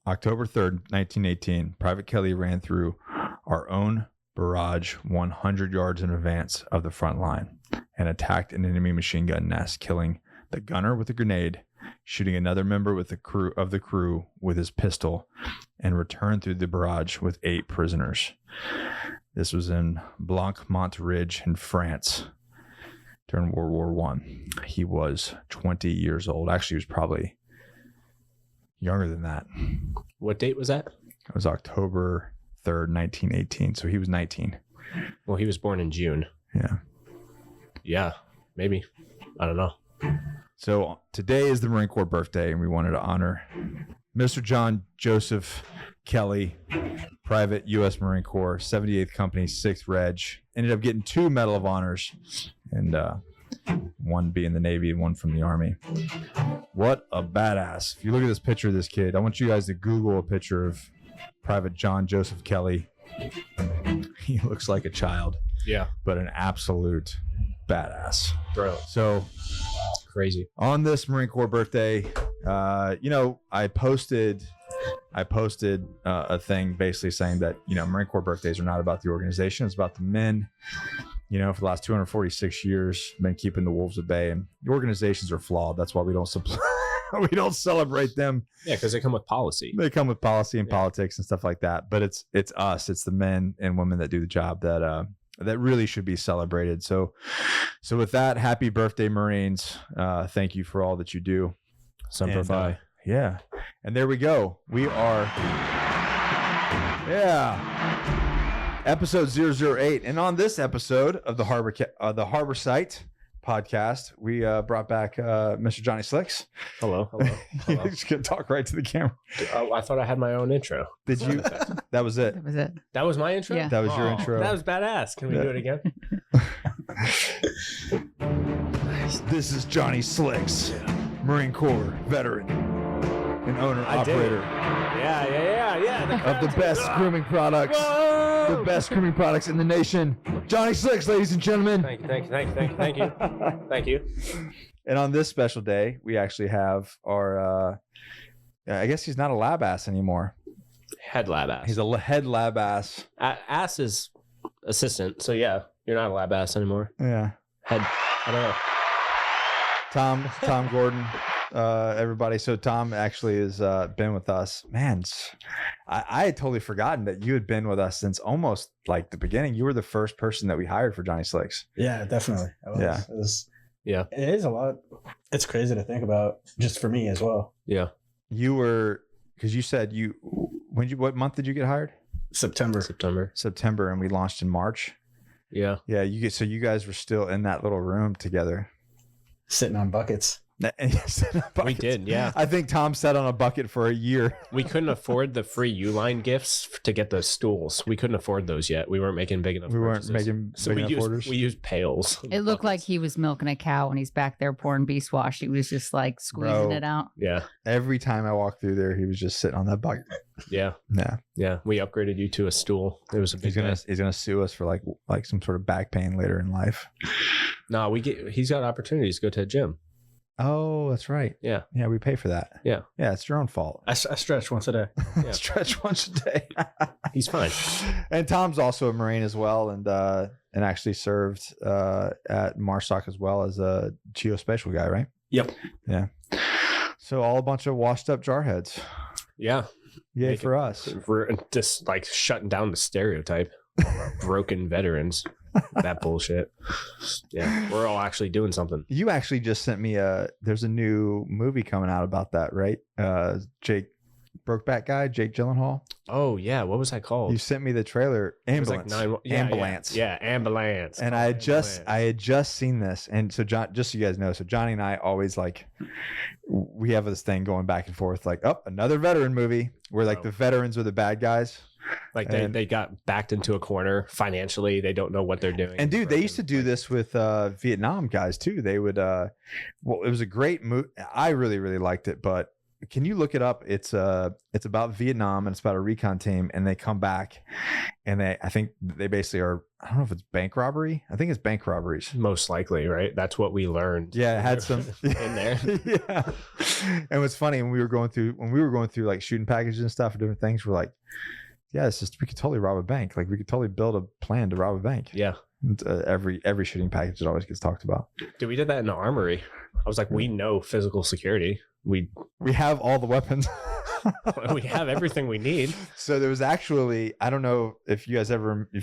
October 3rd, 1918, Private Kelly ran through our own barrage 100 yards in advance of the front line and attacked an enemy machine gun nest, killing the gunner with a grenade, shooting another member with the crew with his pistol, and returned through the barrage with 8 prisoners. This was in Blanc-Mont Ridge in France during World War I. He was 20 years old. Actually, he was probably younger than that. What date was that? It was October 3rd, 1918. So he was 19. Well, he was born in June. Yeah. Yeah, maybe. I don't know. So today is the Marine Corps birthday, and we wanted to honor Mr. John Joseph Kelly, Private U.S. Marine Corps, 78th Company, 6th Reg. Ended up getting 2 Medal of Honors, and one being the Navy and one from the Army. What a badass. If you look at this picture of this kid, I want you guys to Google a picture of Private John Joseph Kelly. He looks like a child. Yeah. But an absolute badass. Bro. So crazy. On this Marine Corps birthday, I posted a thing basically saying that, Marine Corps birthdays are not about the organization. It's about the men. For the last 246 years, been keeping the wolves at bay, and the organizations are flawed. That's why we don't celebrate them. Yeah, because they come with policy. They come with policy and politics and stuff like that. But it's us. It's the men and women that do the job that really should be celebrated. So with that, happy birthday, Marines. Thank you for all that you do. Semper Fi. Yeah. And there we go. We are episode 008. And on this episode of the Harbor Site podcast, we brought back Mr. Johnny Slicks. Hello. You're just gonna talk right to the camera. I thought I had my own intro. Did you? That was it. That was my intro? Yeah. That was your intro. That was badass. Can we do it again? This is Johnny Slicks, Marine Corps veteran and owner-operator. Yeah. Of the best grooming products. Whoa! The best grooming products in the nation. Johnny Slicks, ladies and gentlemen. Thank you. And on this special day, we actually have our, I guess he's not a lab ass anymore. Head lab ass. He's a head lab ass. Ass is assistant. So yeah, you're not a lab ass anymore. Yeah. Head, I don't know. Thom Gordan, everybody. So Thom actually has been with us. Man, I had totally forgotten that you had been with us since almost like the beginning. You were the first person that we hired for Johnny Slicks. Yeah, definitely. Yeah. It is a lot. It's crazy to think about just for me as well. Yeah. You were, because you said what month did you get hired? September, and we launched in March. Yeah. Yeah. You guys were still in that little room together. sitting on buckets. We did, yeah. I think Tom sat on a bucket for a year. We couldn't afford the free Uline gifts to get those stools. We couldn't afford those yet. We weren't making big enough. We weren't making big enough orders. We used pails. It looked like he was milking a cow when he's back there pouring beast wash. He was just like squeezing it out. Yeah. Every time I walked through there, he was just sitting on that bucket. Yeah. Yeah. We upgraded you to a stool. It was a big. He's gonna sue us for like some sort of back pain later in life. No, he's got opportunities to go to a gym. Oh, that's right. Yeah. Yeah, we pay for that. Yeah. Yeah, it's your own fault. I stretch once a day. Yeah. Stretch once a day. He's fine. And Tom's also a Marine as well, and actually served at MARSOC as well as a geospatial guy, right? Yep. Yeah. So all a bunch of washed up jarheads. Yeah. Yay for us. We're just like shutting down the stereotype. Broken veterans. That bullshit. Yeah. We're all actually doing something. You actually just sent me there's a new movie coming out about that, right? Jake Gyllenhaal. Oh yeah. What was that called? You sent me the trailer. Ambulance. Ambulance. Yeah, Ambulance. And I had just seen this. And so John, just so you guys know, so Johnny and I always we have this thing going back and forth, another veteran movie where the veterans are the bad guys. Like they got backed into a corner financially. They don't know what they're doing. And dude, they used to do this with Vietnam guys too. They would, it was a great movie. I really, really liked it, but can you look it up? It's about Vietnam, and it's about a recon team, and they come back, and I think they basically are. I don't know if it's bank robbery. I think it's bank robberies. Most likely, right? That's what we learned. Yeah, it had some in there. Yeah. And what's funny when we were going through like shooting packages and stuff and different things, we're like, yeah, we could totally rob a bank. Like we could totally build a plan to rob a bank. Yeah. And, every shooting package, it always gets talked about. Dude, we did that in the armory. I was like, we know physical security. We have all the weapons. we have everything we need. So there was actually, I don't know if you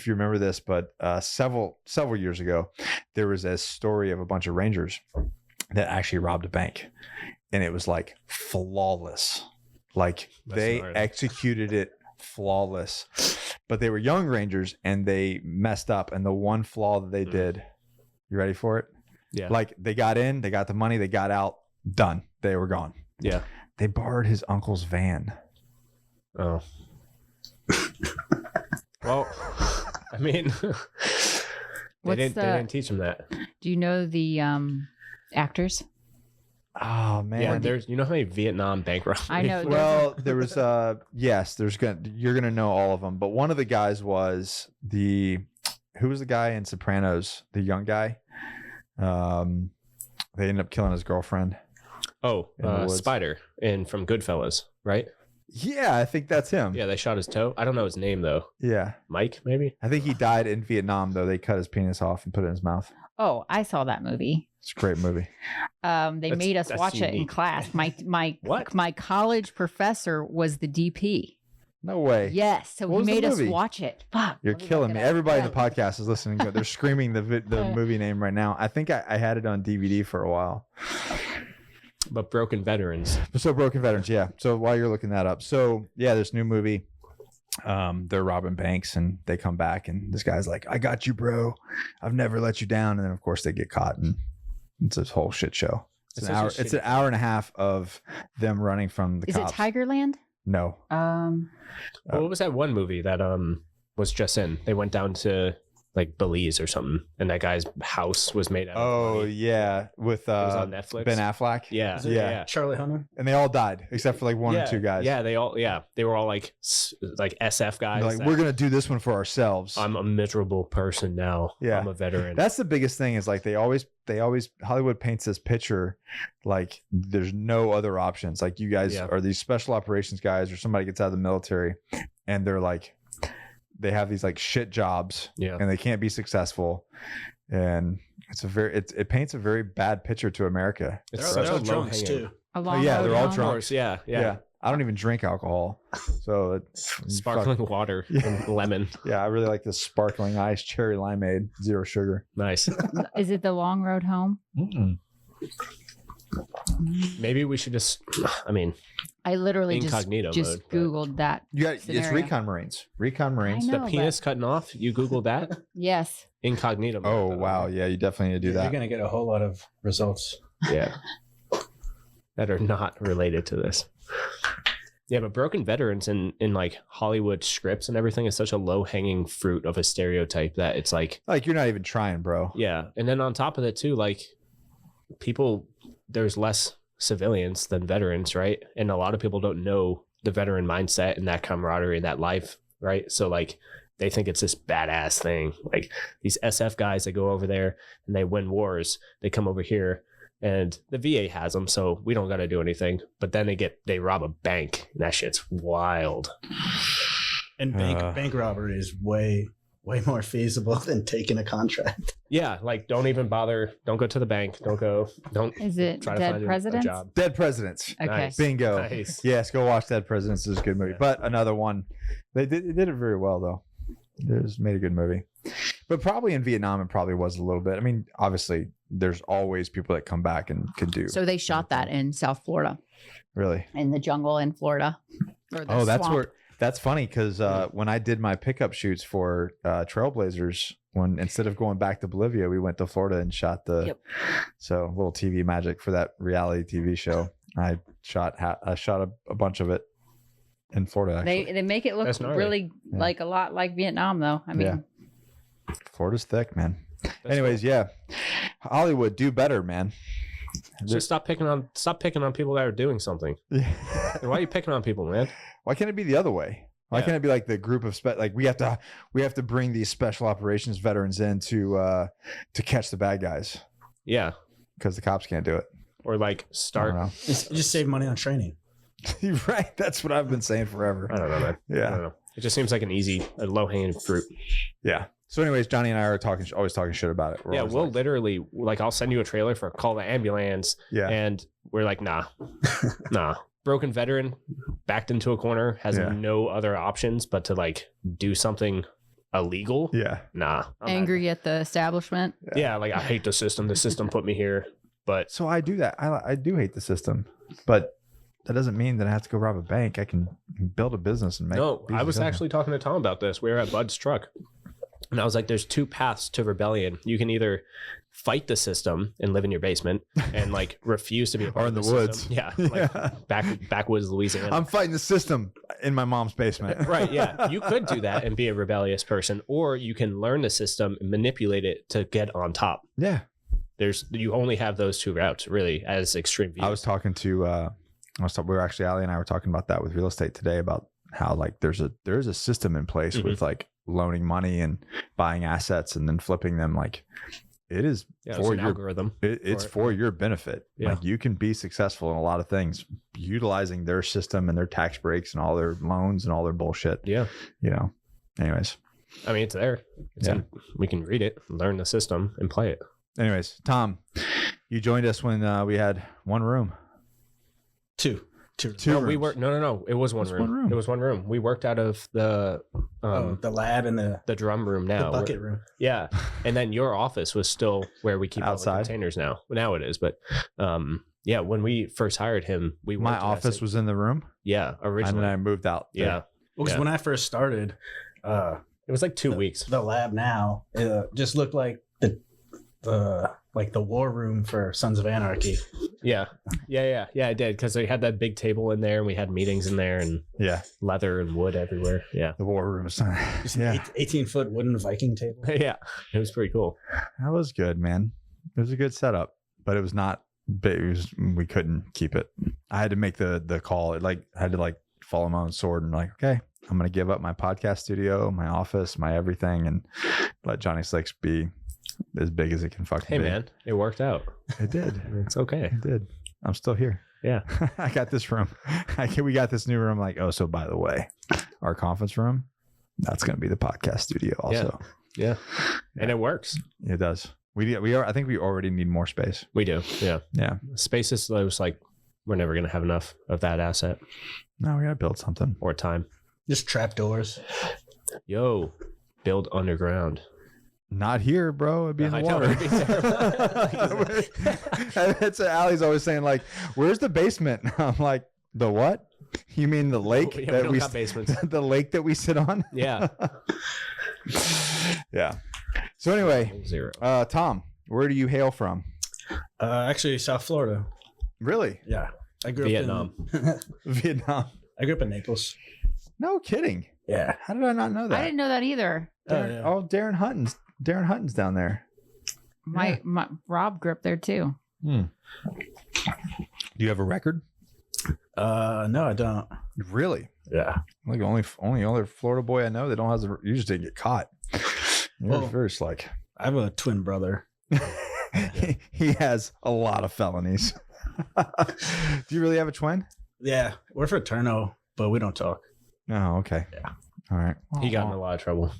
remember this, but several years ago, there was a story of a bunch of Rangers that actually robbed a bank, and it was like flawless. Like they executed it flawless, but they were young Rangers and they messed up. And the one flaw that they did, you ready for it? Yeah. Like they got in, they got the money, they got out, done. They were gone. Yeah. They borrowed his uncle's van. Oh. Well, I mean, they didn't teach him that. Do you know the actors? Oh man. Yeah, you know how many Vietnam bank robberies? I know. Well, there was yes, you're gonna know all of them, but one of the guys was who was the guy in Sopranos, the young guy? They ended up killing his girlfriend. Oh, Spider from Goodfellas, right? Yeah, I think that's him. Yeah, they shot his toe. I don't know his name though. Yeah. Mike, maybe? I think he died in Vietnam though. They cut his penis off and put it in his mouth. Oh, I saw that movie. It's a great movie. They made us watch it in class. My college professor was the DP. No way. Yes, so he made us watch it. Fuck. You're killing me. Everybody in the podcast is listening. They're screaming the movie name right now. I think I had it on DVD for a while. But Broken Veterans. So Broken Veterans, yeah. So while you're looking that up, so yeah, this new movie, they're robbing banks and they come back and this guy's like, "I got you, bro. I've never let you down." And then of course they get caught and it's this whole shit show. It's an hour and a half of them running from the cops. Is it Tigerland? No. What was that one movie that was just in? They went down to like Belize or something, and that guy's house was made out of money. Yeah, with it was on Netflix. Ben Affleck. Yeah. Charlie Hunnam. And they all died except for like one or two guys. Yeah, they were all like SF guys. They're like, we're gonna do this one for ourselves. I'm a miserable person now. Yeah. I'm a veteran. That's the biggest thing is like they always Hollywood paints this picture like there's no other options. Like you guys are these special operations guys or somebody gets out of the military and they're like they have these like shit jobs and they can't be successful. And it paints a very bad picture to America. They're all drunks too. They're all drunks. Yeah. I don't even drink alcohol. So it's sparkling water and lemon. Yeah, I really like this sparkling ice cherry limeade, 0 sugar. Nice. Is it The Long Road Home? Mm-mm. Maybe we should just, I literally just mode, Googled that. It's Recon Marines. Recon Marines. I know, the penis cutting off. You Googled that? Yes. Incognito mode. Oh, wow. Yeah, you definitely need to do that. You're going to get a whole lot of results. Yeah. That are not related to this. Yeah, but Broken Veterans in like Hollywood scripts and everything is such a low-hanging fruit of a stereotype that it's like you're not even trying, bro. Yeah. And then on top of it too, like there's less civilians than veterans, right? And a lot of people don't know the veteran mindset and that camaraderie and that life, right? So like they think it's this badass thing. Like these SF guys that go over there and they win wars, they come over here and the VA has them, so we don't got to do anything. But then they rob a bank, and that shit's wild. And bank robbery is way more feasible than taking a contract. Yeah, like don't even bother. Don't go to the bank. Don't. Is it try Dead to find Presidents? a job. Dead Presidents. Okay. Nice. Bingo. Nice. Yes, go watch Dead Presidents. It's a good movie. Yeah. But another one, they did it very well though. It was made a good movie. But probably in Vietnam, it probably was a little bit. I mean, obviously, there's always people that come back and can do. So they shot that in South Florida, Really? in the jungle in Florida. Oh, that's funny because when I did my pickup shoots for Trailblazers, when instead of going back to Bolivia, we went to Florida and shot so a little TV magic for that reality TV show. I shot a bunch of it in Florida. Actually. They make it look really like a lot like Vietnam, though. I mean, Florida's thick, man. Anyways, Hollywood, do better, man. Just stop picking on people that are doing something. Yeah. Why are you picking on people, man? Why can't it be the other way? Why can't it be like the group of we have to bring these special operations veterans in to catch the bad guys? Yeah, because the cops can't do it. Or like start just save money on training. You're right. That's what I've been saying forever. I don't know, man. Yeah. I don't know. It just seems like a low hanging fruit. Yeah. So anyways, Johnny and I are always talking shit about it. We'll literally I'll send you a trailer for Call the Ambulance. Yeah. And we're like, nah. Broken veteran backed into a corner has no other options but to like do something illegal. Yeah. Nah. Angry at the establishment. Yeah. Like I hate the system. The system put me here. But so I do that. I do hate the system, but that doesn't mean that I have to go rob a bank. I can build a business and make. No, I was actually talking to Tom about this. We were at Bud's truck. And I was like, there's two paths to rebellion. You can either fight the system and live in your basement and like refuse to be a part of the woods. System. Yeah. Like backwoods Louisiana. I'm fighting the system in my mom's basement. Right. Yeah. You could do that and be a rebellious person, or you can learn the system and manipulate it to get on top. Yeah. You only have those two routes really as extreme views. I was talking to, Ali and I were talking about that with real estate today about how like there's a system in place with like loaning money and buying assets and then flipping them. Like it is for your algorithm. It's for your benefit. Yeah. Like you can be successful in a lot of things utilizing their system and their tax breaks and all their loans and all their bullshit. Yeah. You know, anyways. I mean, it's there. We can read it, learn the system and play it. Anyways, Tom, you joined us when we had one room. Two. No, we worked. No. It was one room. It was one room. We worked out of the lab and the drum room now. The bucket room. Yeah. And then your office was still where we keep outside all the containers now. Now it is. But when we first hired him, my office was in the room. Yeah. Originally. And then I moved out there. Yeah. Well, because when I first started, it was like 2 weeks. The lab now just looked like the war room for Sons of Anarchy. Yeah, it did, because they had that big table in there and we had meetings in there and leather and wood everywhere. Yeah, the war room. Just 18-foot wooden Viking table. Yeah, it was pretty cool. That was good, man. It was a good setup, but it was not big. We couldn't keep it. I had to make the call. I had to follow my own sword and okay, I'm gonna give up my podcast studio, my office, my everything, and let Johnny Slicks be as big as it can fucking be. Hey man, it worked out. It did. It's okay. It did. I'm still here. Yeah. I got this room. We got this new room. So by the way, our conference room, that's going to be the podcast studio also. Yeah. And it works. It does. I think we already need more space. We do. Yeah. Yeah. Space is we're never going to have enough of that asset. No, we got to build something. Or time. Just trapdoors. Yo, build underground. Not here, bro. It'd be in the water. That's what Allie's always saying. Where's the basement? I'm like, the what? You mean the lake that we got basements? The lake that we sit on? Yeah. Yeah. So anyway, Tom, where do you hail from? Actually, South Florida. Really? Yeah. I grew Vietnam. up in Vietnam. I grew up in Naples. No kidding. Yeah. How did I not know that? I didn't know that either. Darren Hutton's down there. My Rob grew up there too. Do you have a record? No, I don't. Really? Yeah. Like only other Florida boy I know that don't have you just didn't get caught. You're first. I have a twin brother. He has a lot of felonies. Do you really have a twin? Yeah, we're fraternal, but we don't talk. Oh, okay. Yeah. All right. He got in a lot of trouble.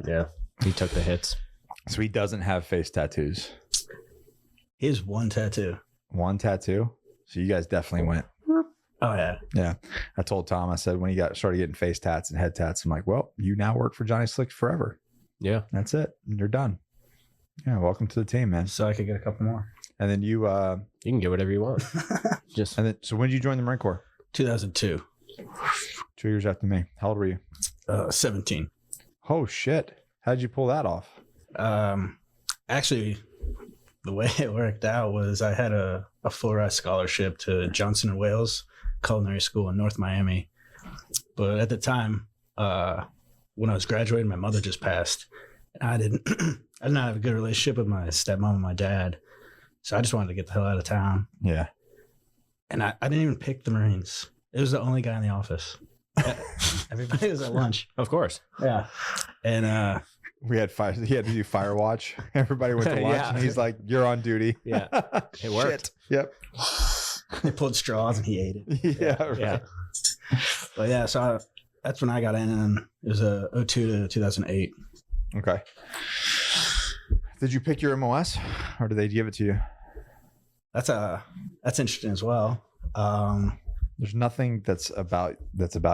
Yeah. He took the hits. So he doesn't have face tattoos. He has one tattoo. One tattoo? So you guys definitely went. Oh, yeah. Yeah. I told Tom, I said, when he started getting face tats and head tats, I'm like, well, you now work for Johnny Slicks forever. Yeah. That's it. You're done. Yeah. Welcome to the team, man. So I could get a couple more. And then you can get whatever you want. So when did you join the Marine Corps? 2002. 2 years after me. How old were you? 17. Oh, shit. How'd you pull that off? Actually, the way it worked out was I had a full-ride scholarship to Johnson & Wales Culinary School in North Miami. But at the time, when I was graduating, my mother just passed. I did not have a good relationship with my stepmom and my dad. So I just wanted to get the hell out of town. Yeah. And I didn't even pick the Marines. It was the only guy in the office. Everybody was at lunch. Of course. Yeah. And he had to do fire watch. Everybody went to lunch Yeah. and he's like, "You're on duty." Yeah. It worked. Shit. Yep. they pulled straws and he ate it. Yeah. Right. Yeah. But yeah, so that's when I got in, and it was 2002 to 2008. Okay. Did you pick your MOS or did they give it to you? That's interesting as well. There's nothing that's about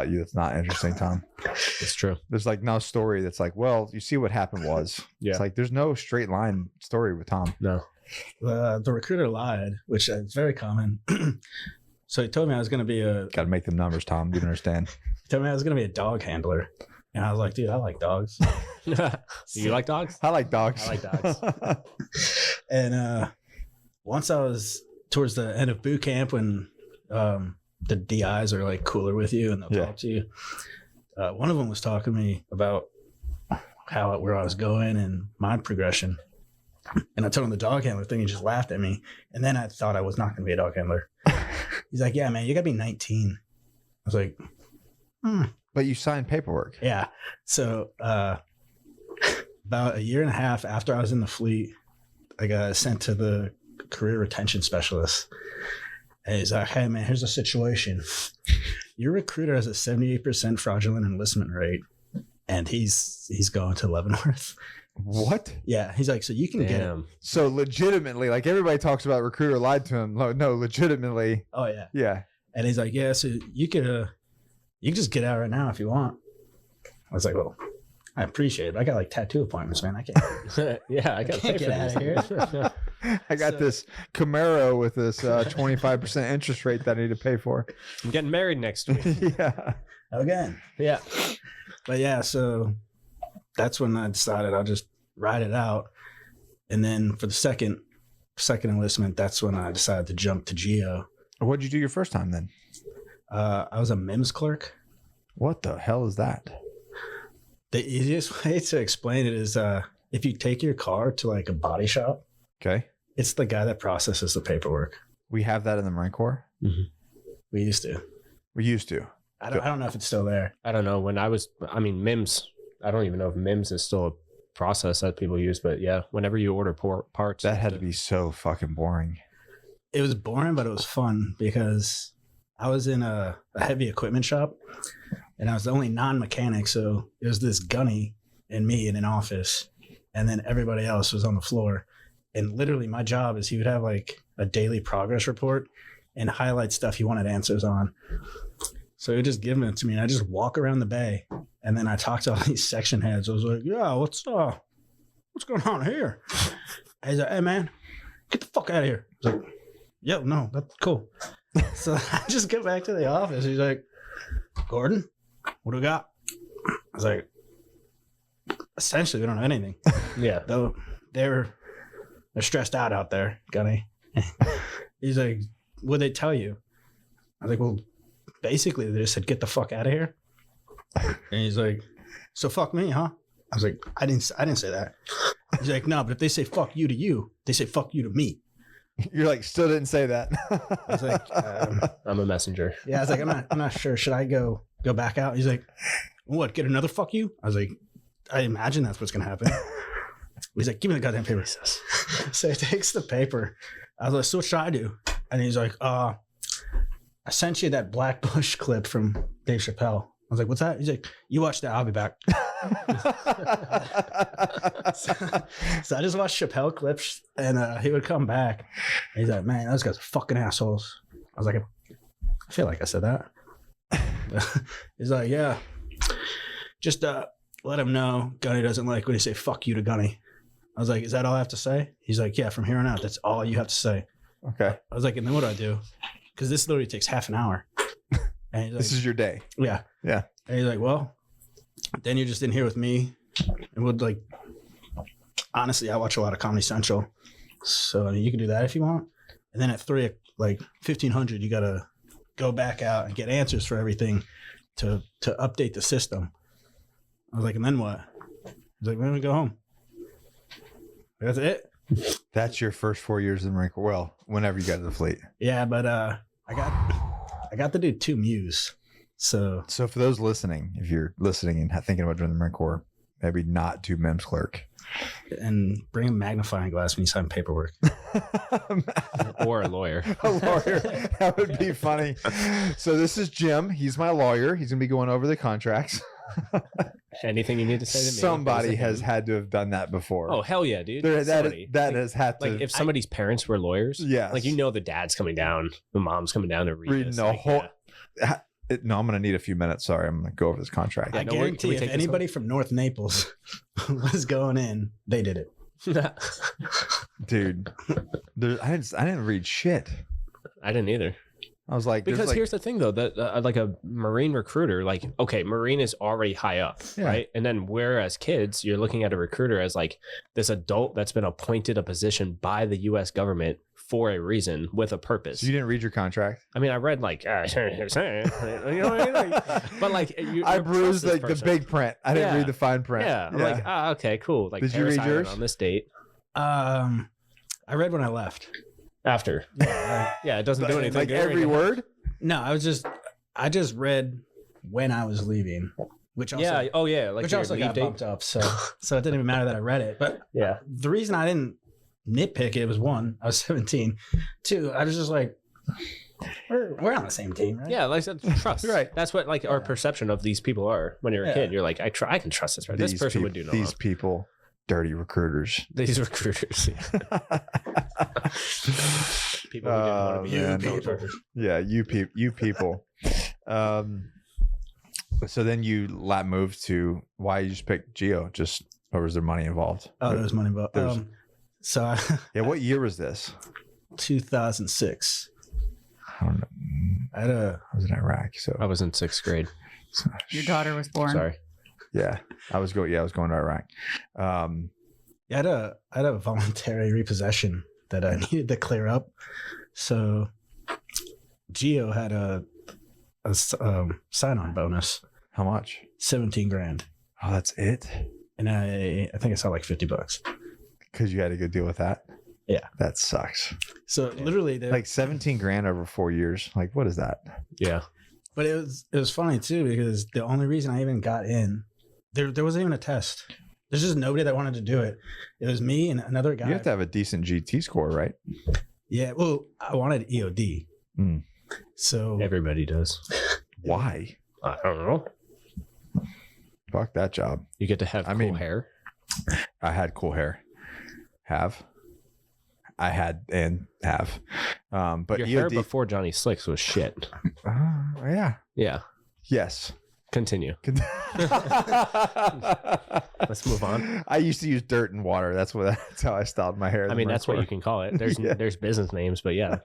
you that's not interesting, Tom. It's true. There's like no story that's like, well, you see what happened was. Yeah. It's like there's no straight line story with Tom. No. The recruiter lied, which is very common. So he told me I was going to be Got to make them numbers, Tom. You understand? He told me I was going to be a dog handler. And I was like, dude, I like dogs. Do you like dogs? I like dogs. I like dogs. And once I was towards the end of boot camp, when the DIs are like cooler with you and they'll talk to you, one of them was talking to me about where I was going and my progression. And I told him the dog handler thing. He just laughed at me. And then I thought I was not going to be a dog handler. He's like, yeah, man, you got to be 19. I was like, But you signed paperwork. yeah. So about a year and a half after I was in the fleet, I got sent to the career retention specialist. And he's like, hey, man, here's the situation. Your recruiter has a 78% fraudulent enlistment rate, and he's going to Leavenworth. What? Yeah. He's like, so you can get it. So legitimately, like everybody talks about recruiter lied to him. No, legitimately. Oh, yeah. Yeah. And he's like, yeah, so you can just get out right now if you want. I was like, well, I appreciate it. I got like tattoo appointments, man. I can't. Yeah, I got to pay get out of here. I got this Camaro with this 25% interest rate that I need to pay for. I'm getting married next week. Yeah. Again. Yeah. But yeah, so that's when I decided I'll just ride it out. And then for the second enlistment, that's when I decided to jump to GEO. What'd you do your first time then? I was a MIMS clerk. What the hell is that? The easiest way to explain it is if you take your car to like a body shop, Okay. it's the guy that processes the paperwork. We have that in the Marine Corps. Mm-hmm. We used to. We used to. I don't know if it's still there. I don't know. MIMS, I don't even know if MIMS is still a process that people use, but yeah, whenever you order parts. That had to be so fucking boring. It was boring, but it was fun because I was in a heavy equipment shop and I was the only non-mechanic. So it was this gunny and me in an office, and then everybody else was on the floor. And literally my job is he would have like a daily progress report and highlight stuff he wanted answers on. So he would just give it to me, and I just walk around the bay, and then I talk to all these section heads. I was like, yeah, what's going on here? And he's like, hey man, get the fuck out of here. I was like, yo, no, that's cool. So I just get back to the office. He's like, Gordon, what do we got? I was like, essentially, we don't know anything. Yeah. Though they're stressed out there, Gunny. He's like, what'd they tell you? I was like, well, basically they just said, get the fuck out of here. And he's like, so fuck me, huh? I was like, I didn't say that. He's like, no, but if they say fuck you to you, they say fuck you to me. You're like, still didn't say that. I was like, I'm a messenger. yeah, I was like, I'm not sure. Should I go back out? He's like, what, get another fuck you? I was like, I imagine that's what's gonna happen. He's like, give me the goddamn paper. So he takes the paper. I was like, so what should I do? And he's like, I sent you that Black Bush clip from Dave Chappelle. I was like, what's that? He's like, you watch that, I'll be back. So I just watched Chappelle clips, and he would come back. And he's like, man, those guys are fucking assholes. I was like, I feel like I said that. He's like, yeah, just let him know Gunny doesn't like when you say fuck you to Gunny. I was like, is that all I have to say? He's like, yeah, from here on out, that's all you have to say. Okay. I was like, and then what do I do? Because this literally takes half an hour. And he's like, This is your day. yeah. Yeah. And he's like, well, then you're just in here with me. And we'll like, honestly, I watch a lot of Comedy Central. So I mean, you can do that if you want. And then at 1500, you got to go back out and get answers for everything to update the system. I was like, and then what? He's like, when do we go home? That's it? That's your first 4 years in the Marine Corps. Well, whenever you got to the fleet. Yeah, but I got to do 2 mews. So for those listening, if you're listening and thinking about joining the Marine Corps, maybe not do MEMS clerk. And bring a magnifying glass when you sign paperwork. Or a lawyer. A lawyer. That would be funny. So this is Jim. He's my lawyer. He's going to be going over the contracts. Anything you need to say to me? Somebody has had to have done that before. Oh, hell yeah, dude. That has had to. Like if somebody's parents were lawyers, yes. Like the dad's coming down, the mom's coming down to read the whole. Yeah. No, I'm going to need a few minutes. Sorry, I'm going to go over this contract. I guarantee if anybody from North Naples was going in, they did it. Dude, I didn't read shit. I didn't either. I was like, because here's the thing though, that like a Marine recruiter, like, okay, Marine is already high up, right? And then whereas kids, you're looking at a recruiter as like this adult that's been appointed a position by the US government for a reason with a purpose. So you didn't read your contract? I mean, I read like, you know what I mean? But like, I bruised like the big print. I didn't read the fine print. Yeah. I'm like, okay, cool. Like, did you read yours on this date? I read when I left. After. Yeah, it doesn't do anything. Like every word? No, I just read when I was leaving. Which also, like which also got bumped up. So it didn't even matter that I read it. But yeah, the reason I didn't nitpick it was 1, I was 17. 2, I was just like, we're on the same team, right? Yeah, like that's trust. Right. That's what like our perception of these people are. When you're a kid, you're like, I can trust this, right? This person would do no These wrong. people, dirty recruiters. These recruiters. People who didn't want to be people. Yeah, you people. So then you moved to why you just picked Geo? Just or was there money involved? Oh, there was money involved. What year was this? 2006. I don't know. I was in Iraq, so I was in 6th grade. Your daughter was born. Sorry. Yeah, I was going to Iraq. I had a voluntary repossession that I needed to clear up. So Geo had a sign-on bonus. How much? 17 grand. Oh, that's it? And I think I saw like $50. Because you had to go deal with that? Yeah. That sucks. So literally like 17 grand over 4 years. Like, what is that? Yeah. But it was funny too, because the only reason I even got in, there wasn't even a test. There's just nobody that wanted to do it. It was me and another guy. You have to have a decent GT score, right? Yeah. Well, I wanted EOD. So everybody does. Why? I don't know. Fuck that job. You get to have cool hair. I had cool hair. I had and have. But your EOD, hair before Johnny Slicks was shit. Yeah. Yeah. Yes. Continue. Let's move on. I used to use dirt and water. That's how I styled my hair. I mean, that's what you can call it. There's business names, but yeah,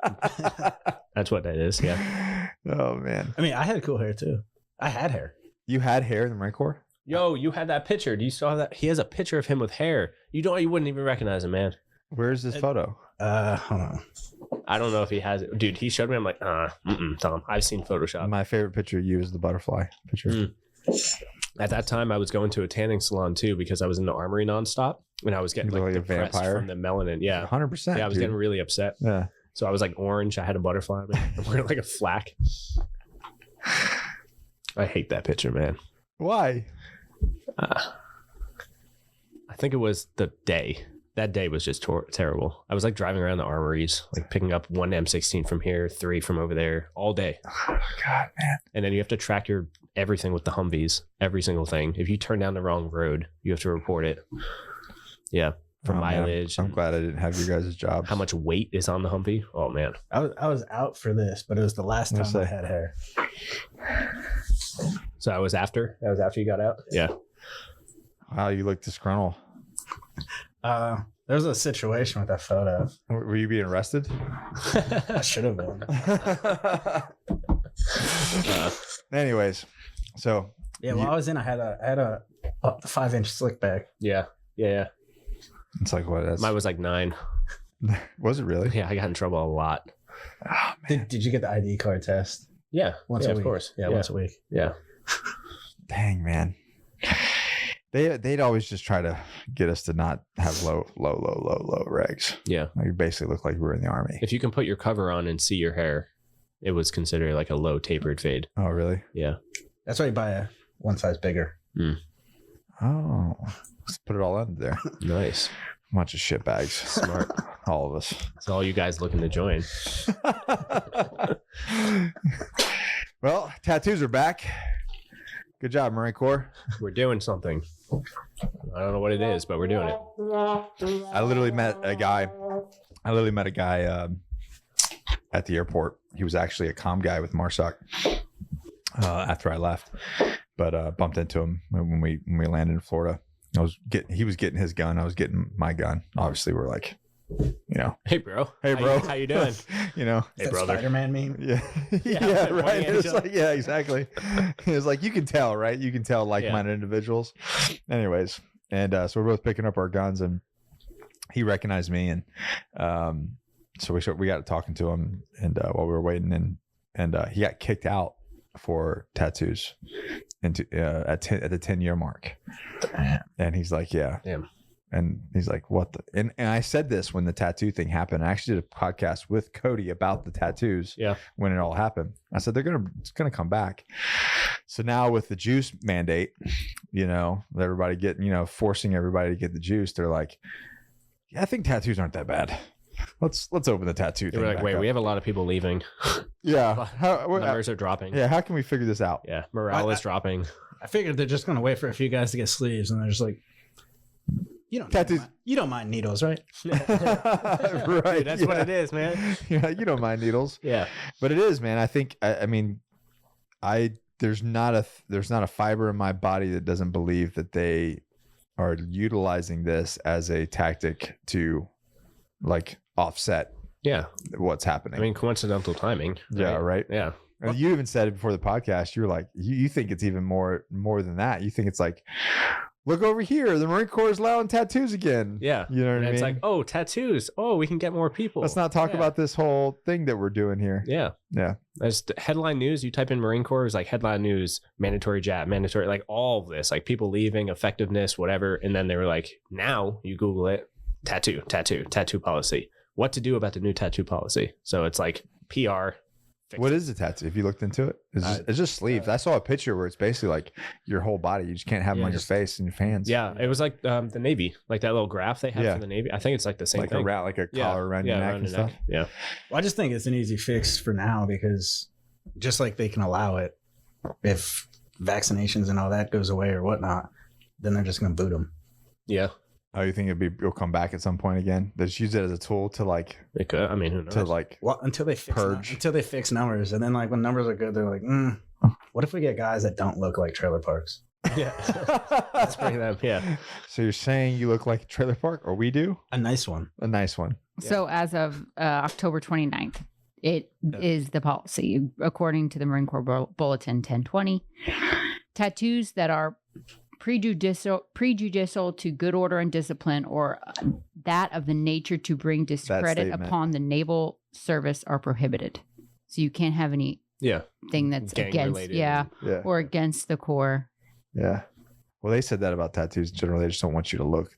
that's what that is. Yeah. Oh man. I mean, I had cool hair too. I had hair. You had hair in the Marine Corps? Yo, you had that picture. Do you saw that? He has a picture of him with hair. You wouldn't even recognize him, man. Where's this photo? Hold on. I don't know if he has it. Dude, he showed me. I'm like, Tom, I've seen Photoshop. My favorite picture of you is the butterfly picture. At that time, I was going to a tanning salon too because I was in the armory nonstop and I was getting like a depressed vampire from the melanin. Yeah, 100%. Yeah, I was getting really upset. Yeah. So I was like orange. I had a butterfly. I'm wearing like a flack. I hate that picture, man. Why? I think it was the day. That day was just terrible. I was like driving around the armories, like picking up 1 M16 from here, 3 from over there all day. Oh, God, man. And then you have to track your everything with the Humvees, every single thing. If you turn down the wrong road, you have to report it. Yeah. For mileage. I'm glad I didn't have your guys' jobs. How much weight is on the Humvee? Oh, man. I was out for this, but it was the last time I had hair. So that was after you got out? Yeah. Wow, you look disgruntled. There was a situation with that photo. Were you being arrested? I should have been. Anyways, so yeah, while I was in, I had a 5-inch slick back. Yeah. It's like what? Mine was like 9. Was it really? Yeah, I got in trouble a lot. Oh, man. Did you get the ID card test? Yeah, once a week. Of course. Yeah, once a week. Yeah. Dang, man. They'd always just try to get us to not have low regs. Yeah. Like, you basically look like we were in the army. If you can put your cover on and see your hair, it was considered like a low tapered fade. Oh, really? Yeah. That's why you buy a one size bigger. Oh, let's put it all under there. Nice. Bunch of shit bags. Smart. All of us. It's all you guys looking to join. Well, tattoos are back. Good job, Marine Corps. We're doing something. I don't know what it is, but we're doing it. I literally met a guy at the airport. He was actually a comm guy with MARSOC after I left, but bumped into him when we landed in Florida. He was getting his gun. I was getting my gun. Obviously, we're like, hey bro, how you doing? Hey brother. Spider-Man meme. Yeah, yeah, right. It's like, yeah, exactly. It's like, you can tell, right? You can tell like-minded individuals. Anyways, and so we're both picking up our guns, and he recognized me, and so we got talking to him, and while we were waiting, and he got kicked out for tattoos at the 10-year mark. And he's like, yeah. Damn. And he's like, what the? And I said this when the tattoo thing happened. I actually did a podcast with Cody about the tattoos. Yeah. When it all happened, I said it's gonna come back. So now with the juice mandate, everybody getting, forcing everybody to get the juice, they're like, yeah, I think tattoos aren't that bad. Let's open the tattoo thing. We're like, wait, we have a lot of people leaving. Yeah. Numbers are dropping. Yeah. How can we figure this out? Yeah. Morale is dropping. I figured they're just gonna wait for a few guys to get sleeves, and they're just like, tattoos. You don't mind needles, right? Right. Dude, that's what it is, man. Yeah, you don't mind needles. Yeah. But it is, man. I think there's not a fiber in my body that doesn't believe that they are utilizing this as a tactic to like offset what's happening. I mean, coincidental timing. Right? Yeah, right. Yeah. And you even said it before the podcast. You're like, you think it's even more than that. You think it's like, look over here, the Marine Corps is allowing tattoos again. Yeah. You know what I mean? It's like, oh, tattoos. Oh, we can get more people. Let's not talk about this whole thing that we're doing here. Yeah. Yeah. As headline news, you type in Marine Corps, it's like headline news, mandatory jab, mandatory, like all of this, like people leaving, effectiveness, whatever. And then they were like, now you Google it, tattoo policy. What to do about the new tattoo policy. So it's like PR. What is a tattoo? If you looked into it, it's just sleeves. I saw a picture where it's basically like your whole body. You just can't have them on your face and your hands. Yeah, it was like the Navy, like that little graph they have for the Navy. I think it's like the same thing. Like a collar around your neck and stuff. Yeah. Well, I just think it's an easy fix for now, because just like they can allow it, if vaccinations and all that goes away or whatnot, then they're just going to boot them. Yeah. Oh, you think it'll come back at some point again? They just use it as a tool to like. It could. I mean, who knows? To like. Well, until they fix numbers, and then like when numbers are good, they're like, what if we get guys that don't look like trailer parks? Yeah. Let's bring them. Yeah. So you're saying you look like a trailer park, or we do? A nice one. A nice one. So as of October 29th, it is the policy, according to the Marine Corps Bulletin 1020. Tattoos that are prejudicial to good order and discipline, or that of the nature to bring discredit upon the naval service, are prohibited. So you can't have any thing that's against or against the Corps. Yeah. Well, they said that about tattoos in general. They just don't want you to look.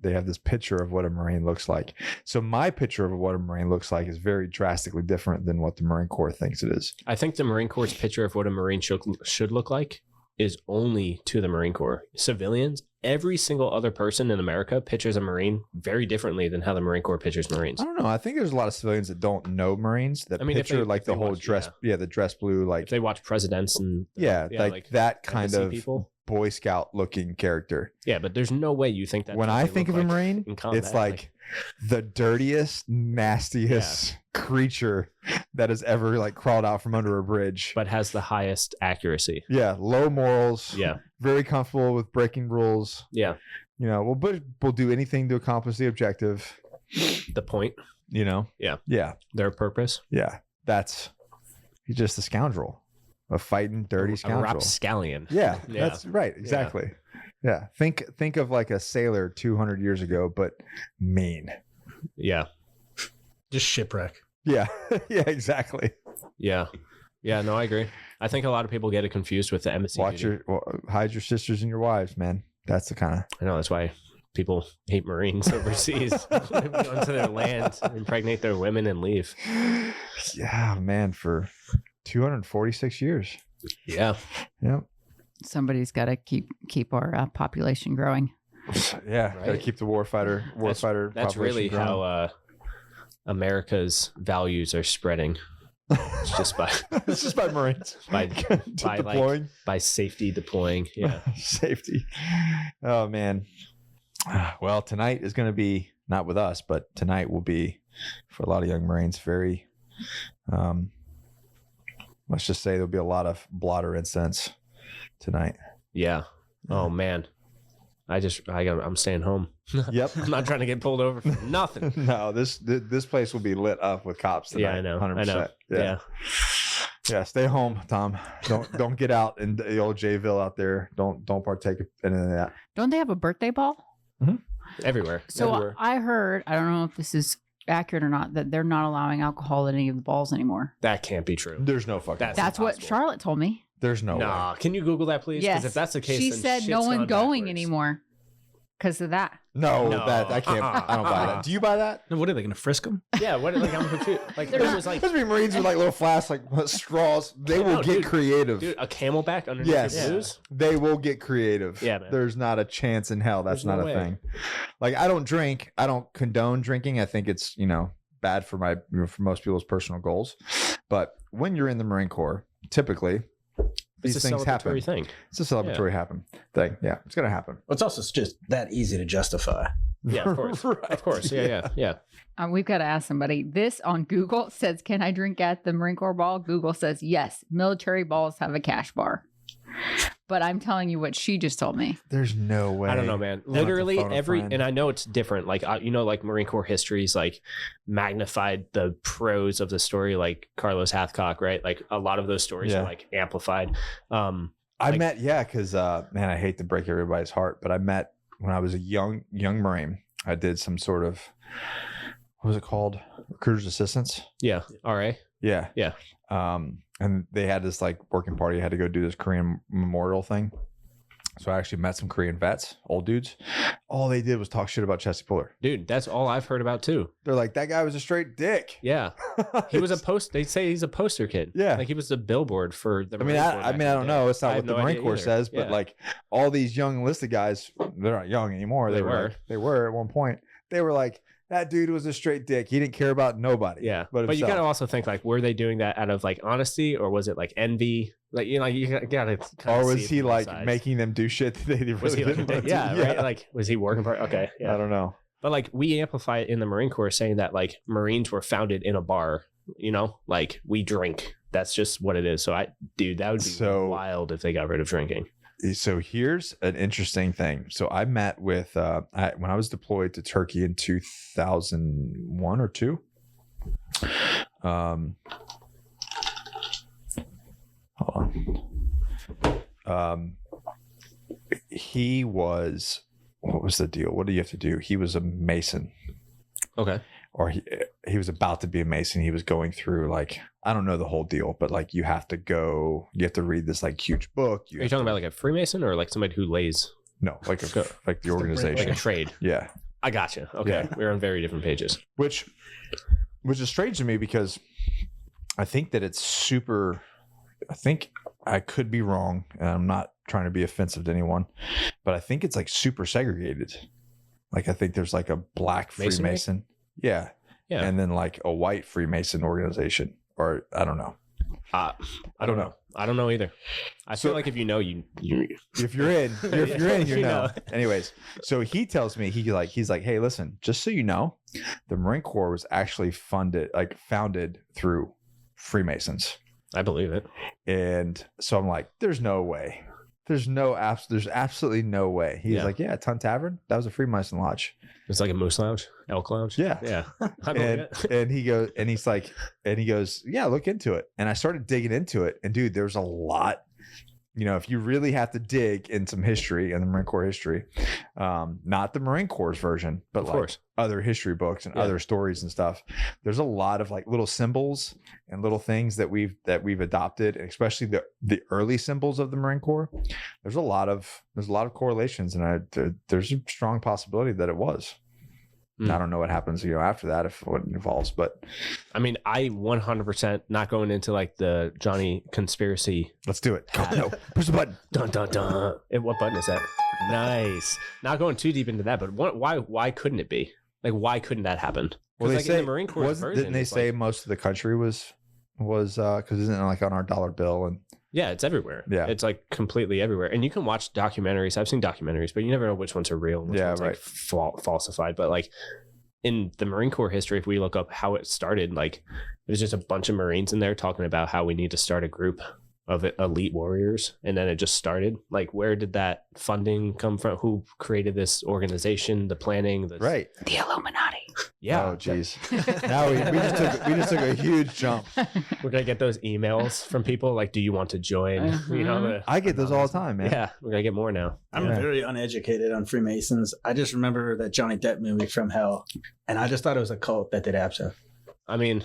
They have this picture of what a Marine looks like. So my picture of what a Marine looks like is very drastically different than what the Marine Corps thinks it is. I think the Marine Corps' picture of what a Marine should look like is only to the Marine Corps. Civilians, every single other person in America pictures a Marine very differently than how the Marine Corps pictures Marines. I don't know. I think there's a lot of civilians that don't know Marines that picture like the whole dress, the dress blue, like if they watch presidents and like that kind of people. Boy Scout looking character. Yeah, but there's no way you think that. When I think of a Marine, it's like the dirtiest, nastiest creature that has ever like crawled out from under a bridge, but has the highest accuracy. Yeah, low morals. Yeah, very comfortable with breaking rules. Yeah, we'll do anything to accomplish the objective. The point. Yeah. Their purpose. Yeah, he's just a scoundrel. A fighting dirty scoundrel. A rapscallion. Yeah, that's right. Exactly. Yeah. Think of like a sailor 200 years ago, but mean. Yeah. Just shipwreck. Yeah. Yeah, exactly. Yeah. Yeah, no, I agree. I think a lot of people get it confused with the embassy. Hide your sisters and your wives, man. That's the kind of. I know, that's why people hate Marines overseas. Go into their land, impregnate their women, and leave. Yeah, man, for 246 years. Yeah. Yep. Somebody's got to keep our population growing. Yeah, Right. got to keep the warfighter. That's really growing. how America's values are spreading. It's just by Marines. by deploying. By safety deploying. Yeah. Safety. Oh man. Well, tonight is going to be not with us, but tonight will be for a lot of young Marines very. Let's just say there'll be a lot of blotter incidents tonight. Yeah. Oh man. I'm staying home. Yep. I'm not trying to get pulled over for nothing. No, this place will be lit up with cops tonight. Yeah, I know. 100%. I know. Yeah. Yeah, stay home, Tom. Don't get out in the old Jayville out there. Don't partake in any of that. Don't they have a birthday ball? Mm-hmm. Everywhere. So Everywhere. I heard, I don't know if this is accurate or not, that they're not allowing alcohol at any of the balls anymore. That can't be true. There's no fucking. That's what Charlotte told me. There's no way. Can you Google that, please? Yes. Because if that's the case, she then said shit's no one gone going backwards. anymore because of that. No, No. that I can't. I don't buy that. Do you buy that? No, what are they going to frisk them? Yeah. What? Like I'm confused. Like They're there not- was like, There's be Marines with like little flasks, like straws. They will No, get dude. creative. dude, a Camelback underneath Yes. your blues. They will get creative. Yeah, man. There's not a chance in hell. That's There's not no a way. thing. Like I don't drink. I don't condone drinking. I think it's bad for for most people's personal goals. But when you're in the Marine Corps, typically these It's a things happen. celebratory thing. It's a celebratory thing. Yeah, it's gonna happen. Well, it's also just that easy to justify. Yeah, of course. Right. Of course. Yeah. We've got to ask somebody. This on Google says, "Can I drink at the Marine Corps ball?" Google says, "Yes, military balls have a cash bar." But I'm telling you what she just told me. There's no way. I don't know, man. I'll have to Literally phone a friend. and I know it's different. Like, like Marine Corps history's like magnified the pros of the story, like Carlos Hathcock, right? Like a lot of those stories are like amplified. Because man, I hate to break everybody's heart, but I met when I was a young Marine. I did some sort of, what was it called? Recruiter's assistance. Yeah. RA. Yeah. Yeah. And they had this like working party. I had to go do this Korean memorial thing. So I actually met some Korean vets, old dudes. All they did was talk shit about Chesty Puller. Dude, that's all I've heard about too. They're like, that guy was a straight dick. Yeah. He was they say he's a poster kid. Yeah. Like he was the billboard for the I Marine Corps back in don't the know. day. It's I not have what the no Marine idea Corps either. says, but Yeah. like all these young enlisted guys, they're not young anymore. They They were at one point. They were like, that dude was a straight dick. He didn't care about nobody. Yeah. But you got to himself. also think like, were they doing that out of like honesty or was it like envy? Like, you got to Or was he like making them do shit that they really was he didn't like, want to yeah, do? right? Like, was he working part? Okay. Yeah. I don't know. But like we amplify it in the Marine Corps saying that like Marines were founded in a bar, like we drink. That's just what it is. So that would be wild if they got rid of drinking. So here's an interesting thing. So I met with, when I was deployed to Turkey in 2001 or 2, hold on. He was, what was the deal? What do you have to do? He was a Mason. Okay. Or he was about to be a Mason. He was going through like, I don't know the whole deal, but like you have to read this like huge book. Are you talking about like a Freemason or like somebody who lays? No, like the organization. Like a trade. Yeah. I gotcha. Okay. Yeah. We're on very different pages. Which is strange to me because I think that it's super, I think I could be wrong and I'm not trying to be offensive to anyone, but I think it's like super segregated. Like I think there's like a black Freemason. Yeah. Yeah. And then like a white Freemason organization, or I don't know. I don't know. I don't know either. I feel like if you know, you if you're in, you're in, you know. know. Anyways, so he tells me he's like, hey, listen, just so you know, the Marine Corps was actually founded through Freemasons. I believe it. And so I'm like, there's no way. There's absolutely no way. He's like, yeah, Ton Tavern, that was a Freemason lodge. It's like a moose lounge, elk lounge. Yeah. Yeah. I believe it. And he goes, yeah, look into it. And I started digging into it. And dude, there's a lot, if you really have to dig in some history and the Marine Corps history, not the Marine Corps version, but of course, other history books and other stories and stuff. There's a lot of like little symbols and little things that we've adopted, especially the early symbols of the Marine Corps. there's a lot of correlations, and there's a strong possibility that it was. I don't know what happens, after that, if what involves, but I mean, I 100% not going into like the Johnny conspiracy. Let's do it. Go. No, push the button. Dun dun dun. What button is that? Nice. Not going too deep into that, but why couldn't it be? Like, why couldn't that happen? Well, they like say in the Marine Corps version, didn't they say most of the country was because isn't it like on our dollar bill and yeah, it's everywhere. Yeah, it's like completely everywhere, and you can watch documentaries. I've seen documentaries, but you never know which ones are real and which ones like falsified. But like in the Marine Corps history, if we look up how it started, like there's just a bunch of Marines in there talking about how we need to start a group of elite warriors, and then it just started. Like, where did that funding come from? Who created this organization? The planning, the Illuminati. Yeah. Oh, geez. Now we just took a huge jump. We're gonna get those emails from people like, "Do you want to join?" I get those all the time, man. Yeah, we're gonna get more now. I'm very uneducated on Freemasons. I just remember that Johnny Depp movie From Hell, and I just thought it was a cult that did absinthe. I mean,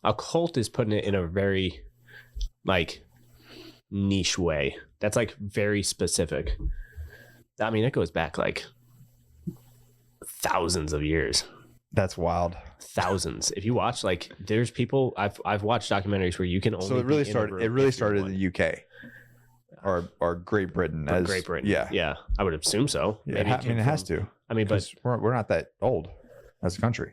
a cult is putting it in a very like niche way. That's like very specific. I mean, it goes back like thousands of years. That's wild. Thousands. If you watch, like, there's people I've watched documentaries where you can only. So it really started in the UK or Great Britain. Great Britain. Yeah. I would assume so. Yeah, it has to. I mean, but we're not that old as a country.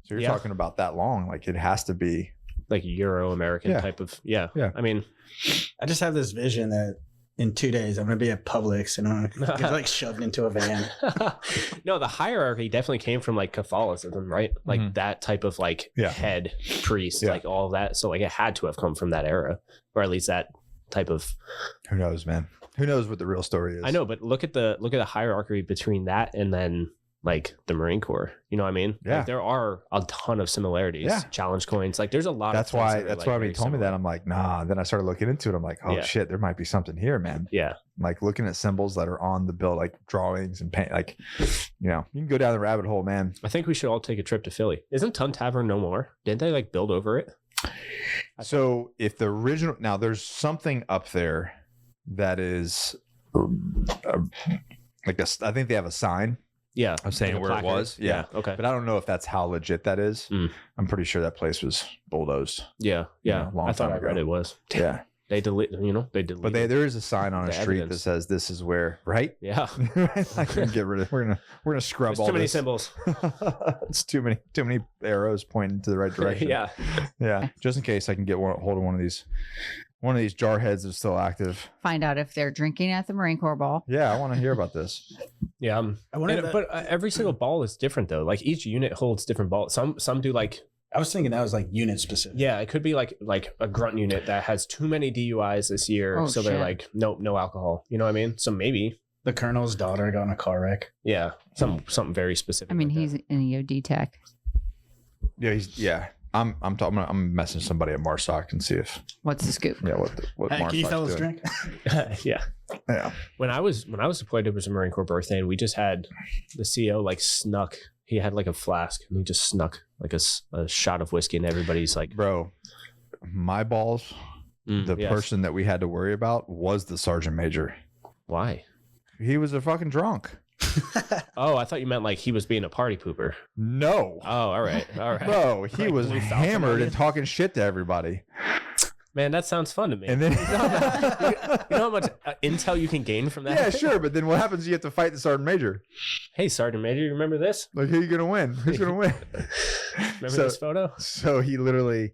So you're talking about that long. Like, it has to be like Euro-American type of. Yeah. I mean, I just have this vision that in 2 days I'm going to be at Publix and I'm going to get like shoved into a van. No, the hierarchy definitely came from like Catholicism, right? Like that type of like head priest, like all of that. So like it had to have come from that era, or at least that type of. Who knows, man? Who knows what the real story is? I know, but look at the hierarchy between that and then like the Marine Corps. You know what I mean? Yeah. Like, there are a ton of similarities. Yeah. Challenge coins. Like there's a lot that's of why when he told me that, I'm like, nah. Then I started looking into it. I'm like, oh shit, there might be something here, man. Yeah. Like looking at symbols that are on the bill, like drawings and paint, like, you can go down the rabbit hole, man. I think we should all take a trip to Philly. Isn't Tun Tavern no more? Didn't they like build over it? So if the original, now there's something up there that is I think they have a sign. Yeah. I'm saying like where it was. Yeah. Okay. But I don't know if that's how legit that is. I'm pretty sure that place was bulldozed. Yeah. Yeah. Long I thought time I read ago. it was. Yeah. They delete, they delete. But there is a sign on a street that says this is where, right? Yeah. I can get rid of. We're gonna scrub There's all too many this. symbols. It's too many arrows pointing to the right direction. Yeah. Yeah. Just in case I can get hold of one of these jar heads that's still active. Find out if they're drinking at the Marine Corps ball. Yeah, I want to hear about this. Yeah. But every single ball is different though. Like each unit holds different balls. Some do like. I was thinking that was like unit specific. Yeah, it could be like a grunt unit that has too many DUIs this year, so they're like, nope, no alcohol. You know what I mean? So maybe the colonel's daughter got in a car wreck. Yeah, something very specific. I mean, like he's in EOD tech. Yeah, I'm messaging somebody at Marsoc and see if what's the scoop. Yeah, what Can you fellas drink? Yeah. When I was deployed, it was a Marine Corps birthday, and we just had the CO like snuck. He had like a flask, and he just snuck like a shot of whiskey, and everybody's like, bro, my balls. Person that we had to worry about was the sergeant major. Why? He was a fucking drunk. Oh, I thought you meant like he was being a party pooper. No. Oh, all right. Bro, he was hammered and talking shit to everybody. Man, that sounds fun to me. And then you know how much intel you can gain from that? Yeah, sure. But then what happens? You have to fight the sergeant major. Hey, Sergeant Major, you remember this? Like, who are you going to win? Who's going to win? Remember this photo? So he literally,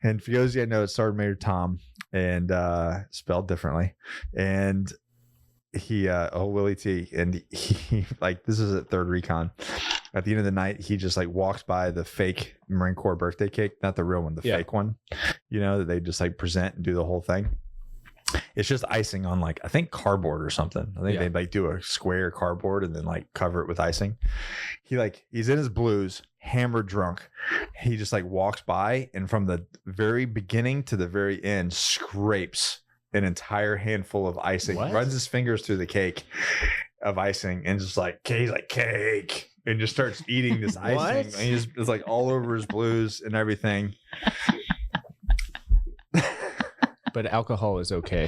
and for those of you that know, it's Sergeant Major Tom, and spelled differently. And he, Willie T, and he, like, this is at 3rd Recon. At the end of the night, he just like walks by the fake Marine Corps birthday cake, not the real one, the fake one, that they just like present and do the whole thing. It's just icing on like, I think cardboard or something. I think they like do a square cardboard and then like cover it with icing. He's in his blues, hammered drunk. He just like walks by and from the very beginning to the very end scrapes an entire handful of icing, runs his fingers through the cake of icing and just like, he's like, cake. And just starts eating this icing. And it's like all over his blues and everything. But alcohol is okay.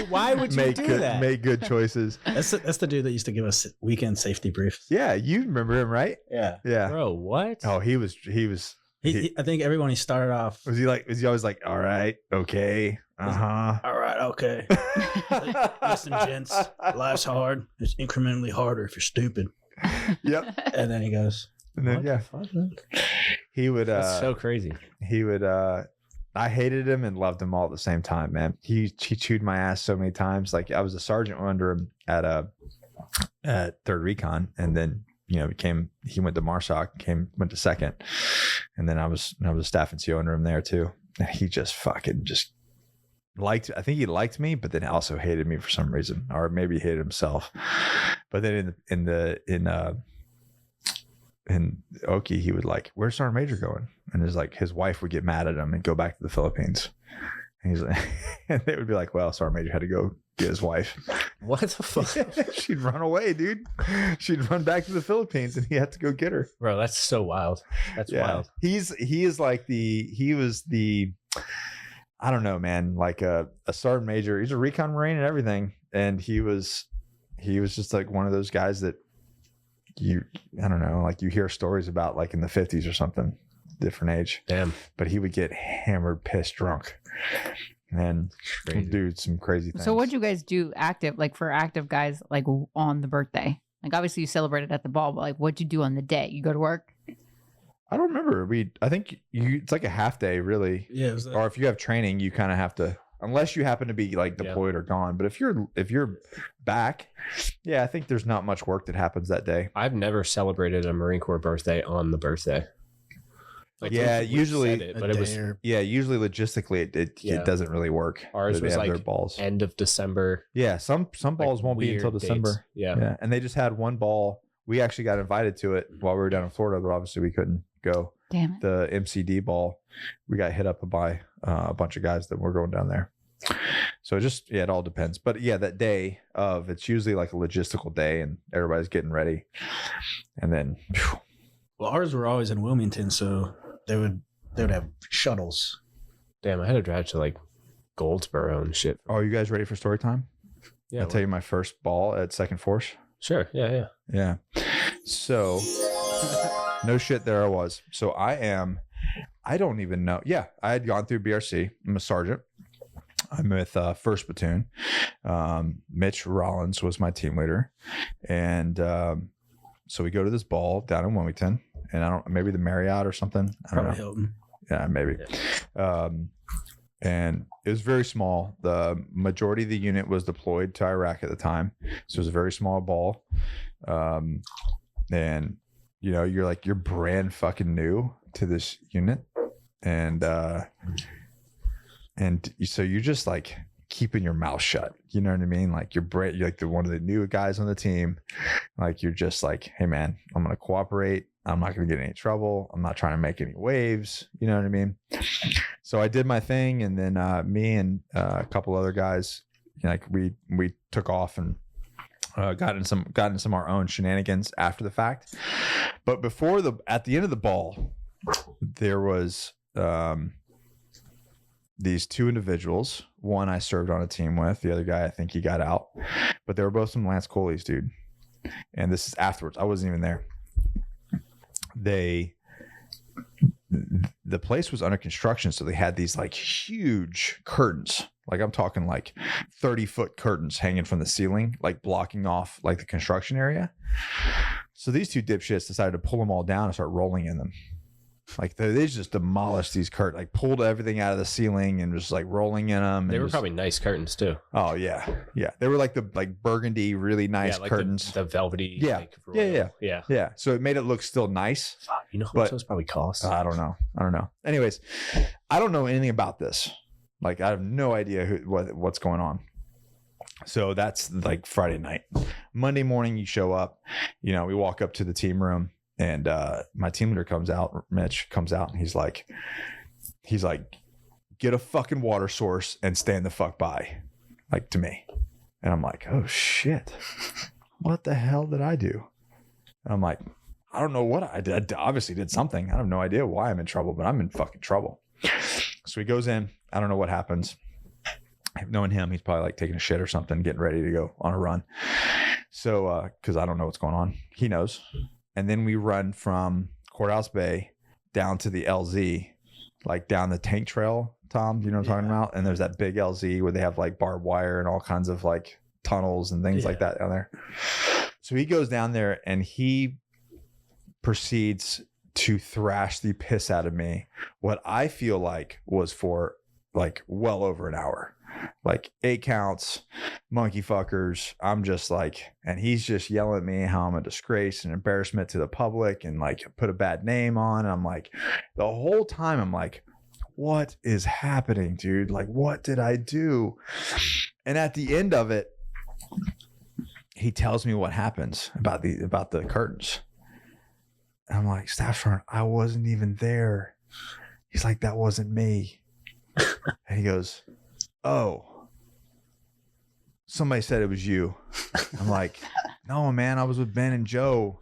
Why would you do that? Make good choices. That's the dude that used to give us weekend safety briefs. Yeah, you remember him, right? Yeah. Bro, what? Oh, he was. I think everyone he started off. Was he always like, all right, okay, All right, okay. Listen, gents, life's hard. It's incrementally harder if you're stupid. Yep. And then he goes, and then he would. That's so crazy. He would. I hated him and loved him all at the same time, man. He chewed my ass so many times. Like I was a sergeant under him at 3rd Recon, and then he went to MARSOC, went to 2nd, and then I was a staff NCO under him there too. And he just fucking liked. I think he liked me, but then also hated me for some reason, or maybe he hated himself. But then in Oki, he would like, "Where's Sergeant Major going?" And his wife would get mad at him and go back to the Philippines. And he's like, and they would be like, "Well, Sergeant Major had to go get his wife." What the fuck? She'd run away, dude. She'd run back to the Philippines, and he had to go get her. Bro, that's so wild. That's wild. He was the, I don't know, man, like a sergeant major. He's a recon Marine and everything, and he was just like one of those guys that I don't know, like you hear stories about like in the 50s or something, different age. Damn. But he would get hammered, pissed drunk, and do some crazy things. So what'd you guys do for active guys, like on the birthday? Like obviously you celebrated at the ball, but like what'd you do on the day? You go to work? I don't remember. I think it's like a half day, really. Yeah. Or if you have training, you kind of have to, unless you happen to be like deployed or gone. But if you're back, yeah, I think there's not much work that happens that day. I've never celebrated a Marine Corps birthday on the birthday. Like usually usually logistically it doesn't really work. Ours was like balls. End of December. Yeah, some balls won't be until December. Dates. Yeah, and they just had one ball. We actually got invited to it while we were down in Florida, but obviously we couldn't go. Damn it. The MCD ball, we got hit up by a bunch of guys that were going down there. So it all depends. But yeah, that day it's usually like a logistical day, and everybody's getting ready, and then. Whew. Well, ours were always in Wilmington, so they would have shuttles. Damn, I had to drive to like Goldsboro and shit. Are you guys ready for story time? Yeah. I'll tell you my first ball at 2nd Force. Sure. Yeah. So no shit, there I was. So I don't even know. Yeah, I had gone through BRC. I'm a sergeant. I'm with 1st Platoon. Mitch Rollins was my team leader. And so we go to this ball down in Wilmington, and maybe the Marriott or something. Probably Hilton. Yeah, maybe. Yeah. And it was very small. The majority of the unit was deployed to Iraq at the time. So it was a very small ball. And you're brand fucking new to this unit. And so you're just like keeping your mouth shut. You know what I mean? Like you're like one of the new guys on the team. Like you're just like, hey man, I'm going to cooperate. I'm not going to get in any trouble. I'm not trying to make any waves. You know what I mean? So I did my thing. And then me and a couple other guys, like we took off and got in some of our own shenanigans after the fact. But at the end of the ball, there was these two individuals. One I served on a team with. The other guy, I think he got out. But they were both some Lance Coolies, dude. And this is afterwards. I wasn't even there. The place was under construction, so they had these like huge curtains. Like I'm talking like 30-foot curtains hanging from the ceiling, like blocking off like the construction area. So these two dipshits decided to pull them all down and start rolling in them. Like they just demolished these curtains, like pulled everything out of the ceiling and just like rolling in them. They were probably nice curtains too. Oh yeah. They were like the burgundy, really nice curtains. The velvety. Yeah. Like, yeah. So it made it look still nice. Fuck, you know how much those probably cost? I don't know. Anyways, I don't know anything about this. Like I have no idea what's going on. So that's like Friday night. Monday morning, you show up. We walk up to the team room. And my team leader comes out, Mitch comes out, and he's like, get a fucking water source and stand the fuck by, like to me. And I'm like, oh shit, what the hell did I do? And I'm like, I don't know what I did. I obviously did something. I have no idea why I'm in trouble, but I'm in fucking trouble. So he goes in. I don't know what happens. Knowing him, he's probably like taking a shit or something, getting ready to go on a run. So, because I don't know what's going on. He knows. And then we run from Courthouse Bay down to the LZ, like down the tank trail, Tom. Do you know what I'm talking about? And there's that big LZ where they have like barbed wire and all kinds of like tunnels and things like that down there. So he goes down there and he proceeds to thrash the piss out of me. What I feel like was for like well over an hour. Like 8 counts, monkey fuckers. I'm just like, and he's just yelling at me how I'm a disgrace and embarrassment to the public and like put a bad name on. And I'm like, the whole time I'm like, what is happening, dude? Like, what did I do? And at the end of it, he tells me what happens about the curtains. And I'm like, Staff Sergeant, I wasn't even there. He's like, that wasn't me. And he goes, oh, somebody said it was you. I'm like, no, man, I was with Ben and Joe.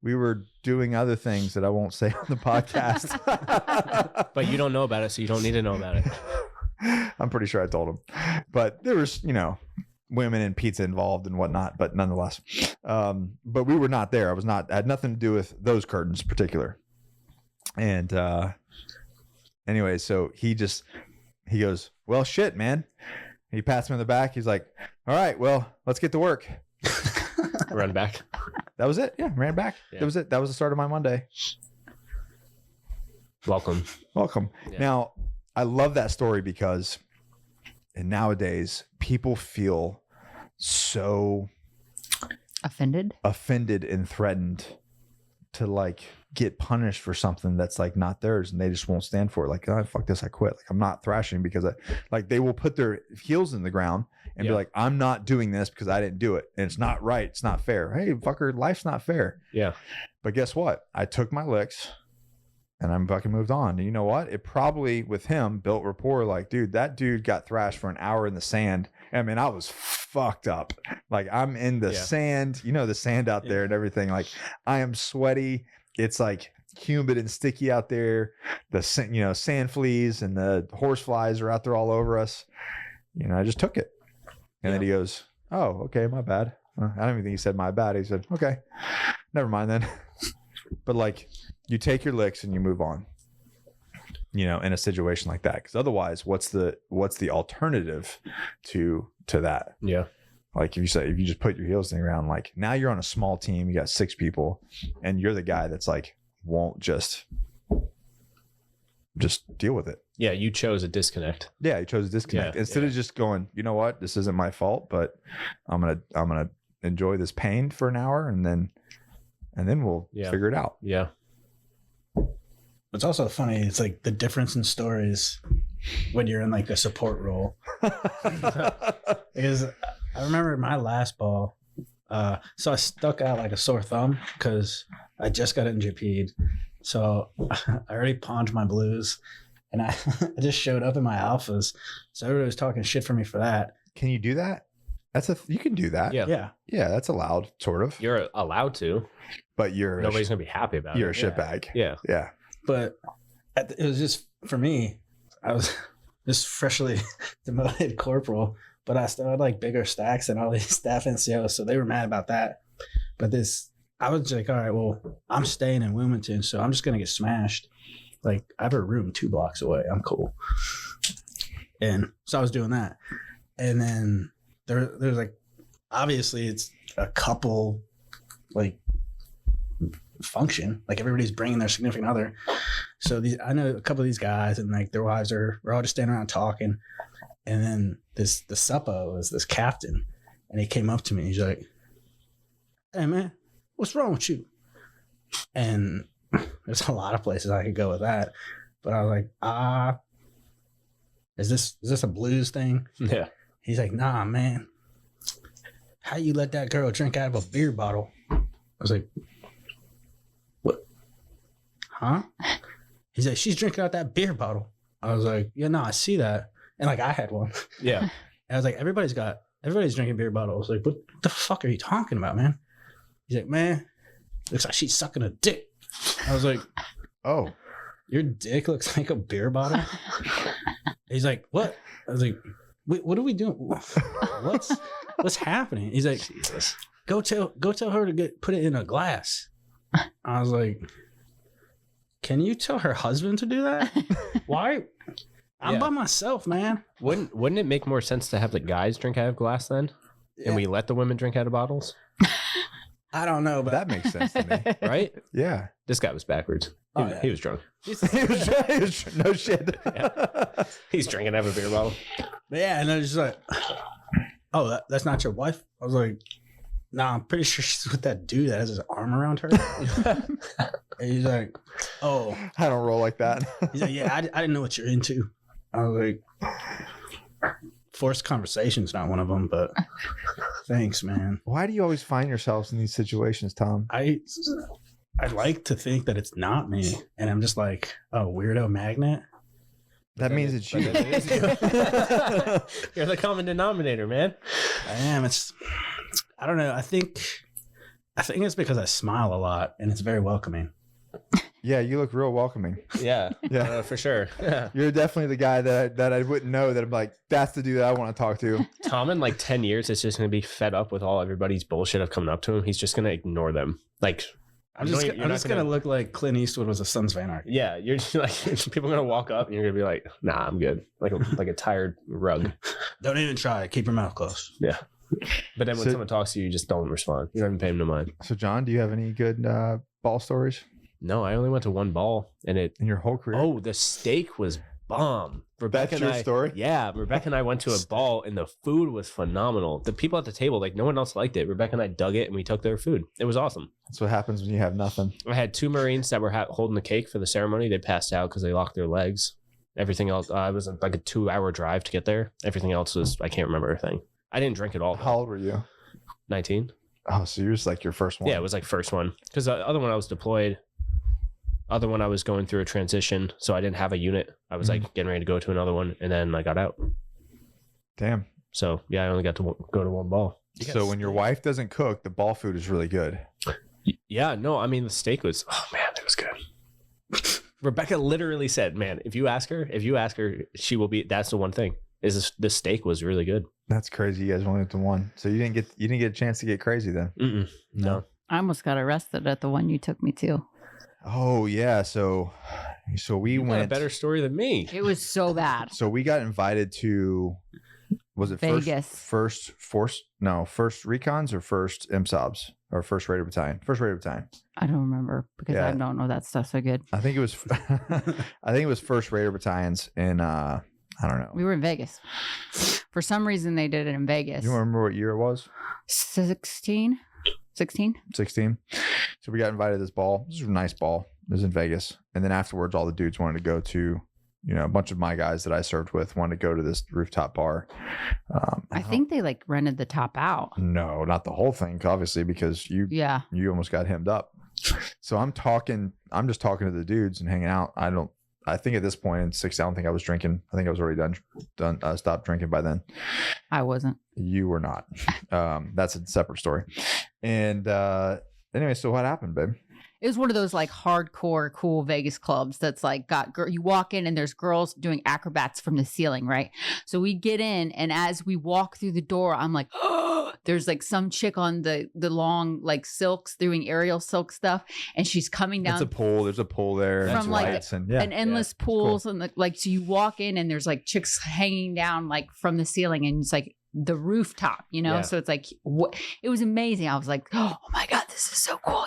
We were doing other things that I won't say on the podcast. But you don't know about it, so you don't need to know about it. I'm pretty sure I told him. But there was, women and pizza involved and whatnot, but nonetheless. But we were not there. I had nothing to do with those curtains in particular. And anyway, so he goes, well, shit, man. He pats me on the back. He's like, all right, well, let's get to work. Run back. That was it. Yeah, ran back. Yeah. That was it. That was the start of my Monday. Welcome. Yeah. Now, I love that story because nowadays people feel so offended and threatened to like get punished for something that's like not theirs, and they just won't stand for it. Like, oh, fuck this, I quit. Like, I'm not thrashing because they will put their heels in the ground and be like, I'm not doing this because I didn't do it. And it's not right. It's not fair. Hey, fucker, life's not fair. Yeah. But guess what? I took my licks and I'm fucking moved on. And you know what? It probably with him built rapport. Like, dude, that dude got thrashed for an hour in the sand. I mean, I was fucked up. Like, I'm in the sand, the sand out there and everything. Like, I am sweaty. It's like humid and sticky out there. The sand fleas and the horse flies are out there all over us. I just took it. And then he goes, oh, okay, my bad. I don't even think he said my bad. He said, okay, never mind then. But like, you take your licks and you move on, in a situation like that. Because otherwise, what's the alternative to that? Yeah. Like if you just put your heels in the ground, like now you're on a small team, you got 6 people, and you're the guy that's like won't just deal with it. Yeah, you chose a disconnect. Yeah, you chose a disconnect instead of just going, you know what, this isn't my fault, but I'm gonna enjoy this pain for an hour, and then we'll figure it out. Yeah. It's also funny. It's like the difference in stories when you're in like a support role. Because I remember my last ball. So I stuck out like a sore thumb because I just got NJP'd. So I already pawned my blues, and I just showed up in my alphas. So everybody was talking shit for me for that. Can you do that? You can do that. Yeah. Yeah, that's allowed, sort of. You're allowed to. But nobody's gonna be happy about it. You're a shitbag. Yeah. Yeah. But it was just, for me, I was just freshly demoted corporal, but I still had like bigger stacks than all these staff NCOs, so they were mad about that. But I was like, all right, well, I'm staying in Wilmington, so I'm just going to get smashed. Like, I have a room 2 blocks away. I'm cool. And so I was doing that. And then there's like, obviously it's a couple, like, function. Like, everybody's bringing their significant other. So I know a couple of these guys, and like their wives we're all just standing around talking. And then the suppo was this captain, and he came up to me. He's like, hey man, what's wrong with you? And there's a lot of places I could go with that, but I was like, is this a blues thing? Yeah. He's like, nah, man, how you let that girl drink out of a beer bottle? I was like, what? Huh? He's like, she's drinking out that beer bottle. I was like, yeah, no, I see that. And like, I had one. Yeah. And I was like, everybody's drinking beer bottles. Like, what the fuck are you talking about, man? He's like, man, looks like she's sucking a dick. I was like, oh, your dick looks like a beer bottle? He's like, what? I was like, what are we doing? What's happening? He's like, Jesus. Go tell her to put it in a glass. I was like, can you tell her husband to do that? Why? I'm by myself, man. Wouldn't it make more sense to have the guys drink out of glass then? Yeah. And we let the women drink out of bottles? I don't know, but that makes sense to me. Right? Yeah. This guy was backwards. He was drunk. he was no shit. Yeah. He's drinking out of a beer bottle. But yeah, and I was just like, oh, that's not your wife? I was like, nah, I'm pretty sure she's with that dude that has his arm around her. And he's like, oh. I don't roll like that. He's like, yeah, I didn't know what you're into. I was like, forced conversation's not one of them, but thanks, man. Why do you always find yourselves in these situations, Tom? I like to think that it's not me, and I'm just like a weirdo magnet. That means it's you. You're the common denominator, man. I am. I don't know. I think it's because I smile a lot, and it's very welcoming. Yeah, you look real welcoming. Yeah, for sure. Yeah. You're definitely the guy that I wouldn't know that I'm like, that's the dude that I want to talk to. Tom in like 10 years is just going to be fed up with all everybody's bullshit of coming up to him. He's just going to ignore them. Like, I'm just going to look like Clint Eastwood was a Sons of Anarchy. Yeah, you're just like, people are going to walk up and you're going to be like, nah, I'm good. Like a tired rug. Don't even try. Keep your mouth closed. Yeah. But then when someone talks to you, you just don't respond. You don't even pay them no mind. So, John, do you have any good ball stories? No, I only went to one ball and in your whole career. Oh, the steak was bomb. That's your story? Yeah, Rebecca and I went to a ball and the food was phenomenal. The people at the table, like no one else liked it. Rebecca and I dug it and we took their food. It was awesome. That's what happens when you have nothing. I had 2 Marines that were holding the cake for the ceremony. They passed out because they locked their legs. Everything else, it was like a 2-hour drive to get there. Everything else was, I can't remember a thing. I didn't drink at all. How old were you? 19. Oh, so you're just like your first one. Yeah, it was like first one. Because the other one I was deployed. Other one I was going through a transition, so I didn't have a unit. I was like getting ready to go to another one, and then I got out. Damn. So yeah, I only got to go to one ball. So when your wife doesn't cook, the ball food is really good. Yeah, no, I mean the steak was, oh man, it was good. Rebecca literally said, man, if you ask her, she will be. That's the one thing is the steak was really good. That's crazy. You guys only went to one, so you didn't get a chance to get crazy then. No. I almost got arrested at the one you took me to. Oh yeah, so we went. A better story than me. It was so bad. So we got invited to, was it Vegas? First recons or first MSOBs or first Raider Battalion? First Raider Battalion. I don't remember because I don't know that stuff so good. I think it was first Raider Battalions in I don't know. We were in Vegas. For some reason they did it in Vegas. You remember what year it was? 16. So we got invited to this ball. This was a nice ball. It was in Vegas. And then afterwards, all the dudes wanted to go to, a bunch of my guys that I served with wanted to go to this rooftop bar. I think they like rented the top out. No, not the whole thing, obviously, because you almost got hemmed up. So I'm just talking to the dudes and hanging out. I think at this point in 6, I don't think I was drinking. I think I was already done. Stopped drinking by then. I wasn't. You were not. That's a separate story. And anyway, so what happened, babe? It was one of those like hardcore cool Vegas clubs that's like you walk in and there's girls doing acrobats from the ceiling, right? So we get in and as we walk through the door, I'm like, oh, there's like some chick on the long like silks doing aerial silk stuff and she's coming down. It's a pool. There's a pool there. From like and endless pools cool. And so you walk in and there's like chicks hanging down like from the ceiling and it's like the rooftop, so it's like it was amazing. I was like, oh my god, this is so cool,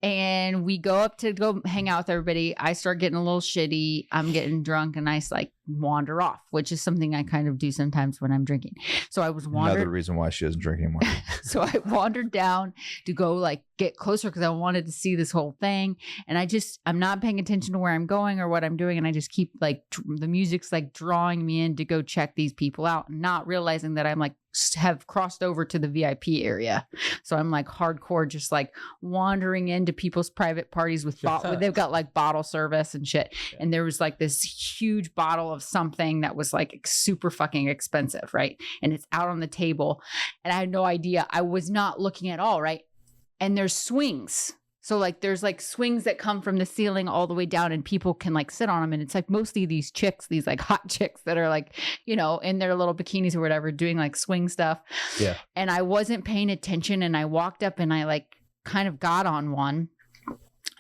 and we go up to go hang out with everybody. I start getting a little shitty. I'm getting drunk and I like wander off, which is something I kind of do sometimes when I'm drinking. So I was wandering. Another reason why she doesn't drink anymore. So I wandered down to go like get closer because I wanted to see this whole thing. And I'm not paying attention to where I'm going or what I'm doing. And I just keep like the music's like drawing me in to go check these people out, not realizing that I'm like have crossed over to the VIP area. So I'm like hardcore, just like wandering into people's private parties with they've got like bottle service and shit. Yeah. And there was like this huge bottle of something that was like super fucking expensive, right? And it's out on the table. And I had no idea. I was not looking at all, right? And there's swings So like there's like swings that come from the ceiling all the way down and people can like sit on them. And it's like mostly these chicks, these like hot chicks that are like, you know, in their little bikinis or whatever, doing like swing stuff. Yeah. And I wasn't paying attention and I walked up and I like kind of got on one.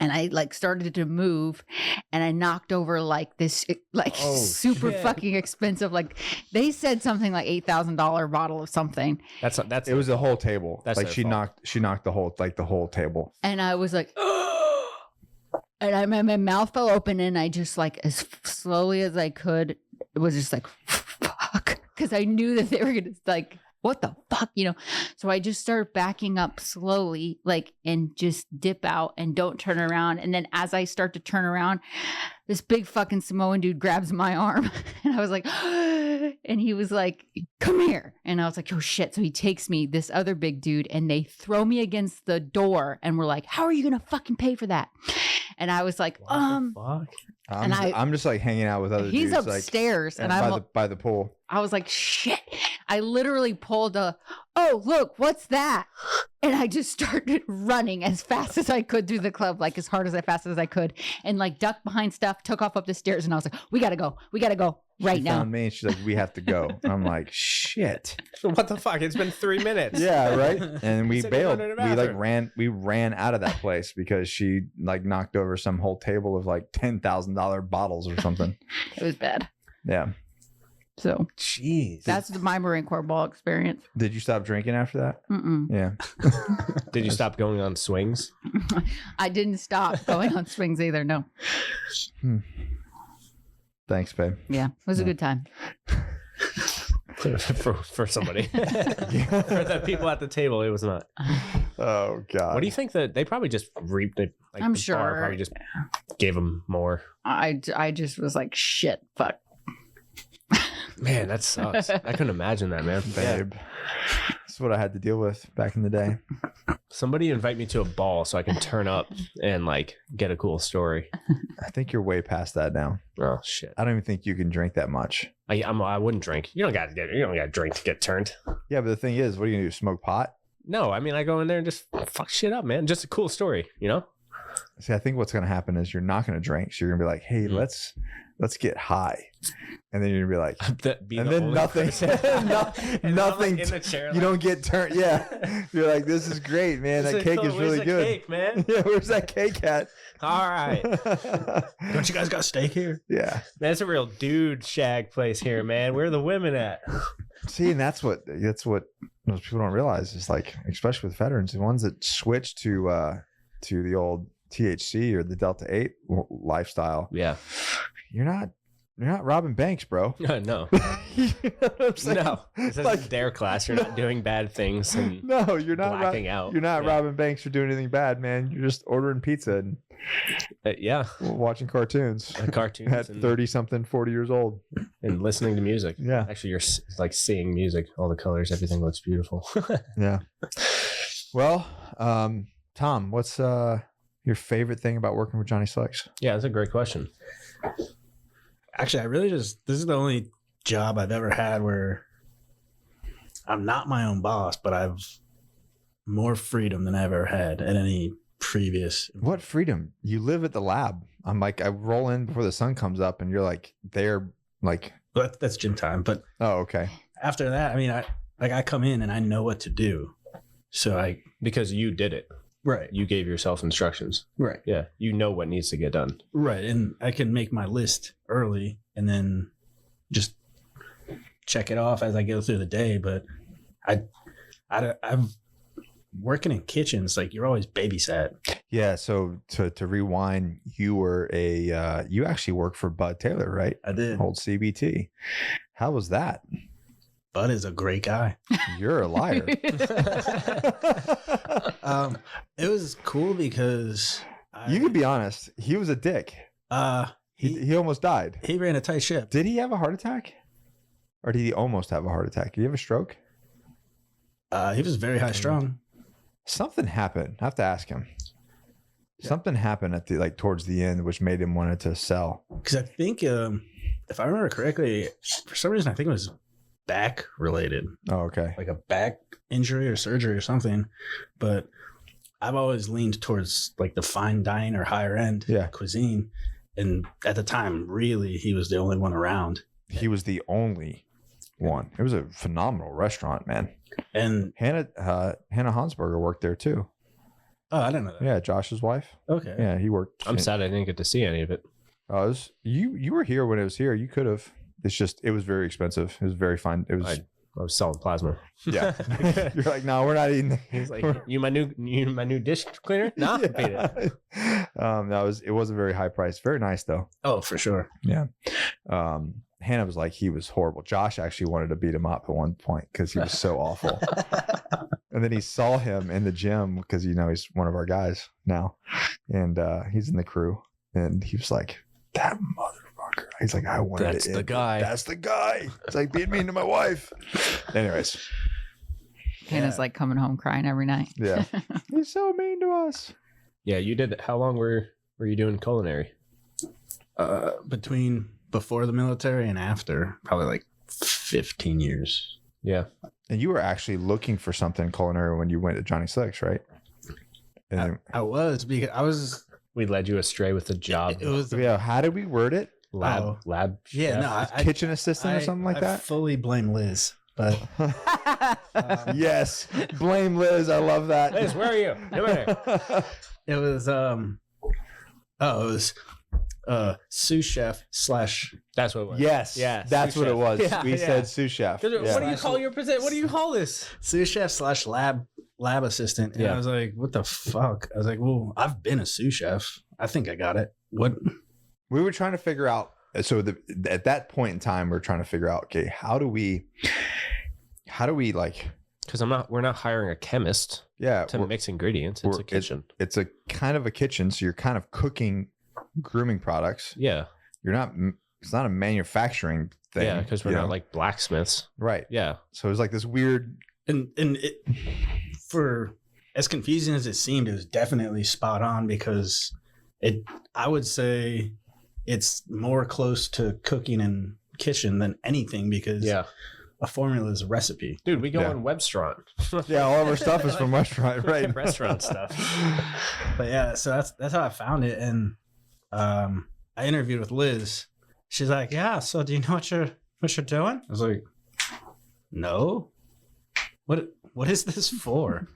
And I like started to move and I knocked over like this like super fucking expensive. Like they said something like $8,000 bottle of something. That's it was a whole table. That's like she knocked the whole table. And I was like, and my mouth fell open and I just like as slowly as I could, it was just like, fuck. Cause I knew that they were going to like, what the fuck, you know? So I just start backing up slowly, like, and just dip out and don't turn around. And then as I start to turn around, this big fucking Samoan dude grabs my arm and I was like, and he was like, come here. And I was like, oh shit. So he takes me, this other big dude, and they throw me against the door and we're like, how are you going to fucking pay for that? And I was like, fuck? I'm just like hanging out with other he's dudes. Upstairs like, and I'm by the pool. I was like, shit. I literally pulled oh, look, what's that? And I just started running as fast as I could through the club, like as fast as I could, and like ducked behind stuff, took off up the stairs. And I was like, we got to go right she now. Found me and she's like, we have to go. And I'm like, shit. What the fuck? It's been 3 minutes. Yeah, right. And we bailed. We ran out of that place because she like knocked over some whole table of like $10,000 bottles or something. It was bad. Yeah. So, jeez, that's my Marine Corps ball experience. Did you stop drinking after that? Mm-mm. Yeah. Did you stop going on swings? I didn't stop going on swings either. No. Thanks, babe. Yeah, it was a good time. for somebody, for the people at the table, it was not. Oh God. What do you think that they probably just reaped it? Like I'm the sure. bar probably just gave them more. I just was like, shit, fuck. Man, that sucks. I couldn't imagine that, man. Babe. That's what I had to deal with back in the day. Somebody invite me to a ball so I can turn up and like get a cool story. I think you're way past that now. Oh shit. I don't even think you can drink that much. I wouldn't drink. You don't got to drink to get turned. Yeah, but the thing is, what are you gonna do? Smoke pot? No, I mean I go in there and just fuck shit up, man. Just a cool story, you know? See, I think what's gonna happen is you're not gonna drink. So you're gonna be like, hey, let's get high. And then you're gonna be like, and then nothing, nothing. In the chair, you don't get turned. Yeah, you're like, this is great, man. That cake is really good. Cake, man. Yeah, where's that cake at? All right. Don't you guys got steak here? Yeah, man, it's a real dude shag place here, man. Where are the women at? See, and that's what most people don't realize is like, especially with veterans, the ones that switch to the old THC or the Delta 8 lifestyle. Yeah, you're not robbing banks, bro. No. You know what I'm saying? No. This is like DARE class. You're not doing bad things and no, you're not blacking out. You're not robbing banks or doing anything bad, man. You're just ordering pizza and watching cartoons. Cartoons at 30 something, 40 years old, and listening to music. Yeah, actually, you're like seeing music, all the colors, everything looks beautiful. Yeah. Well, Tom, what's your favorite thing about working with Johnny Slicks? Yeah, that's a great question. Actually, this is the only job I've ever had where I'm not my own boss, but I've more freedom than I've ever had at any previous. What freedom? You live at the lab. I'm like, I roll in before the sun comes up and you're like, they're like, well, that's gym time. But okay. After that, I mean, I come in and I know what to do. So because you did it. Right. You gave yourself instructions. Right. Yeah. You know what needs to get done. Right. And I can make my list early and then just check it off as I go through the day. But I'm working in kitchens, like you're always babysat. Yeah. So to rewind, you were you actually worked for Bud Taylor, right? I did. Old CBT. How was that? Bud is a great guy. You're a liar. It was cool because you could be honest. He was a dick. He almost died. He ran a tight ship. Did he have a heart attack? Or did he almost have a heart attack? Did he have a stroke? He was very high strung. Something happened. I have to ask him. Yeah. Something happened at towards the end, which made him want to sell. Because I think, if I remember correctly, for some reason I think it was back related. Oh, okay. Like a back injury or surgery or something. But I've always leaned towards like the fine dining or higher end cuisine. And at the time, really, he was the only one around. He was the only one. It was a phenomenal restaurant, man. And Hannah Hansberger worked there too. Oh, I didn't know that. Yeah, Josh's wife. Okay. Yeah, he worked. I'm sad I didn't get to see any of it. You were here when it was here. You could have. It's just it was very expensive. It was very fine. It was. I was selling plasma. Yeah. You're like, no, we're not eating. He's like, you my new dish cleaner? No, yeah. It wasn't very high priced. Very nice though. Oh, for sure. Yeah. Hannah was like, he was horrible. Josh actually wanted to beat him up at one point because he was so awful. And then he saw him in the gym because he's one of our guys now, and he's in the crew, and he was like, that motherfucker. He's like, I wanted That's the guy. That's the guy. It's like being mean to my wife. Anyways. Hannah's like coming home crying every night. Yeah. He's so mean to us. Yeah, you did. How long were you doing culinary? Between before the military and after, probably like 15 years. Yeah. And you were actually looking for something culinary when you went to Johnny Slicks, right? And I was, because we led you astray with the job. It was how did we word it? Lab. Yeah, chef. Kitchen assistant or something like I that? fully blame Liz, but yes. Blame Liz. I love that. Liz, where are you? Come here. it was sous chef / That's what it was. Yes. Yeah. That's what it was. Yeah, we said sous chef. What do you call your position? What do you call this? sous chef / lab assistant. And I was like, what the fuck? I was like, well, I've been a sous chef. I think I got it. What? We were trying to figure out. So at that point in time, we're trying to figure out, okay, how do we like, because we're not hiring a chemist to mix ingredients. It's a kitchen. It's a kind of a kitchen. So you're kind of cooking grooming products. Yeah. It's not a manufacturing thing. Yeah. Because we're not like blacksmiths. Right. Yeah. So it was like this weird. And it, for as confusing as it seemed, it was definitely spot on, because I would say it's more close to cooking in kitchen than anything, because a formula is a recipe. Dude, we go on Webstaurant. Yeah, all of our stuff is from restaurant, right? Restaurant stuff. But yeah, so that's how I found it. And I interviewed with Liz. She's like, yeah, so do you know what you're doing? I was like, no. What is this for?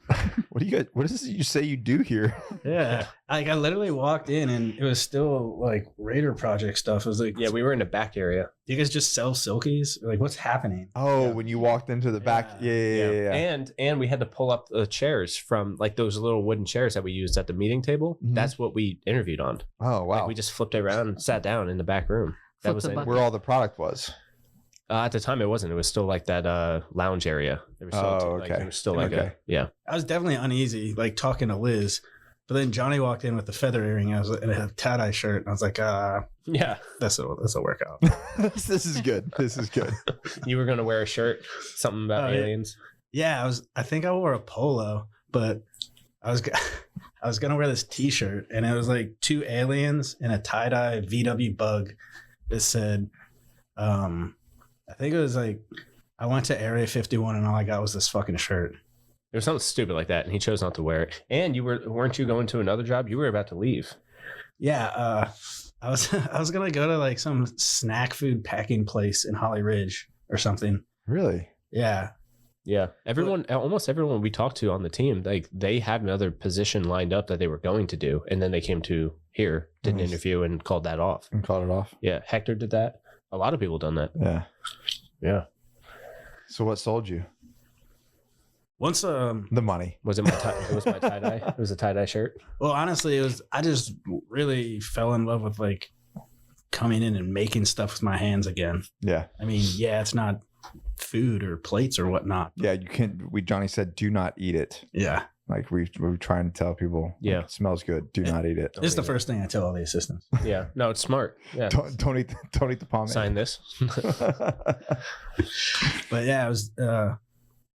What is it you say you do here? Yeah. Like, I literally walked in and it was still like Raider Project stuff. It was like, yeah, we were in the back area. Do you guys just sell silkies? Like, what's happening? Oh, when you walked into the back. Yeah. And we had to pull up the chairs from like those little wooden chairs that we used at the meeting table. Mm-hmm. That's what we interviewed on. Oh, wow. Like, we just flipped it around and sat down in the back room. That was where all the product was. At the time, it wasn't. It was still like that lounge area. There was still, okay. It was still like I was definitely uneasy, like talking to Liz. But then Johnny walked in with the feather earring. I was in a tie-dye shirt. And I was like, yeah, this'll work out. This is good. This is good. You were going to wear a shirt, something about aliens. Yeah, I think I wore a polo, but I was going to wear this t-shirt, and it was like 2 aliens and a tie-dye VW bug that said, I think it was like, I went to Area 51 and all I got was this fucking shirt. There was something stupid like that, and he chose not to wear it. And weren't you going to another job? You were about to leave. Yeah, I was gonna go to like some snack food packing place in Holly Ridge or something. Really? Yeah. Yeah. Almost everyone we talked to on the team, like they had another position lined up that they were going to do, and then they came to here, did an interview, and called that off. And called it off. Yeah, Hector did that. A lot of people done that. Yeah. Yeah. So what sold you? Once the money. Was it my it was my tie-dye? It was a tie-dye shirt? Well, honestly, I just really fell in love with like coming in and making stuff with my hands again. Yeah. I mean, yeah, it's not food or plates or whatnot. Yeah, you can't. Johnny said, do not eat it. Yeah. Like we were trying to tell people, it smells good. Do not eat it. This is the first thing I tell all the assistants. Yeah, no, it's smart. Yeah, don't eat the pomade. Sign this. But yeah,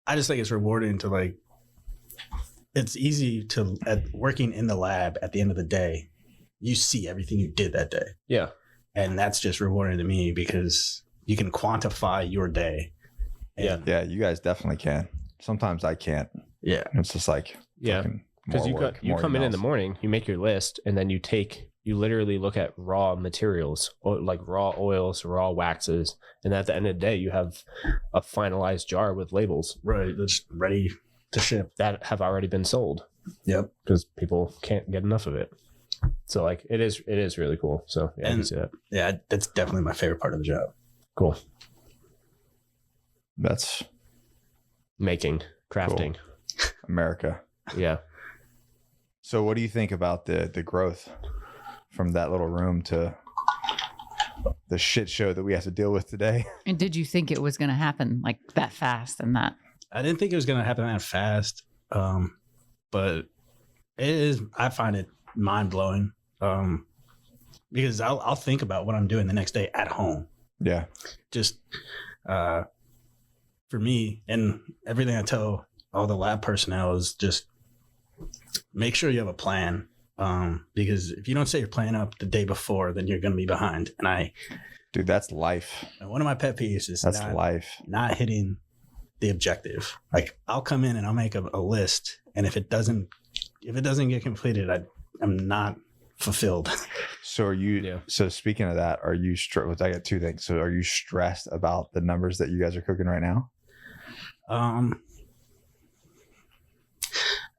I just think it's rewarding to like. It's easy to working in the lab at the end of the day. You see everything you did that day. Yeah, and that's just rewarding to me because you can quantify your day. Yeah, you guys definitely can. Sometimes I can't. Yeah. It's just like, Because you come in the morning, you make your list, and then you literally look at raw materials, like raw oils, raw waxes, and at the end of the day, you have a finalized jar with labels, right, that's ready to ship, that have already been sold. Yep, because people can't get enough of it. So like it is really cool. So yeah, I can see that. Yeah, that's definitely my favorite part of the job. Cool. That's crafting. Cool. America. Yeah. So what do you think about the growth from that little room to the shit show that we have to deal with today? And did you think it was going to happen like that fast and that? I didn't think it was going to happen that fast. But it is, I find it mind blowing. Because I'll think about what I'm doing the next day at home. Yeah. Just, for me, and everything I tell all the lab personnel is just make sure you have a plan. Because if you don't set your plan up the day before, then you're going to be behind. And dude, that's life. And one of my pet peeves is life. Not hitting the objective. Like I'll come in and I'll make a list. And if it doesn't get completed, I'm not fulfilled. So are you, yeah. So speaking of that, are you I got two things. So are you stressed about the numbers that you guys are cooking right now? I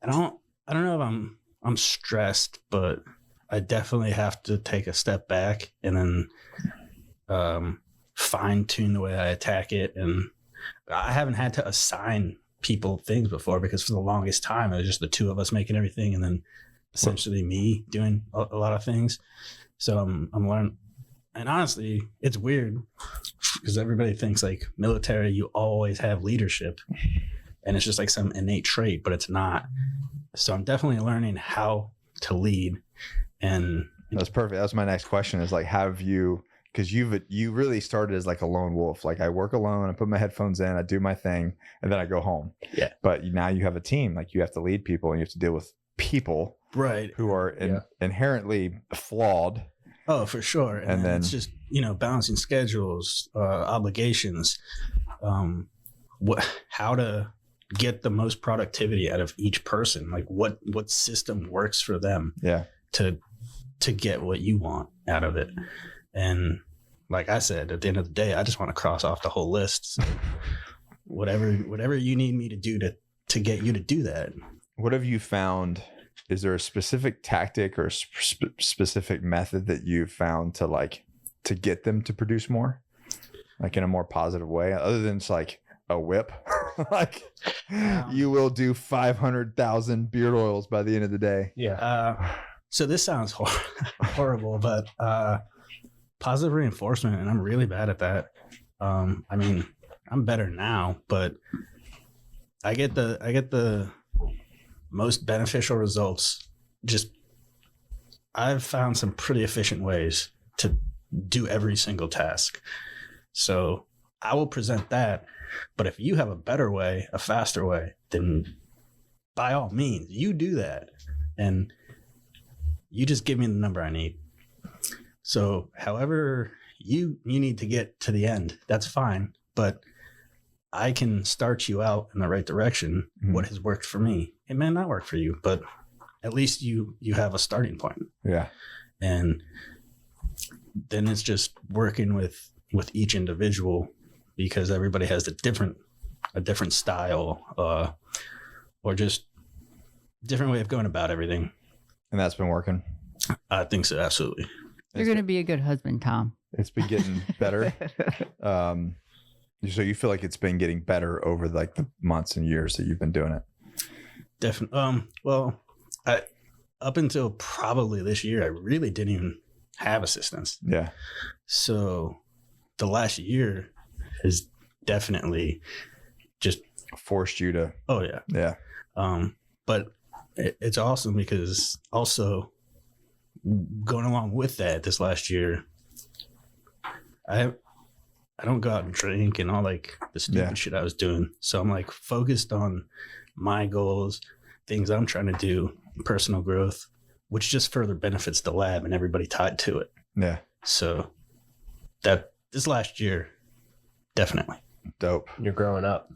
don't know if I'm stressed, but I definitely have to take a step back and then fine tune the way I attack it. And I haven't had to assign people things before because for the longest time it was just the two of us making everything and then essentially me doing a lot of things. So I'm learning. And honestly, it's weird because everybody thinks like military, you always have leadership and it's just like some innate trait, but it's not. So I'm definitely learning how to lead. And that's perfect. That was my next question is like, have you, because you really started as like a lone wolf. Like I work alone, I put my headphones in, I do my thing, and then I go home. Yeah. But now you have a team. Like you have to lead people and you have to deal with people, right, who are inherently flawed. Oh, for sure. And then it's just, balancing schedules, obligations, how to get the most productivity out of each person. Like what system works for them to get what you want out of it. And like I said, at the end of the day, I just want to cross off the whole list. So whatever you need me to do to get you to do that. What have you found? Is there a specific tactic or specific method that you've found to get them to produce more, like in a more positive way, other than just like a whip? Like you will do 500,000 beard oils by the end of the day. Yeah. So this sounds horrible, but positive reinforcement, and I'm really bad at that. I mean, I'm better now, but I get the most beneficial results. I've found some pretty efficient ways to do every single task. So I will present that. But if you have a better way, a faster way, then by all means, you do that. And you just give me the number I need. So however you need to get to the end, that's fine. But I can start you out in the right direction. Mm-hmm. What has worked for me, it may not work for you, but at least you have a starting point. Yeah. And then it's just working with each individual, because everybody has a different style, or just different way of going about everything. And that's been working. I think so. Absolutely. You're going to be a good husband, Tom. It's been getting better. So you feel like it's been getting better over like the months and years that you've been doing it? Definitely. Well, up until probably this year, I really didn't even have assistants. Yeah. So the last year has definitely just forced you to. Oh yeah. Yeah. But it's awesome because also going along with that, this last year, I don't go out and drink and all like the stupid shit I was doing. So I'm like focused on my goals, things I'm trying to do, personal growth, which just further benefits the lab and everybody tied to it. Yeah. So that this last year, definitely. Dope. You're growing up.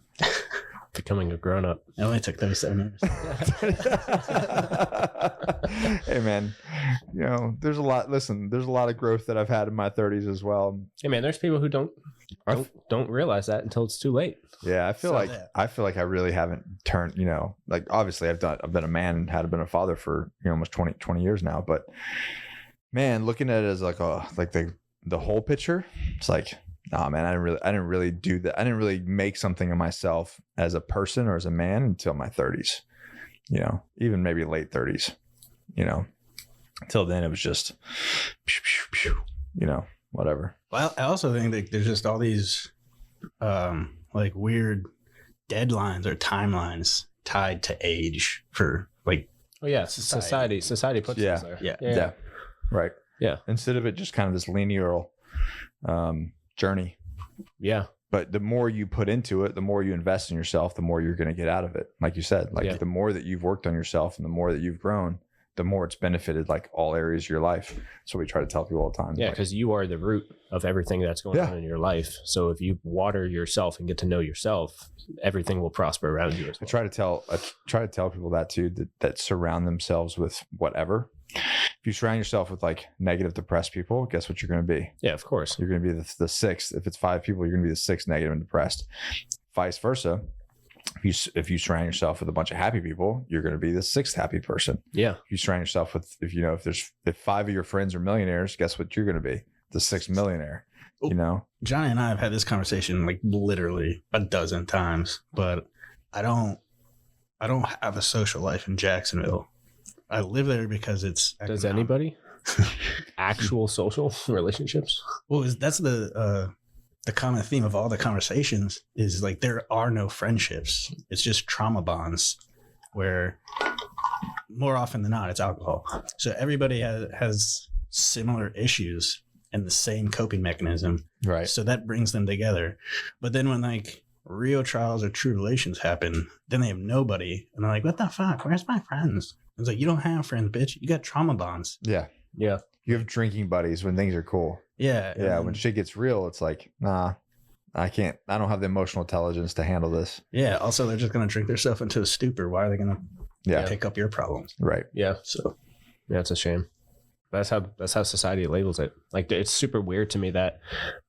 becoming a grown up. It only took 37 years. Hey man, you know, there's a lot of growth that I've had in my 30s as well. Hey man, there's people who don't realize that until it's too late. Yeah, I feel like I really haven't turned, you know, like obviously I've been a man and been a father for, you know, almost 20 years now, but man, looking at it as like the whole picture, it's like, nah, man, I didn't really do that. I didn't really make something of myself as a person or as a man until my 30s, you know, even maybe late 30s, you know. Until then, it was just, you know, whatever. Well, I also think that there's just all these like weird deadlines or timelines tied to age for like. Oh yeah, society puts us there. Yeah, right. Yeah. Instead of it just kind of this linear journey. Yeah. But the more you put into it, the more you invest in yourself, the more you're going to get out of it. Like you said, like the more that you've worked on yourself and the more that you've grown, the more it's benefited like all areas of your life. So we try to tell people all the time. Yeah, because you are the root of everything that's going on in your life. So if you water yourself and get to know yourself, everything will prosper around you as well. I try to tell people that too, that surround themselves with whatever. If you surround yourself with like negative, depressed people, guess what you're going to be? Yeah, of course. You're going to be the sixth. If it's 5 people, you're going to be the sixth negative and depressed. Vice versa. If you surround yourself with a bunch of happy people, you're going to be the sixth happy person. Yeah. If you surround yourself with, if 5 of your friends are millionaires, guess what you're going to be? The sixth millionaire. You know, Johnny and I have had this conversation like literally a dozen times, but I don't have a social life in Jacksonville. I live there because it's economic. Does anybody? Actual social relationships? Well, that's the common theme of all the conversations is like there are no friendships. It's just trauma bonds where more often than not it's alcohol. So everybody has similar issues and the same coping mechanism. Right. So that brings them together. But then when like real trials or true relations happen, then they have nobody. And they're like, what the fuck? Where's my friends? It's like, you don't have friends, bitch. You got trauma bonds. Yeah. Yeah. You have drinking buddies when things are cool. Yeah. Yeah. When shit gets real, it's like, nah, I don't have the emotional intelligence to handle this. Yeah. Also, they're just going to drink themselves into a stupor. Why are they going to pick up your problems? Right. Yeah. So, yeah, it's a shame. That's how society labels it. Like, it's super weird to me that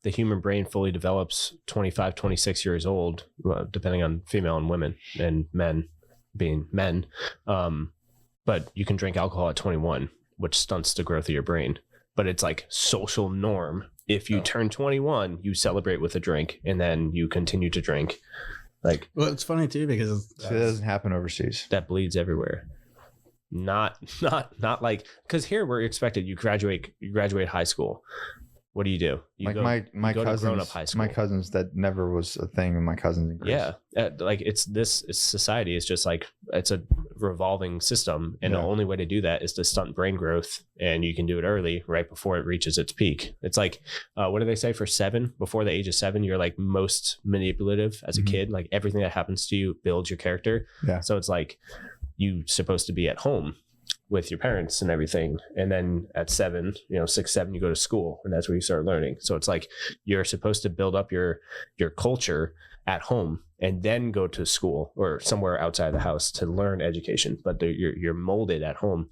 the human brain fully develops 25, 26 years old, depending on female and women and men being men. But you can drink alcohol at 21, which stunts the growth of your brain. But it's like social norm. If you turn 21, you celebrate with a drink and then you continue to drink. Like, well, it's funny too, because it doesn't happen overseas. That bleeds everywhere. Not like, because here we're expected, you graduate high school. What do? You like go, my you go cousins, to grown-up high school. My cousins, that never was a thing with my cousins in Greece. Yeah. Like it's society is just like, it's a revolving system. And the only way to do that is to stunt brain growth. And you can do it early, right before it reaches its peak. It's like, what do they say for 7? Before the age of 7, you're like most manipulative as a kid. Like everything that happens to you builds your character. Yeah. So it's like, you supposed to be at home with your parents and everything, and then at 7, 6, 7, you go to school, and that's where you start learning. So it's like you're supposed to build up your culture at home and then go to school or somewhere outside the house to learn education, but you're molded at home.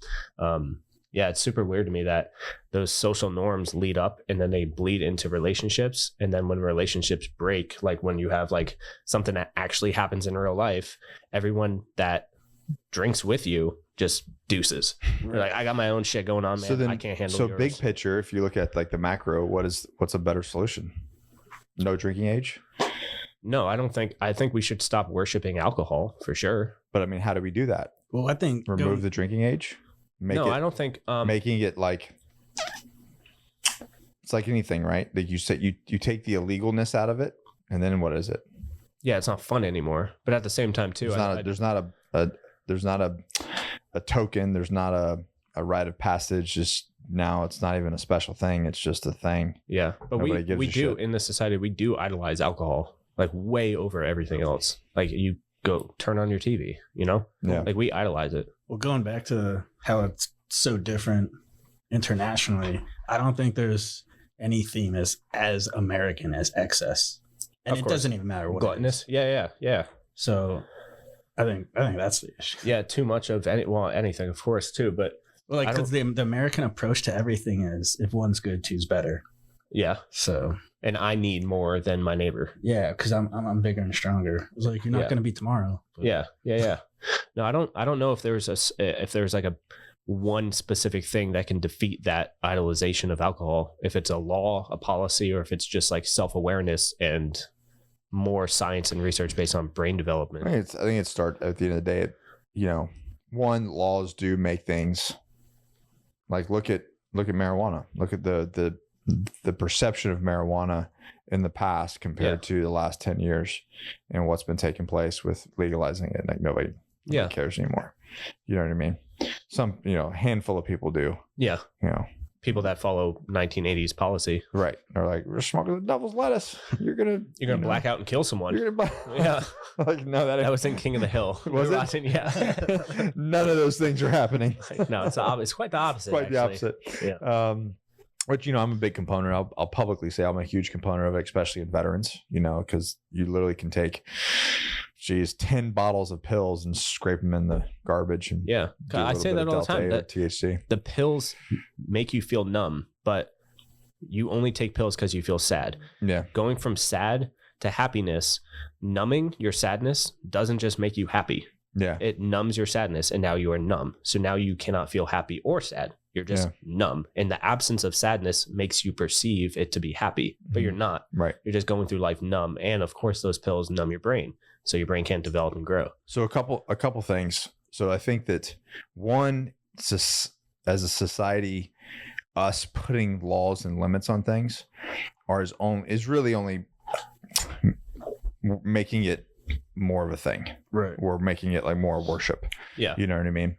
Yeah, it's super weird to me that those social norms lead up and then they bleed into relationships. And then when relationships break, like when you have like something that actually happens in real life, everyone that drinks with you just deuces. Right. Like, I got my own shit going on, man. So then, I can't handle yours. Big picture, if you look at like the macro, what's a better solution? No drinking age? No, I think we should stop worshiping alcohol for sure. But I mean, how do we do that? Well, I think remove the drinking age. I don't think making it like, it's like anything, right? Like you said, you take the illegalness out of it, and then what is it? Yeah, it's not fun anymore. But at the same time, too, there's not a token. There's not a rite of passage. Just now, it's not even a special thing. It's just a thing. Yeah, but we do shit. In this society, we do idolize alcohol like way over everything else. Like you go turn on your TV, Yeah. Like we idolize it. Well, going back to how it's so different internationally, I don't think there's any theme as American as excess. And it doesn't even matter what gluttonous. Yeah. So I think that's the issue. Yeah, too much of anything, of course, too. But because the American approach to everything is if one's good, two's better. Yeah. So. And I need more than my neighbor. Yeah, because I'm bigger and stronger. It's like you're not going to be tomorrow. But. Yeah. No, I don't know if there's like a one specific thing that can defeat that idolization of alcohol. If it's a law, a policy, or if it's just like self-awareness and more science and research based on brain development. I think it starts at the end of the day. One, laws do make things like look at marijuana. Look at the perception of marijuana in the past compared to the last 10 years and what's been taking place with legalizing it. Like nobody cares anymore. You know what I mean? Some, handful of people do. Yeah. People that follow 1980s policy. Right. They're like, we're smoking the devil's lettuce. You're going to black out and kill someone. Yeah. Like, no, that was in King of the Hill. Was it? Watching, yeah. None of those things are happening. No, it's quite the opposite. Quite the opposite. Yeah. Which, I'm a big component. I'll publicly say I'm a huge component of it, especially in veterans, because you literally can take, 10 bottles of pills and scrape them in the garbage. And I say that all the time. That THC. The pills make you feel numb, but you only take pills because you feel sad. Yeah. Going from sad to happiness, numbing your sadness doesn't just make you happy. Yeah. It numbs your sadness, and now you are numb. So now you cannot feel happy or sad. You're just numb. And the absence of sadness makes you perceive it to be happy, but you're not. Right. You're just going through life numb. And of course, those pills numb your brain. So your brain can't develop and grow. So a couple things. So I think that one, as a society, us putting laws and limits on things is really only making it more of a thing. Right. We're making it like more worship. Yeah. You know what I mean?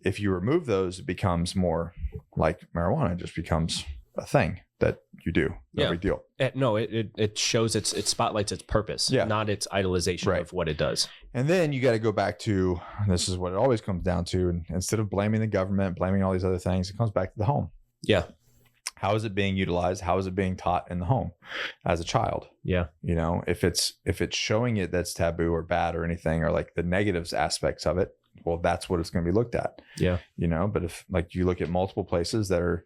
If you remove those, it becomes more like marijuana. It just becomes a thing that you do. No big deal. It shows it spotlights its purpose, not its idolization of what it does. And then you got to go back to, this is what it always comes down to. And instead of blaming the government, blaming all these other things, it comes back to the home. Yeah. How is it being utilized? How is it being taught in the home as a child? Yeah. If it's showing it that's taboo or bad or anything, or like the negatives aspects of it, well, that's what it's going to be looked at. Yeah. But if like you look at multiple places that are,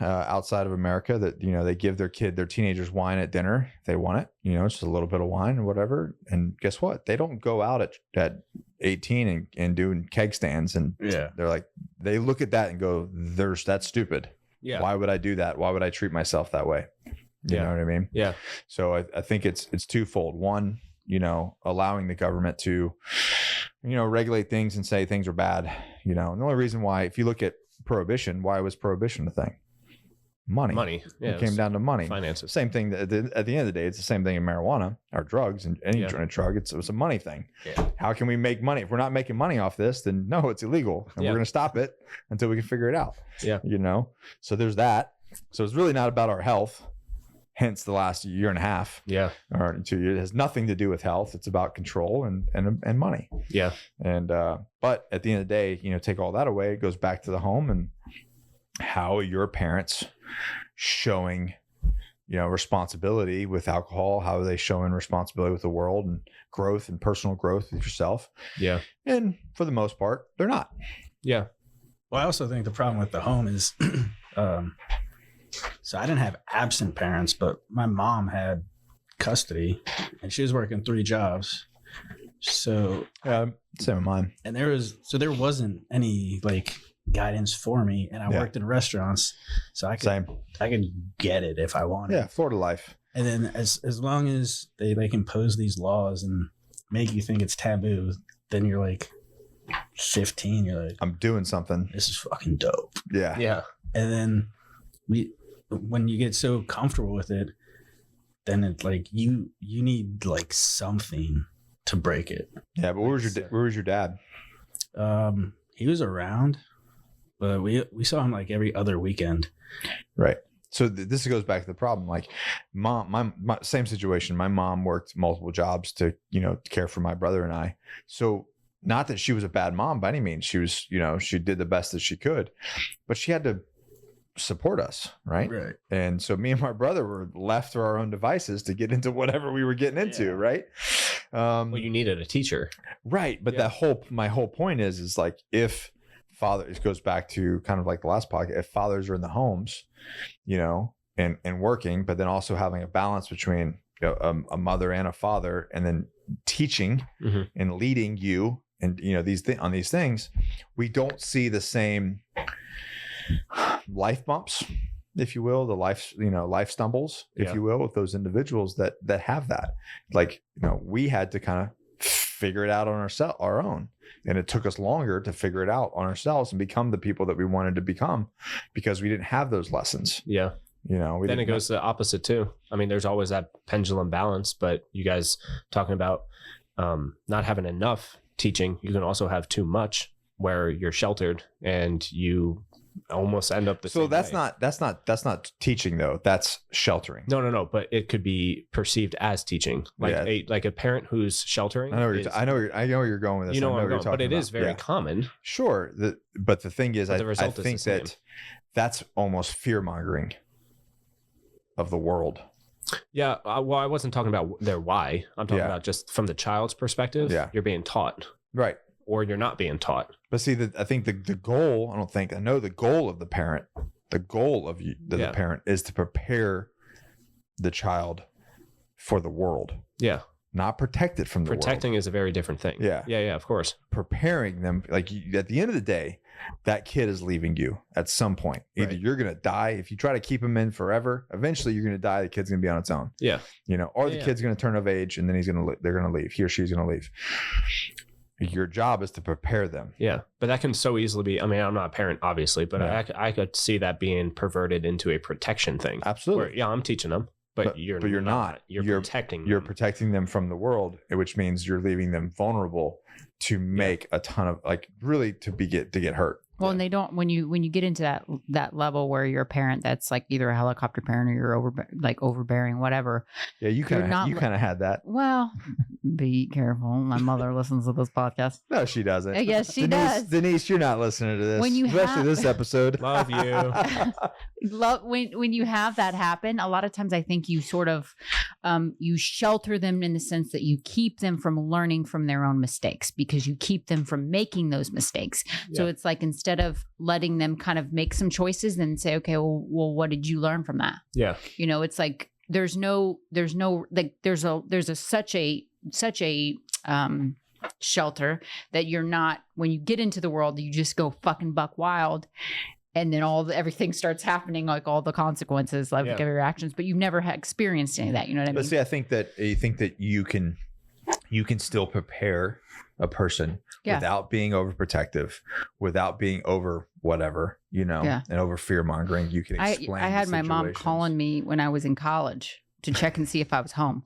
outside of America that, they give their teenagers wine at dinner. If they want it, it's just a little bit of wine or whatever. And guess what? They don't go out at 18 and doing keg stands. And they're like, they look at that and go, that's stupid. Yeah. Why would I do that? Why would I treat myself that way? You know what I mean? Yeah. So I think it's twofold. One, allowing the government to, regulate things and say things are bad, and the only reason why, if you look at prohibition, why was prohibition a thing? Money. Yeah, it came down to money. Finances. Same thing. At the end of the day, it's the same thing in marijuana or drugs and any drug. It's a money thing. Yeah. How can we make money? If we're not making money off this, then no, it's illegal. And we're going to stop it until we can figure it out. Yeah. So there's that. So it's really not about our health. Hence the last year and a half. Yeah. Or 2 years. It has nothing to do with health. It's about control and money. Yeah. And, but at the end of the day, take all that away. It goes back to the home and how your parents showing, responsibility with alcohol. How are they showing responsibility with the world and growth and personal growth with yourself? Yeah. And for the most part, they're not. Yeah. Well, I also think the problem with the home is, so I didn't have absent parents, but my mom had custody and she was working 3 jobs. So same with mine. And there wasn't any like guidance for me, and I worked in restaurants, so I could get it if I wanted. Yeah, Florida life. And then as long as they like impose these laws and make you think it's taboo, then you're like 15. You're like, I'm doing something. This is fucking dope. Yeah. Yeah. And then when you get so comfortable with it, then it's like you need like something to break it. Yeah, but where was your dad? He was around, but we saw him like every other weekend. Right. So this goes back to the problem. Like my same situation. My mom worked multiple jobs to, care for my brother and I. So not that she was a bad mom by any means. She was, she did the best that she could, but she had to support us, right? Right. And so me and my brother were left to our own devices to get into whatever we were getting into, right? Well, you needed a teacher, right? But my whole point is like, if it goes back to kind of like the last podcast, if fathers are in the homes, you know, and working, but then also having a balance between a mother and a father, and then teaching and leading you, and you know, on these things, we don't see the same life bumps, if you will, the life stumbles, if you will, with those individuals that have that. Like, you know, we had to kind of figure it out on our own, and it took us longer to figure it out on ourselves and become the people that we wanted to become, because we didn't have those lessons. Yeah. You know, then it goes the opposite too. I mean, there's always that pendulum balance, but you guys talking about not having enough teaching, you can also have too much where you're sheltered and you almost end up the same way. So that's not teaching though. That's sheltering. No. But it could be perceived as teaching. Like a parent who's sheltering. I know where you're going with this. You know where I'm going, but it about. is very common. Sure. But the thing is, I think the that that's almost fear mongering of the world. Yeah. Well, I wasn't talking about their why. I'm talking about just from the child's perspective. Yeah. You're being taught. Right. Or you're not being taught. But see, I think the goal, I know the goal of the parent, the parent is to prepare the child for the world. Yeah. Not protect it from the world. Protecting is a very different thing. Yeah. Yeah, of course. Preparing them, like at the end of the day, that kid is leaving you at some point. Either you're going to die. If you try to keep him in forever, eventually you're going to die. The kid's going to be on its own. Yeah. You know, or the kid's going to turn of age, and then they're going to leave. He or she's going to leave. Your job is to prepare them. Yeah. But that can so easily be, I mean, I'm not a parent, obviously, but I could see that being perverted into a protection thing. Absolutely. Where, I'm teaching them, but you're not. You're protecting them. You're protecting them from the world, which means you're leaving them vulnerable to make a ton of, like, really to get hurt. Well, and they don't, when you get into that level where you're a parent that's like either a helicopter parent or you're overbearing, whatever. Yeah, you kind of had that. Well, be careful. My mother listens to this podcast. No, she doesn't. Yes, she does. Denise, you're not listening to this. Especially this episode. Love you. When you have that happen, a lot of times I think you sort of you shelter them in the sense that you keep them from learning from their own mistakes, because you keep them from making those mistakes. Yeah. So it's like, instead of letting them kind of make some choices and say, okay, well, what did you learn from that? Yeah. You know, it's like, there's such a shelter that you're not, when you get into the world, you just go fucking buck wild. And then everything starts happening, like all the consequences of your actions, but you've never experienced any of that. You know what I mean? But see, I think that you can still prepare a person without being overprotective, without being over whatever, you know, and over fear mongering. You can explain. I had my mom calling me when I was in college to check and see if I was home.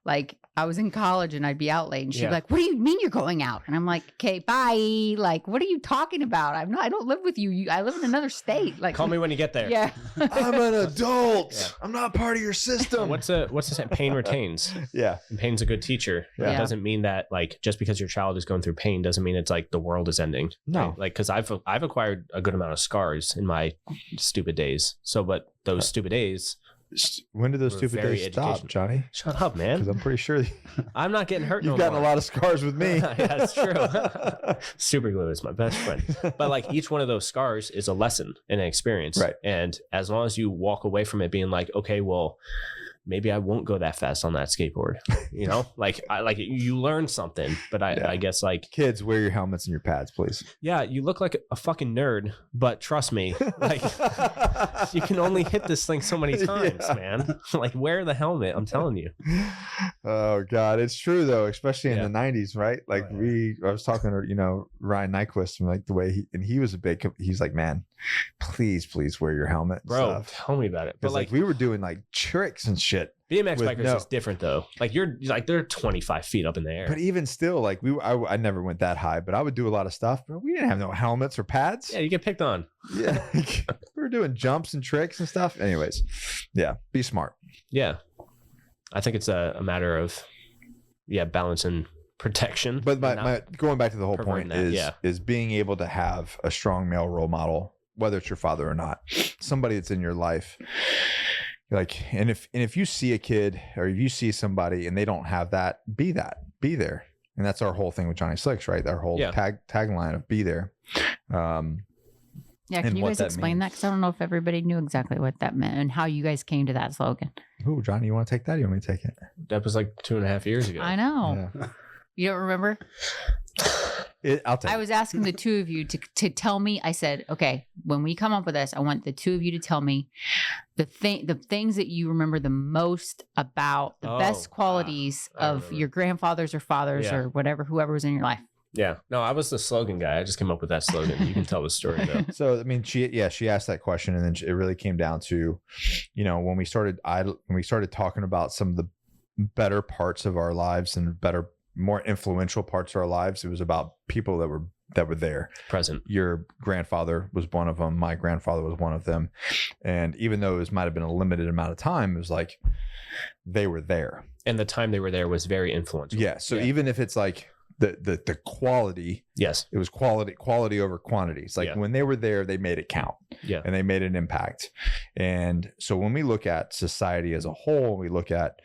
Like, I was in college and I'd be out late, and she'd be like, "What do you mean you're going out?" And I'm like, "Okay, bye." Like, what are you talking about? I don't live with you. I live in another state. Like, call me when you get there. Yeah. I'm an adult. Yeah. I'm not part of your system. What's the saying? Pain retains. Yeah. And pain's a good teacher. Yeah. It doesn't mean that, like, just because your child is going through pain doesn't mean it's like the world is ending. No. Right? Like, because I've acquired a good amount of scars in my stupid days. So, but those stupid days. When did those stupid days stop, Johnny? Shut up, man. Because I'm pretty sure I'm not getting hurt. You've gotten a lot of scars with me. Yeah, that's true. Super glue is my best friend. But like, each one of those scars is a lesson and an experience. Right. And as long as you walk away from it being like, okay, well, maybe I won't go that fast on that skateboard. You know, like you learn something, but I guess, like, kids, wear your helmets and your pads, please. Yeah. You look like a fucking nerd, but trust me, like, you can only hit this thing so many times, man. Like, wear the helmet. I'm telling you. Oh God. It's true though, especially in the 90s, right? Like I was talking to, you know, Ryan Nyquist, and like the way he was he's like, man, please wear your helmet. Bro, tell me about it. But like we were doing like tricks and shit. BMX bikers is different though. Like, they're 25 feet up in the air. But even still, like I never went that high, but I would do a lot of stuff. But we didn't have no helmets or pads. Yeah, you get picked on. Yeah, we were doing jumps and tricks and stuff. Anyways, yeah, be smart. Yeah, I think it's a matter of balance and protection. But my going back to the whole point is being able to have a strong male role model whether it's your father or not, somebody that's in your life. Like, and if you see a kid or if you see somebody and they don't have that, be there. And that's our whole thing with Johnny Slicks, right? Our whole tagline of be there. Yeah, can you guys explain that? Because I don't know if everybody knew exactly what that meant and how you guys came to that slogan. Oh, Johnny, you want to take that? Or you want me to take it? That was like 2.5 years ago. I know. Yeah. You don't remember? I'll tell you. I was asking the two of you to tell me. I said, okay, when we come up with this, I want the two of you to tell me the things that you remember the most about the best qualities of your grandfathers or fathers or whatever, whoever was in your life. Yeah. No, I was the slogan guy. I just came up with that slogan. You can tell the story though. So, I mean, she asked that question, and then it really came down to, when we started talking about some of the better parts of our lives and better, more influential parts of our lives, it was about people that were there. Present. Your grandfather was one of them. My grandfather was one of them. And even though it might have been a limited amount of time, it was like they were there. And the time they were there was very influential. Yeah. So even if it's like the quality, yes, it was quality over quantity. It's like when they were there, they made it count. Yeah. And they made an impact. And so when we look at society as a whole, we look at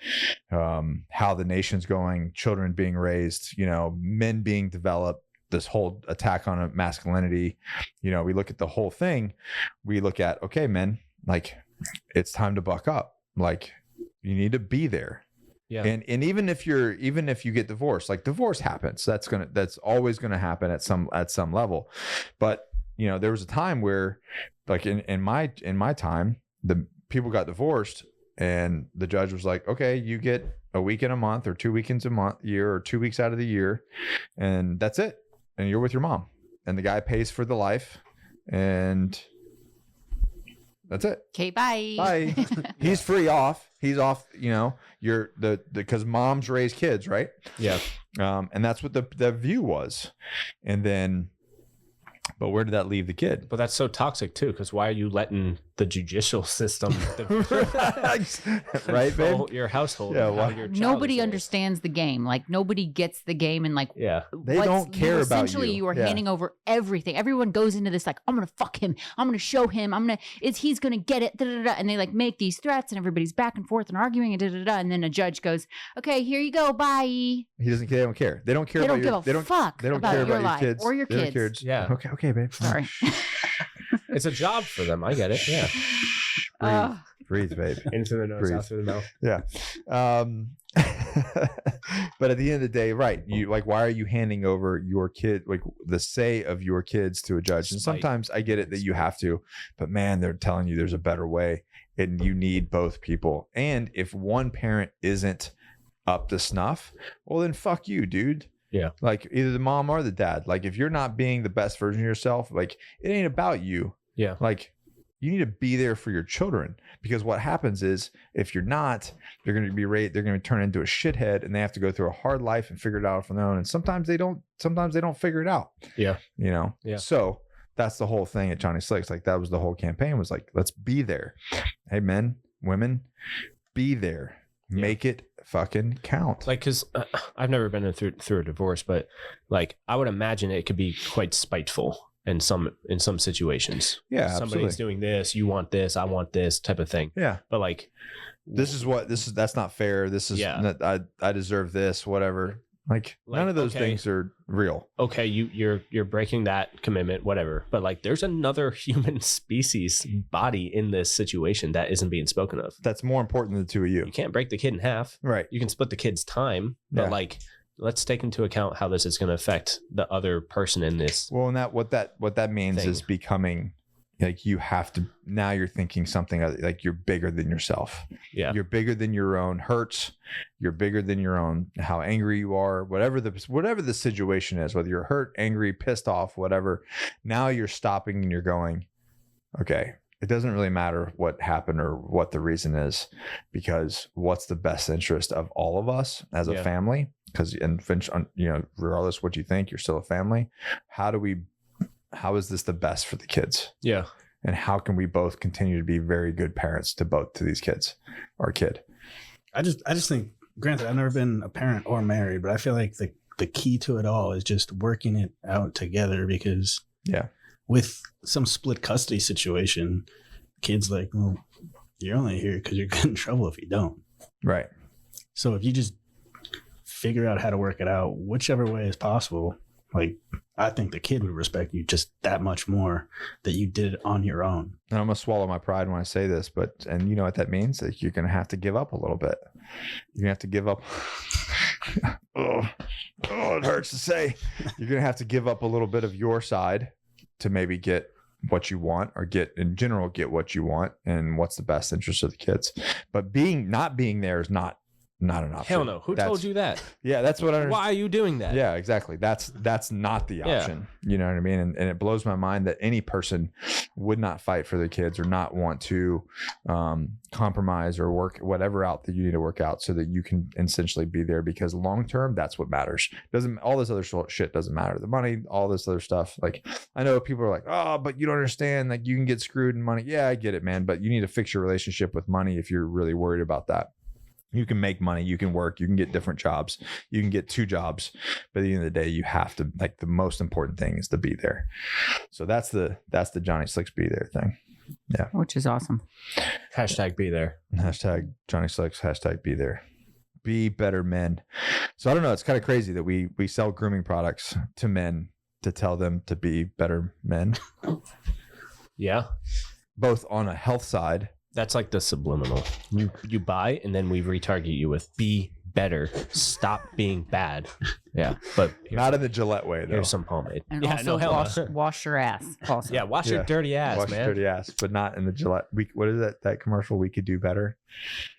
how the nation's going, children being raised, men being developed, this whole attack on masculinity, we look at the whole thing. We look at, okay, men, like it's time to buck up. Like you need to be there. Yeah. And even if you get divorced, like divorce happens, that's always going to happen at some level. But, there was a time where like in my time, the people got divorced and the judge was like, okay, you get a week in a month or 2 weekends a year or 2 weeks out of the year. And that's it. And you're with your mom, and the guy pays for the life, and that's it. Okay, bye. Bye. He's free off. He's off, you're because moms raise kids, right? Yeah. And that's what the view was. And then, but where did that leave the kid? But that's so toxic too, because why are you letting the judicial system right, babe? Your household? Yeah, nobody understands the game. Like nobody gets the game, and like they don't care about you. Essentially, you are handing over everything. Everyone goes into this like, I'm gonna fuck him. I'm gonna show him. He's gonna get it. Da, da, da, and they like make these threats, and everybody's back and forth and arguing, and da, da, da, and then a judge goes, okay, here you go, bye. He doesn't care. They don't care. They don't care. They don't give a fuck. They don't care about your kids or your kids. Yeah. Okay, babe. Sorry. It's a job for them. I get it. Yeah. Breathe, babe. Into the nose, out through the mouth. Yeah. But at the end of the day, right? You like, why are you handing over your kid, like the say of your kids, to a judge? And sometimes I get it that you have to, but man, they're telling you there's a better way, and you need both people. And if one parent isn't up to snuff, well, then fuck you, dude. Yeah. Like either the mom or the dad. Like if you're not being the best version of yourself, like it ain't about you. Yeah. Like you need to be there for your children, because what happens is if you're not, they're going to be turned into a shithead, and they have to go through a hard life and figure it out on their own. And sometimes they don't figure it out. Yeah. Yeah. So that's the whole thing at Johnny Slicks. Like that was the whole campaign, was like, let's be there. Hey, men, women, be there. Yeah. Make it fucking count. Like, because I've never been through a divorce, but like I would imagine it could be quite spiteful in some situations. Yeah, somebody's absolutely. doing this, you want this, I want this type of thing. Yeah, but like that's not fair. This is I deserve this, whatever. Like none of those things are real. Okay, you're breaking that commitment, whatever. But like there's another human species body in this situation that isn't being spoken of. That's more important than the two of you. You can't break the kid in half. Right. You can split the kid's time, but like let's take into account how this is going to affect the other person in this. Well, and what that means is becoming like, you have to, now you're thinking something like you're bigger than yourself. Yeah. You're bigger than your own hurts. You're bigger than your own, how angry you are, whatever the situation is, whether you're hurt, angry, pissed off, whatever. Now you're stopping and you're going, okay, it doesn't really matter what happened or what the reason is, because what's the best interest of all of us as a family? Because, regardless what you think, you're still a family. How is this the best for the kids? Yeah. And how can we both continue to be very good parents to these kids or kid? I just think, granted, I've never been a parent or married, but I feel like the key to it all is just working it out together, because with some split custody situation, kids like, well, you're only here because you're getting in trouble if you don't. Right. So if you just figure out how to work it out, whichever way is possible, like, I think the kid would respect you just that much more that you did it on your own. And I'm going to swallow my pride when I say this, and you know what that means? Like, you're going to have to give up a little bit. You're going to have to give up. Oh, it hurts to say. You're going to have to give up a little bit of your side to maybe get what you want, or get what you want and what's the best interest of the kids. But not being there is not an option. Hell no. Who told you that? Yeah, that's what I understand. Why are you doing that? Yeah, exactly. That's not the option. You know what I mean? And it blows my mind that any person would not fight for their kids or not want to compromise or work whatever out that you need to work out so that you can essentially be there, because long term, that's what matters. All this other shit doesn't matter. The money, all this other stuff. Like, I know people are like, oh, but you don't understand. Like, you can get screwed in money. Yeah, I get it, man. But you need to fix your relationship with money if you're really worried about that. You can make money, you can work, you can get different jobs, you can get 2 jobs, but at the end of the day, you have to, like, the most important thing is to be there. So that's the Johnny Slicks be there thing. Yeah. Which is awesome. Hashtag be there. Hashtag Johnny Slicks, hashtag be there. Be better men. So I don't know, it's kind of crazy that we sell grooming products to men to tell them to be better men. Yeah. Both on a health side. That's like the subliminal. You buy, and then we retarget you with be better. Stop being bad. Yeah, but not in the Gillette way, though. Here's some pomade. And also wash your ass. Also. Yeah, wash your dirty ass, wash man. Your dirty ass, but not in the Gillette. What is that commercial? We could do better.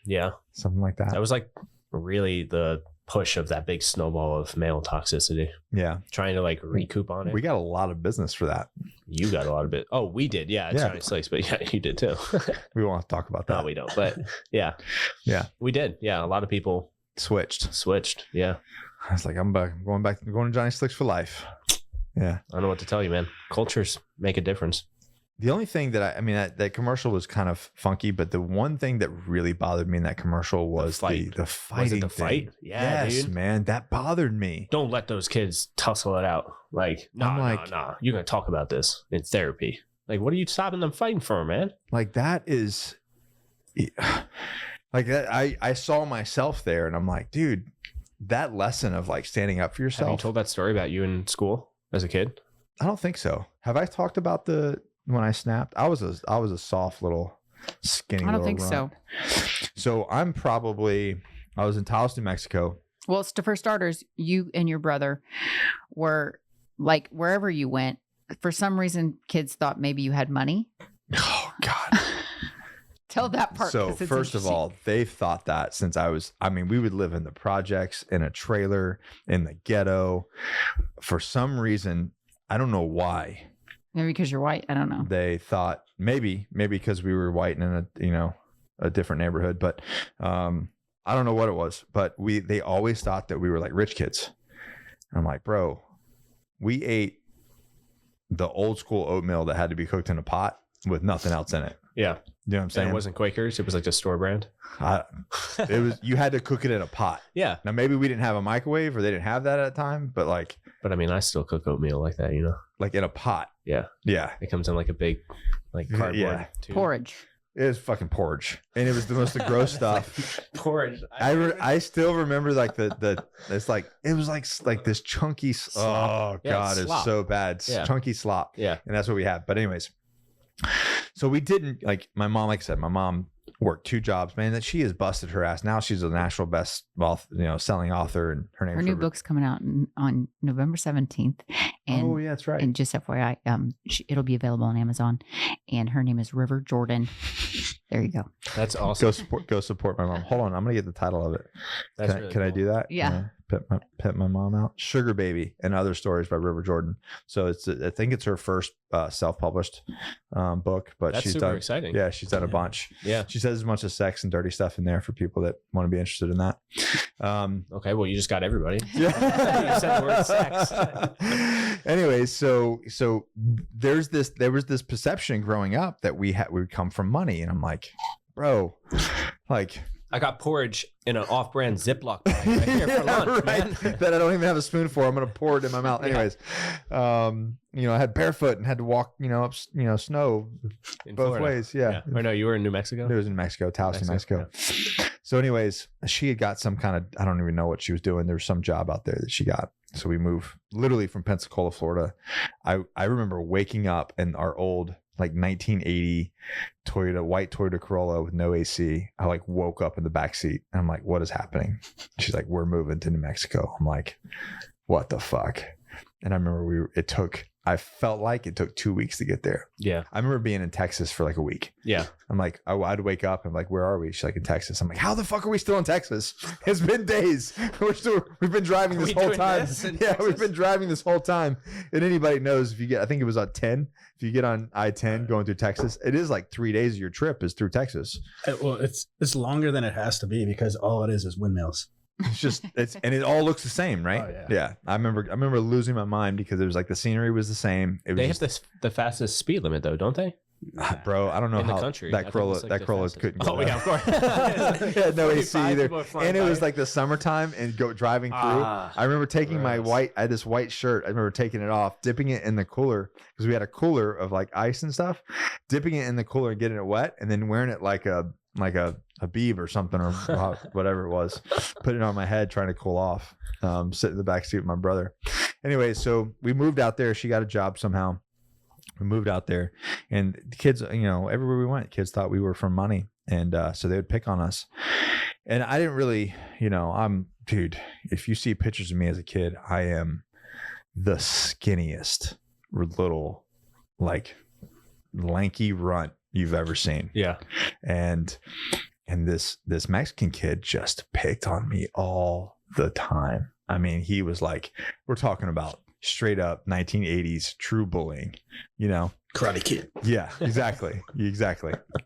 Yeah, something like that. That was like really the push of that big snowball of male toxicity. Yeah, trying to like recoup on it. We got a lot of business for that. You got a lot of it. Oh, we did. Yeah, it's Johnny Slicks, but yeah, you did too. We won't have to talk about that. No, we don't. But yeah, we did. Yeah, a lot of people switched. Yeah, I was like, I'm going to Johnny Slicks for life. Yeah, I don't know what to tell you, man. Cultures make a difference. The only thing that commercial was kind of funky, but the one thing that really bothered me in that commercial was the fighting. Was it the fight? Yeah, yes, dude. Man, that bothered me. Don't let those kids tussle it out. Like, nah. You're gonna talk about this in therapy. Like, what are you stopping them fighting for, man? Like, that is, like, I saw myself there, and I'm like, dude, that lesson of like standing up for yourself. Have you told that story about you in school as a kid? I don't think so. Have I talked about when I snapped? I was a soft little skinny. I don't think so. So I was in Taos, New Mexico. Well, for starters, you and your brother were like, wherever you went, for some reason, kids thought maybe you had money. Oh God. Tell that part. So first of all, they've thought that since we would live in the projects, in a trailer, in the ghetto. For some reason, I don't know why. Maybe because you're white. I don't know. They thought maybe because we were white and in a different neighborhood, but I don't know what it was. But they always thought that we were like rich kids. And I'm like, bro, we ate the old school oatmeal that had to be cooked in a pot with nothing else in it. Yeah. You know what I'm saying? And it wasn't Quakers. It was like a store brand. You had to cook it in a pot. Yeah. Now maybe we didn't have a microwave or they didn't have that at the time, but I mean, I still cook oatmeal like that, you know, like in a pot. Yeah. Yeah. It comes in like a big, like cardboard tube. Porridge. It was fucking porridge, and it was the most gross stuff. Porridge. I still remember like it's like it was like this chunky. Oh God, it's so bad. Chunky slop. Yeah, and that's what we had. But anyways, so we didn't like my mom. Like I said, my mom worked 2 jobs, man. That she has busted her ass. Now she's a national best, selling author, and her new book's coming out on November 17th. And, yeah, that's right. And just FYI, it'll be available on Amazon. And her name is River Jordan. There you go. That's awesome. Go support my mom. Hold on, I'm gonna get the title of it. Can I do that? Yeah. Pet my mom out. Sugar Baby and Other Stories by River Jordan. So I think it's her first self-published book, but that's she's super done exciting. Yeah, she's done a bunch. Yeah, she says a bunch of sex and dirty stuff in there for people that want to be interested in that. Okay, well, you just got everybody. Yeah. You said the word sex. Anyways, so there was this perception growing up that we come from money, and I'm like, bro, like I got porridge in an off-brand Ziploc bag right here for lunch, man. That I don't even have a spoon for. I'm gonna pour it in my mouth. Anyways, you know, I had barefoot and had to walk, you know, up, you know, snow In both Florida. ways. Yeah. Or no, you were in New Mexico? It was in Mexico, Taos, New Mexico. Yeah. So anyways, she had got some kind of, I don't even know what she was doing. There was some job out there that she got. So we moved literally from Pensacola, Florida. I remember waking up in our old like 1980 white Toyota Corolla with no AC. I like woke up in the back seat and I'm like, what is happening? She's like, we're moving to New Mexico. I'm like, what the fuck? And I remember I felt like it took 2 weeks to get there. Yeah. I remember being in Texas for like a week. Yeah. I'm like, I'd wake up and I'm like, where are we? She's like, in Texas. I'm like, how the fuck are we still in Texas? It's been days. We've been driving this whole time. Yeah, we've been driving this whole time. And anybody knows I think it was on 10. If you get on I-10 going through Texas, it is like 3 days of your trip is through Texas. Well, it's longer than it has to be because all it is windmills. And it all looks the same, right? Oh, yeah. I remember losing my mind because it was like the scenery was the same. They have the fastest speed limit though, don't they? Bro, I don't know in how the country, that Corolla couldn't go. Oh yeah, of course. It had no AC either, and it was like the summertime and driving through. I remember taking I had this white shirt. I remember taking it off, dipping it in the cooler because we had a cooler of like ice and stuff. Dipping it in the cooler and getting it wet, and then wearing it like a beeb or something or whatever it was. Put it on my head, trying to cool off. Sit in the back seat with my brother. Anyway, so we moved out there. She got a job somehow. We moved out there, and the kids, you know, everywhere we went, kids thought we were from money, and so they would pick on us. And I didn't really, you know, dude, if you see pictures of me as a kid, I am the skinniest little, like, lanky runt you've ever seen. Yeah. And this Mexican kid just picked on me all the time. I mean, he was like, we're talking about straight up 1980s true bullying, you know. Karate Kid. Yeah, exactly.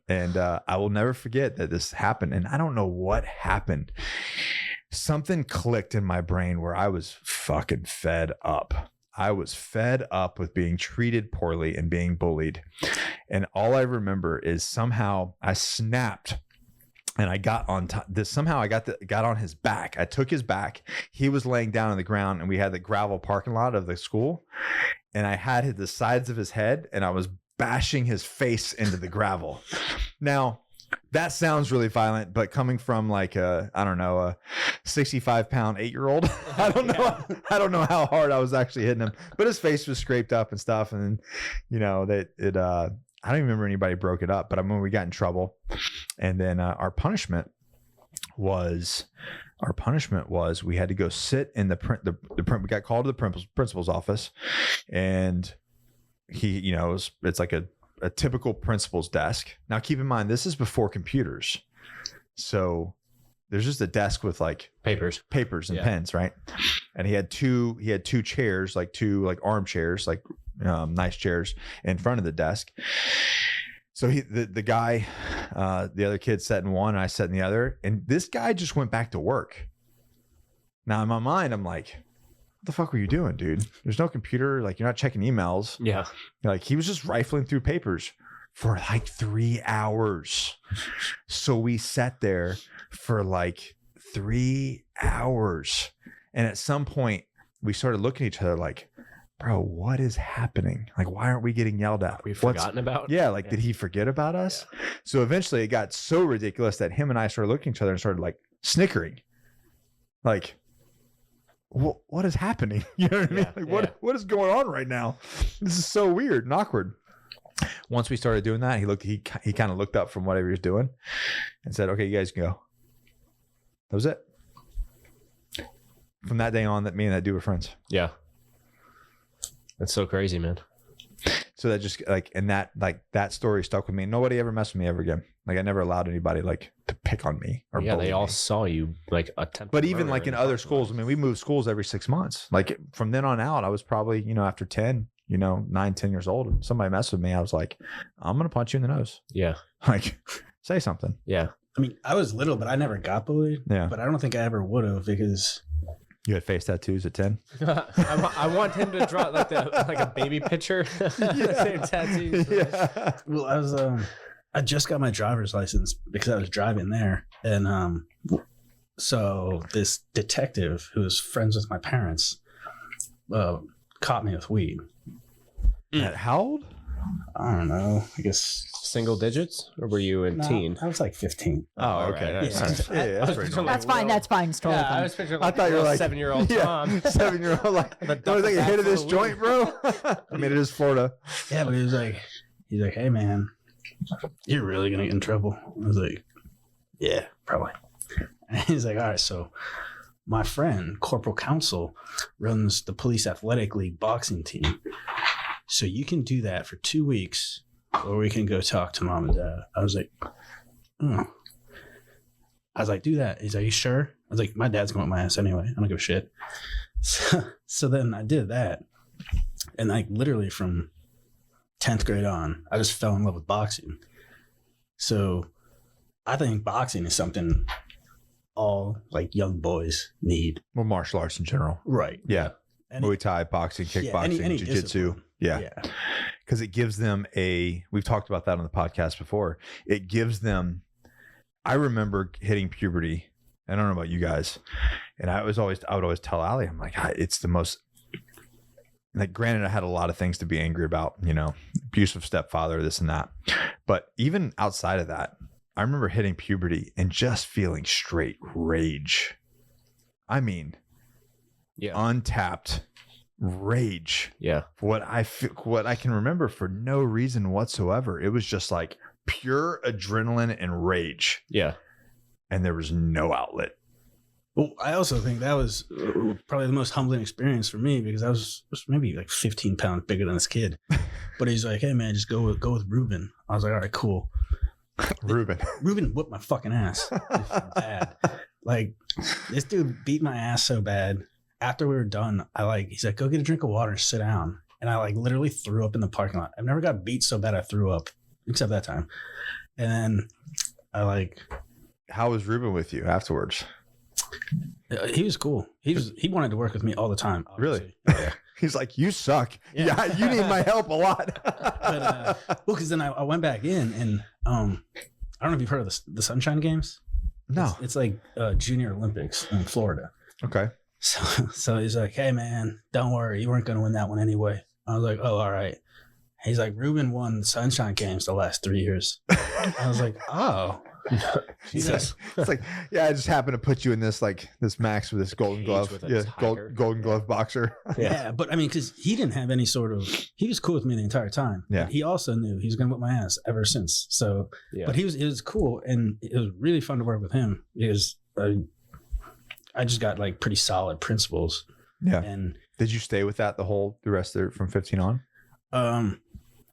And I will never forget that this happened. And I don't know what happened. Something clicked in my brain where I was fucking fed up. I was fed up with being treated poorly and being bullied. And all I remember is somehow I snapped and I got on somehow I got on his back. I took his back. He was laying down on the ground and we had the gravel parking lot of the school. And I had the sides of his head and I was bashing his face into the gravel. Now, that sounds really violent, but coming from like a 65-pound 8-year-old, I don't know how hard I was actually hitting him, but his face was scraped up and stuff. And you know, I don't even remember anybody broke it up, but I remember we got in trouble. And then our punishment was we had to go sit in the print. We got called to the principal's office, and he, you know, it's like a typical principal's desk. Now, keep in mind, this is before computers. So there's just a desk with like papers and pens, right? And he had two chairs, like two like armchairs, like nice chairs in front of the desk. So the guy, the other kid sat in one and I sat in the other, and this guy just went back to work. Now in my mind, I'm like, what the fuck were you doing, dude? There's no computer. Like, you're not checking emails. Yeah. Like, he was just rifling through papers for like 3 hours. So we sat there for like 3 hours. And at some point we started looking at each other like, bro, what is happening? Like, why aren't we getting yelled at? We've forgotten about? Yeah. Like, did he forget about us? Yeah. So eventually it got so ridiculous that him and I started looking at each other and started like snickering. Like, what is happening? You know what I mean? Like, what is going on right now? This is so weird and awkward. Once we started doing that, he kind of looked up from whatever he was doing and said, okay, you guys can go. That was it. From that day on, that me and that dude were friends. Yeah. That's so crazy, man. So that just that story stuck with me. Nobody ever messed with me ever again. Like, I never allowed anybody like to pick on me or bully they all me. saw you like attempt. But even like in other schools, I mean, we moved schools every 6 months. Like, from then on out, I was probably, you know, after 10, 9-10 years old, and somebody messed with me, I was like, I'm gonna punch you in the nose. Yeah. Like, say something. Yeah. I mean, I was little, but I never got bullied. Yeah. But I don't think I ever would have, because you had face tattoos at 10. I want him to draw like a baby picture. Yeah. Same tattoos. Yeah. Well, I I just got my driver's license because I was driving there. And so this detective who was friends with my parents caught me with weed. At how old? I don't know. I guess single digits, or were you in teen? I was like 15. Oh, okay. Right. That's fine. That's fine. It's totally fine. I thought you were like 7-year-old Tom. 7-year-old, like, don't think hit of this joint, bro. I mean, it is Florida. Yeah, but he's like, hey man, you're really gonna get in trouble. I was like, yeah, probably. And he's like, all right, so my friend, Corporal Counsel, runs the police athletic league boxing team. So you can do that for 2 weeks, or we can go talk to mom and dad. I was like, oh. I was like, do that. He's like, you sure? I was like, my dad's going to whip my ass anyway. I don't give a shit. So then I did that. And like literally from 10th grade on, I just fell in love with boxing. So I think boxing is something all like young boys need. Well, martial arts in general. Right. Yeah. Muay Thai, boxing, kickboxing, any jiu-jitsu. Yeah. Because it gives them we've talked about that on the podcast before. It gives them, I remember hitting puberty. I don't know about you guys. And I would always tell Allie, I'm like, it's the most, like, granted, I had a lot of things to be angry about, abusive stepfather, this and that. But even outside of that, I remember hitting puberty and just feeling straight rage. I mean, untapped rage. Yeah. What I can remember for no reason whatsoever. It was just like pure adrenaline and rage. Yeah. And there was no outlet. Well, I also think that was probably the most humbling experience for me because I was maybe like 15 pounds bigger than this kid. But he's like, hey man, just go with Ruben. I was like, all right, cool. Ruben whipped my fucking ass. Bad. Like, this dude beat my ass so bad. After we were done, he's like, go get a drink of water and sit down. And I like literally threw up in the parking lot. I've never got beat so bad I threw up, except that time. And then how was Ruben with you afterwards? He was cool. He wanted to work with me all the time. Obviously. Really? Yeah. He's like, you suck. Yeah, you need my help a lot. But because then I went back in and I don't know if you've heard of the Sunshine Games. No, it's like Junior Olympics in Florida. Okay. So he's like, hey man, don't worry, you weren't going to win that one anyway. I was like, oh, all right. He's like, Ruben won the Sunshine Games the last 3 years. I was like, oh. Jesus. It's like, I just happened to put you in this max with this Golden Glove. Yeah, Golden Glove boxer. Yeah, but I mean, because he didn't have any sort of, he was cool with me the entire time. Yeah. But he also knew he was going to whip my ass ever since. So, but it was cool. And it was really fun to work with him because I just got like pretty solid principles. Yeah. And did you stay with that the rest of it from 15 on?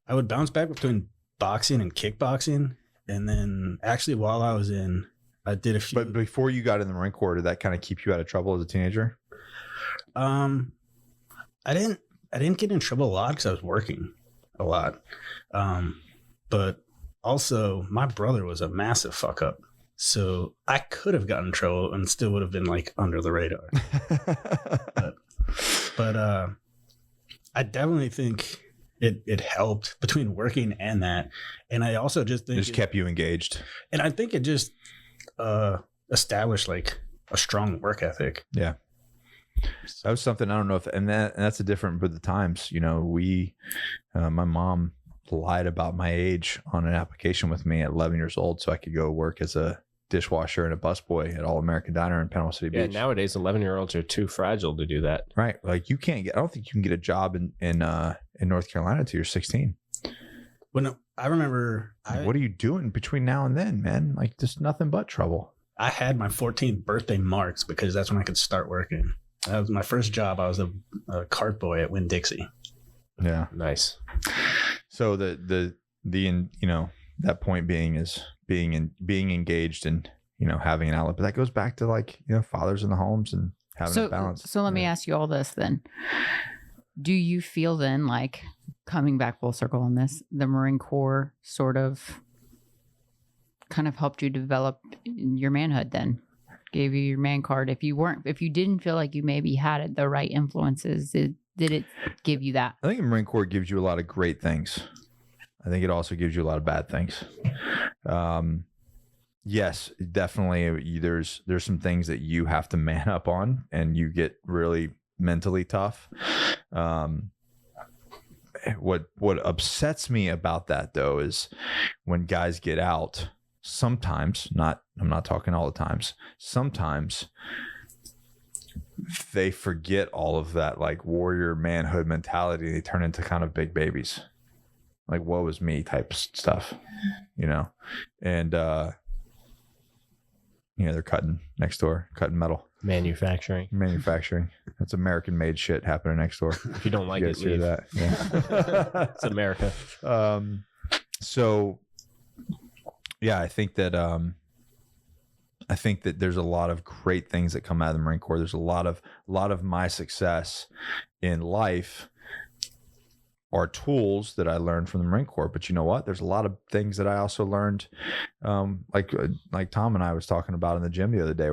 I would bounce back between boxing and kickboxing. And then actually while I was in, I did a few. But before you got in the Marine Corps, did that kind of keep you out of trouble as a teenager? I didn't get in trouble a lot because I was working a lot. But also my brother was a massive fuck up. So I could have gotten in trouble and still would have been like under the radar. but I definitely think it helped between working and that. And I also just think it kept you engaged. And I think it just established like a strong work ethic. Yeah. That was something, I don't know if, and that's a different, but the times, my mom lied about my age on an application with me at 11 years old so I could go work as a dishwasher and a busboy at All American Diner in Panama City Beach. Yeah, nowadays 11-year-olds are too fragile to do that. Right. Like I don't think you can get a job in North Carolina until you're 16. Well, no, I remember. What are you doing between now and then, man? Like, just nothing but trouble. I had my 14th birthday marks because that's when I could start working. That was my first job. I was a cart boy at Winn-Dixie. Yeah. Nice. So the that point being is being engaged and having an outlet, but that goes back to fathers in the homes and having a balance. So let me ask you all this then. Do you feel then, like, coming back full circle on this, the Marine Corps sort of kind of helped you develop your manhood then? Gave you your man card. If you didn't feel like you maybe had the right influences, did it give you that? I think the Marine Corps gives you a lot of great things. I think it also gives you a lot of bad things. Yes, definitely. There's some things that you have to man up on, and you get really mentally tough. What upsets me about that though is when guys get out, sometimes, I'm not talking all the times, sometimes they forget all of that like warrior manhood mentality. They turn into kind of big babies, like woe is me type stuff, you know. And they're cutting next door, cutting metal. Manufacturing. That's American made shit happening next door. If you don't like it, leave. That. Yeah. It's America. So yeah, I think that there's a lot of great things that come out of the Marine Corps. There's a lot of my success in life are tools that I learned from the Marine Corps. But you know what? There's a lot of things that I also learned, like Tom and I was talking about in the gym the other day.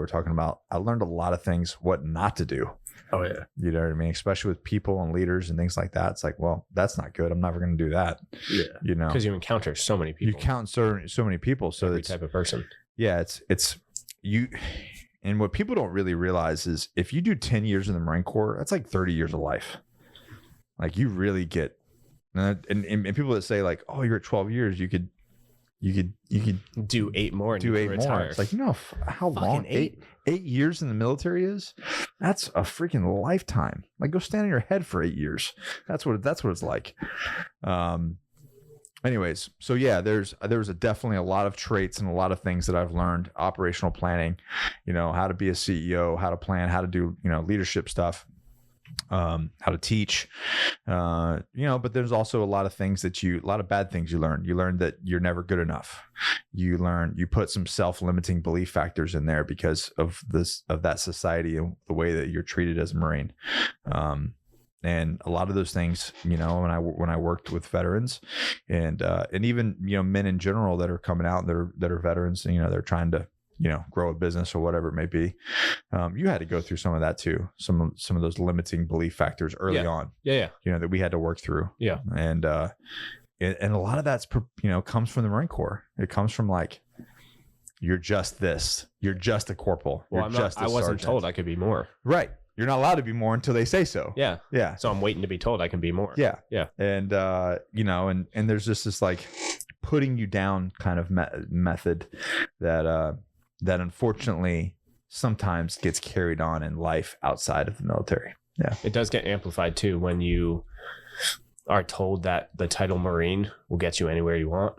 I learned a lot of things what not to do. Oh yeah. You know what I mean? Especially with people and leaders and things like that. It's like, well, that's not good. I'm never going to do that. Yeah. You know, because you encounter so many people. You count so many people. So every type of person. Yeah. It's you. And what people don't really realize is if you do 10 years in the Marine Corps, that's like 30 years of life. Like you really get, and people that say like, oh, you're at 12 years, you could do 8 more and do 8 retire. more. It's like, you know how long 8 years in the military is? That's a freaking lifetime. Like go stand on your head for 8 years. That's what it's like. Anyways, so yeah, there's definitely a lot of traits and a lot of things that I've learned. Operational planning, how to be a CEO, how to plan, how to do, leadership stuff. How to teach, but there's also a lot of bad things you learn. You learn that you're never good enough. You put some self-limiting belief factors in there because of that society and the way that you're treated as a Marine. And a lot of those things, when I worked with veterans and even, men in general that are coming out that are veterans, they're trying to, grow a business or whatever it may be. You had to go through some of that too. Some of those limiting belief factors early on. Yeah. That we had to work through. Yeah. And a lot of that's, comes from the Marine Corps. It comes from like, you're just this, you're just a corporal. Well, I wasn't sergeant. told I could be more. Right. You're not allowed to be more until they say so. Yeah. Yeah. So I'm waiting to be told I can be more. Yeah. Yeah. And, and there's just this like putting you down kind of method that unfortunately sometimes gets carried on in life outside of the military. Yeah. It does get amplified too when you are told that the title Marine will get you anywhere you want.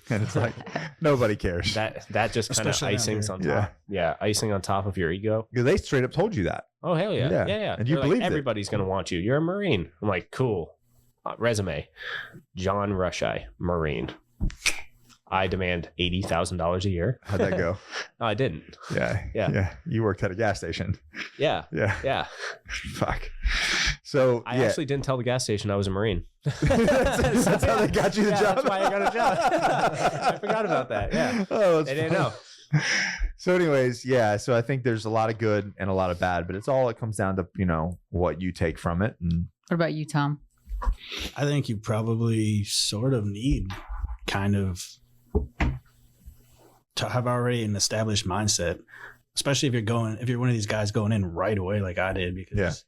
And it's like, nobody cares. That just kind of icing on top. Yeah. Icing on top of your ego. Because they straight up told you that. Oh, hell yeah. Yeah. And you believe everybody's going to want you. You're a Marine. I'm like, cool. Resume. John Rusheye, Marine. I demand $80,000 a year. How'd that go? No, I didn't. Yeah. You worked at a gas station. Yeah. Fuck. So I actually didn't tell the gas station I was a Marine. that's how they got you the job. That's why I got a job. I forgot about that. Yeah. Oh, they didn't know. So anyways, so I think there's a lot of good and a lot of bad, but it comes down to, what you take from it. And what about you, Tom? I think you probably sort of need kind of to have already an established mindset, especially if you're one of these guys going in right away like I did, because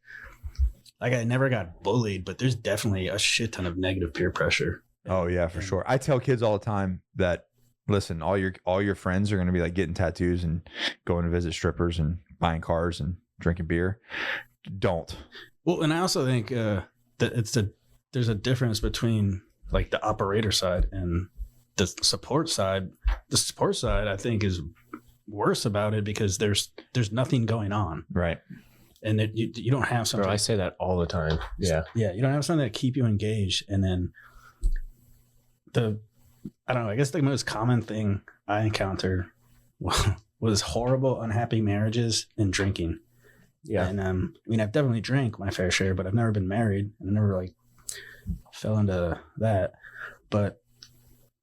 like I never got bullied, but there's definitely a shit ton of negative peer pressure. Oh yeah, for sure. I tell kids all the time that, listen, all your friends are going to be like getting tattoos and going to visit strippers and buying cars and drinking beer. Don't. Well, and I also think that there's a difference between like the operator side and the support side. The support side, I think, is worse about it because there's nothing going on. Right. And you don't have something. Bro, I say that all the time. Yeah. Yeah. You don't have something to keep you engaged. And then I don't know, I guess the most common thing I encountered was horrible, unhappy marriages and drinking. Yeah. And I've definitely drank my fair share, but I've never been married and I never like fell into that. But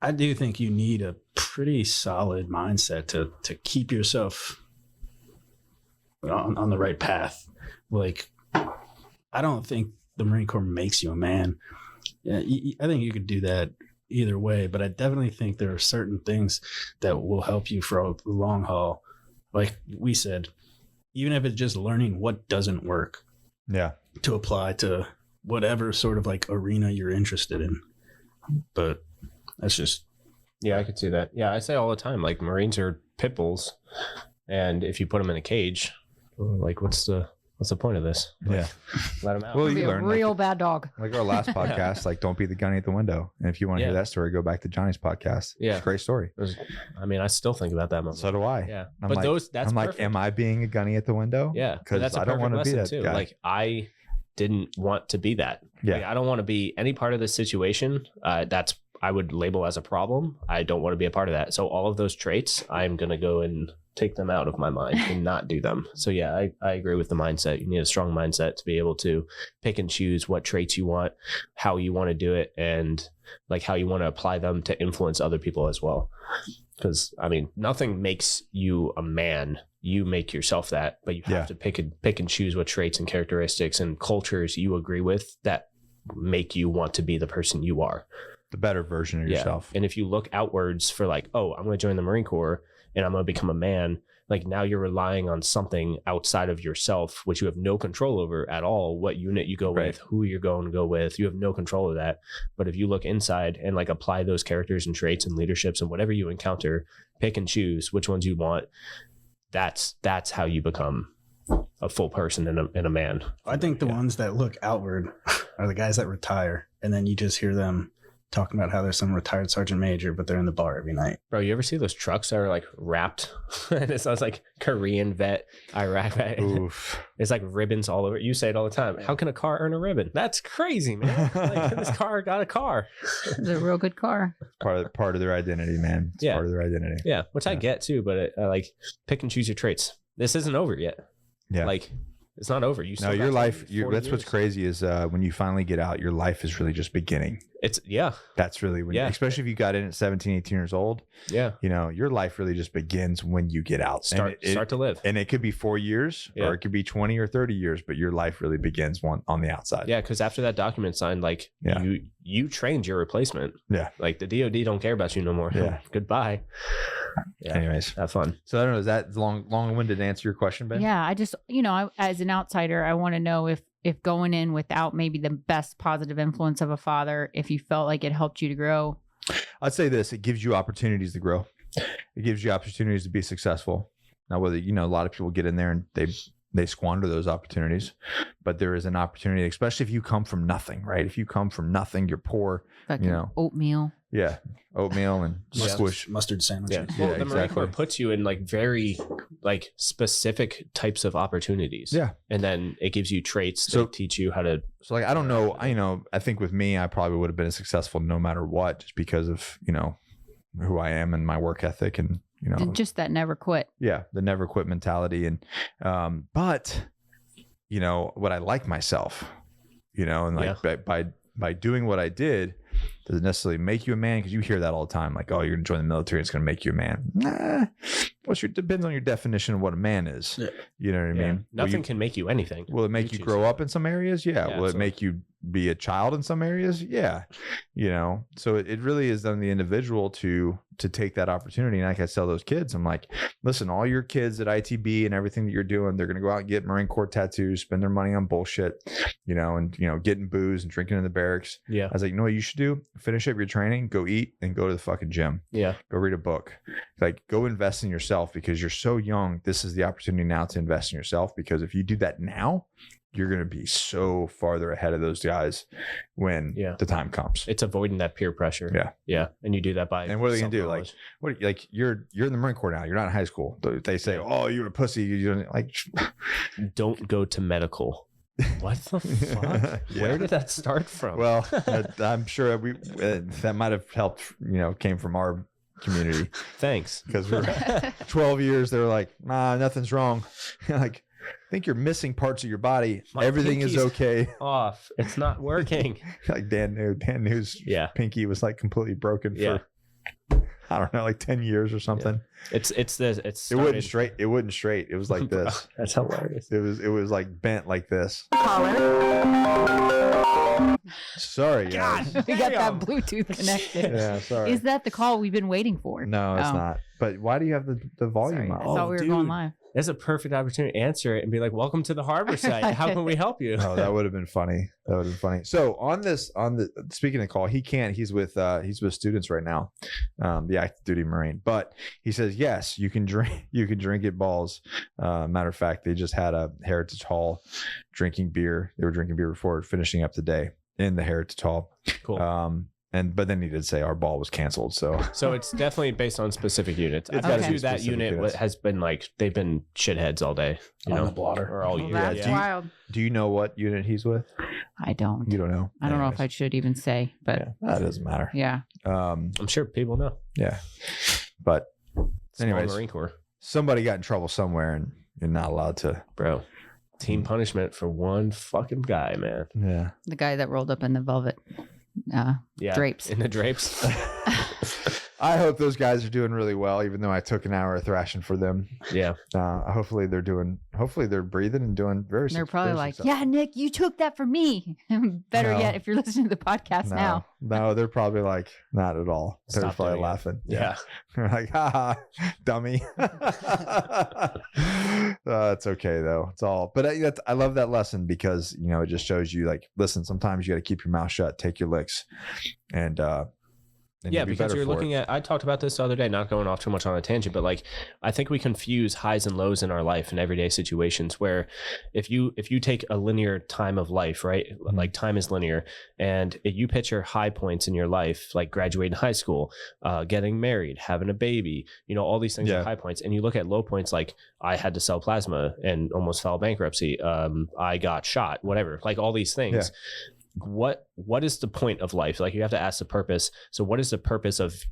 I do think you need a pretty solid mindset to keep yourself on the right path. Like, I don't think the Marine Corps makes you a man. Yeah, I think you could do that either way, but I definitely think there are certain things that will help you for a long haul. Like we said, even if it's just learning what doesn't work. Yeah. To apply to whatever sort of like arena you're interested in. But that's just. Yeah, I could see that. Yeah, I say all the time, like Marines are pit bulls. And if you put them in a cage, like what's the point of this? Like, yeah. Let them out. Well, you learn a real bad dog. Like our last podcast, like don't be the gunny at the window. And if you want to hear that story, go back to Johnny's podcast. Yeah. It's a great story. I still think about that moment. So do I. Yeah. I'm but like, that's I'm perfect. like, am I being a gunny at the window? Yeah. Because I don't want to be that too. guy. Like I didn't want to be that. Yeah. Like, I don't want to be any part of this situation. I would label as a problem. I don't want to be a part of that. So all of those traits, I'm going to go and take them out of my mind and not do them. So yeah, I agree with the mindset. You need a strong mindset to be able to pick and choose what traits you want, how you want to do it, and like how you want to apply them to influence other people as well. Because I mean, nothing makes you a man. You make yourself that, but you have to pick and choose what traits and characteristics and cultures you agree with that make you want to be the person you are. The better version of yourself. And if you look outwards for like, oh, I'm going to join the Marine Corps and I'm going to become a man, like now you're relying on something outside of yourself, which you have no control over at all. What unit you go with, who you're going to go with, you have no control of that. But if you look inside and like apply those characters and traits and leaderships and whatever you encounter, pick and choose which ones you want. That's how you become a full person and a man. I think the ones that look outward are the guys that retire, and then you just hear them talking about how there's some retired sergeant major, but they're in the bar every night. Bro, you ever see those trucks that are like wrapped? And it sounds like Korean vet, Iraq vet. Oof. It's like ribbons all over. You say it all the time. How can a car earn a ribbon? That's crazy, man. Like, this car got a car. It's a real good car. Part of their identity, man. It's part of their identity. Yeah, which I get too, but I like pick and choose your traits. This isn't over yet. Yeah. Like, it's not over. You still your life. That's years. What's crazy is when you finally get out, your life is really just beginning. That's really when, especially if you got in at 17, 18 years old. Yeah. You know, your life really just begins when you get out. Start to live. And it could be 4 years or it could be 20 or 30 years, but your life really begins on the outside. Yeah. Because after that document signed, like you trained your replacement. Yeah. Like the DOD don't care about you no more. Yeah. Goodbye. Yeah. Anyways, have fun. So I don't know, is that long-winded answer your question, Ben? Yeah. I just, as an outsider, I want to know if going in without maybe the best positive influence of a father, if you felt like it helped you to grow. I'd say this, it gives you opportunities to grow. It gives you opportunities to be successful. Now, whether, a lot of people get in there and they squander those opportunities, but there is an opportunity, especially if you come from nothing, right? If you come from nothing, you're poor, oatmeal. Yeah. Oatmeal and squish mustard sandwiches. Yeah. Well, the Marine Corps puts you in like very like specific types of opportunities. Yeah. And then it gives you traits that teach you how to. So like, I don't know, I think with me, I probably would have been successful no matter what, just because of, who I am and my work ethic and, just that never quit. Yeah. The never quit mentality. And, but what I like myself, and like by doing what I did, does it necessarily make you a man? Because you hear that all the time. Like, oh, you're going to join the military. It's going to make you a man. Nah. Depends on your definition of what a man is. Yeah. You know what I mean? Nothing can make you anything. Will it make you grow up in some areas? Yeah. Will it make you be a child in some areas? Yeah. So it really is on the individual to take that opportunity. And like I tell those kids, I'm like, listen, all your kids at ITB and everything that you're doing, they're going to go out and get Marine Corps tattoos, spend their money on bullshit, and getting booze and drinking in the barracks. Yeah. I was like, you know what you should do? Finish up your training, go eat, and go to the fucking gym. Yeah. Go read a book. Like, go invest in yourself because you're so young. This is the opportunity now to invest in yourself, because if you do that now, you're going to be so farther ahead of those guys when the time comes. It's avoiding that peer pressure. Yeah. Yeah. And you do that by. And what are they going to do? Like, you're in the Marine Corps now. You're not in high school. They say, oh, you're a pussy. You don't go to medical. What the fuck? Where did that start from? Well, I'm sure that might have helped, came from our community. Thanks. Because we're 12 years, they were like, nah, nothing's wrong. Like, I think you're missing parts of your body. Everything is okay. Off. It's not working. Like Dan New's pinky was like completely broken for I don't know, like 10 years or something. Yeah. It wouldn't straight. It was like this. That's hilarious. It was like bent like this. Sorry, guys. We got that Bluetooth connected. Yeah, sorry. Is that the call we've been waiting for? No, it's not. But why do you have the volume up? I thought we were going live. That's a perfect opportunity to answer it and be like, welcome to the harbor site. How can we help you? Oh, that would have been funny. So speaking of call, he's with students right now, the active duty Marine. But he says, yes, you can drink at balls. Matter of fact, they just had a Heritage Hall drinking beer. They were drinking beer before finishing up the day in the Heritage Hall. Cool. But then he did say our ball was canceled. So it's definitely based on specific units. I've got to that unit has been like, they've been shitheads all day, on the blotter or all year. That's wild. Do you know what unit he's with? I don't. You don't know? I don't know if I should even say, but that doesn't matter. Yeah. I'm sure people know. Yeah. But anyways, Marine Corps. Somebody got in trouble somewhere and you're not allowed to. Bro. Team punishment for one fucking guy, man. Yeah. The guy that rolled up in the velvet drapes. In the drapes. I hope those guys are doing really well, even though I took an hour of thrashing for them. Yeah. Hopefully they're breathing and doing very. They're probably like, yeah, Nick, you took that from me. Better yet, if you're listening to the podcast now. No, they're probably like, not at all. They're probably laughing. Yeah. They're like, ha, dummy. It's okay though. It's all. But I love that lesson because it just shows you like, listen, sometimes you got to keep your mouth shut, take your licks, and because you're looking at, I talked about this the other day, not going off too much on a tangent, but like, I think we confuse highs and lows in our life in everyday situations where if you take a linear time of life, right? Like time is linear, and if you picture high points in your life, like graduating high school, getting married, having a baby, all these things are high points. And you look at low points, like I had to sell plasma and almost filed bankruptcy. I got shot, whatever, like all these things. Yeah. What is the point of life? Like you have to ask the purpose. So what is the purpose of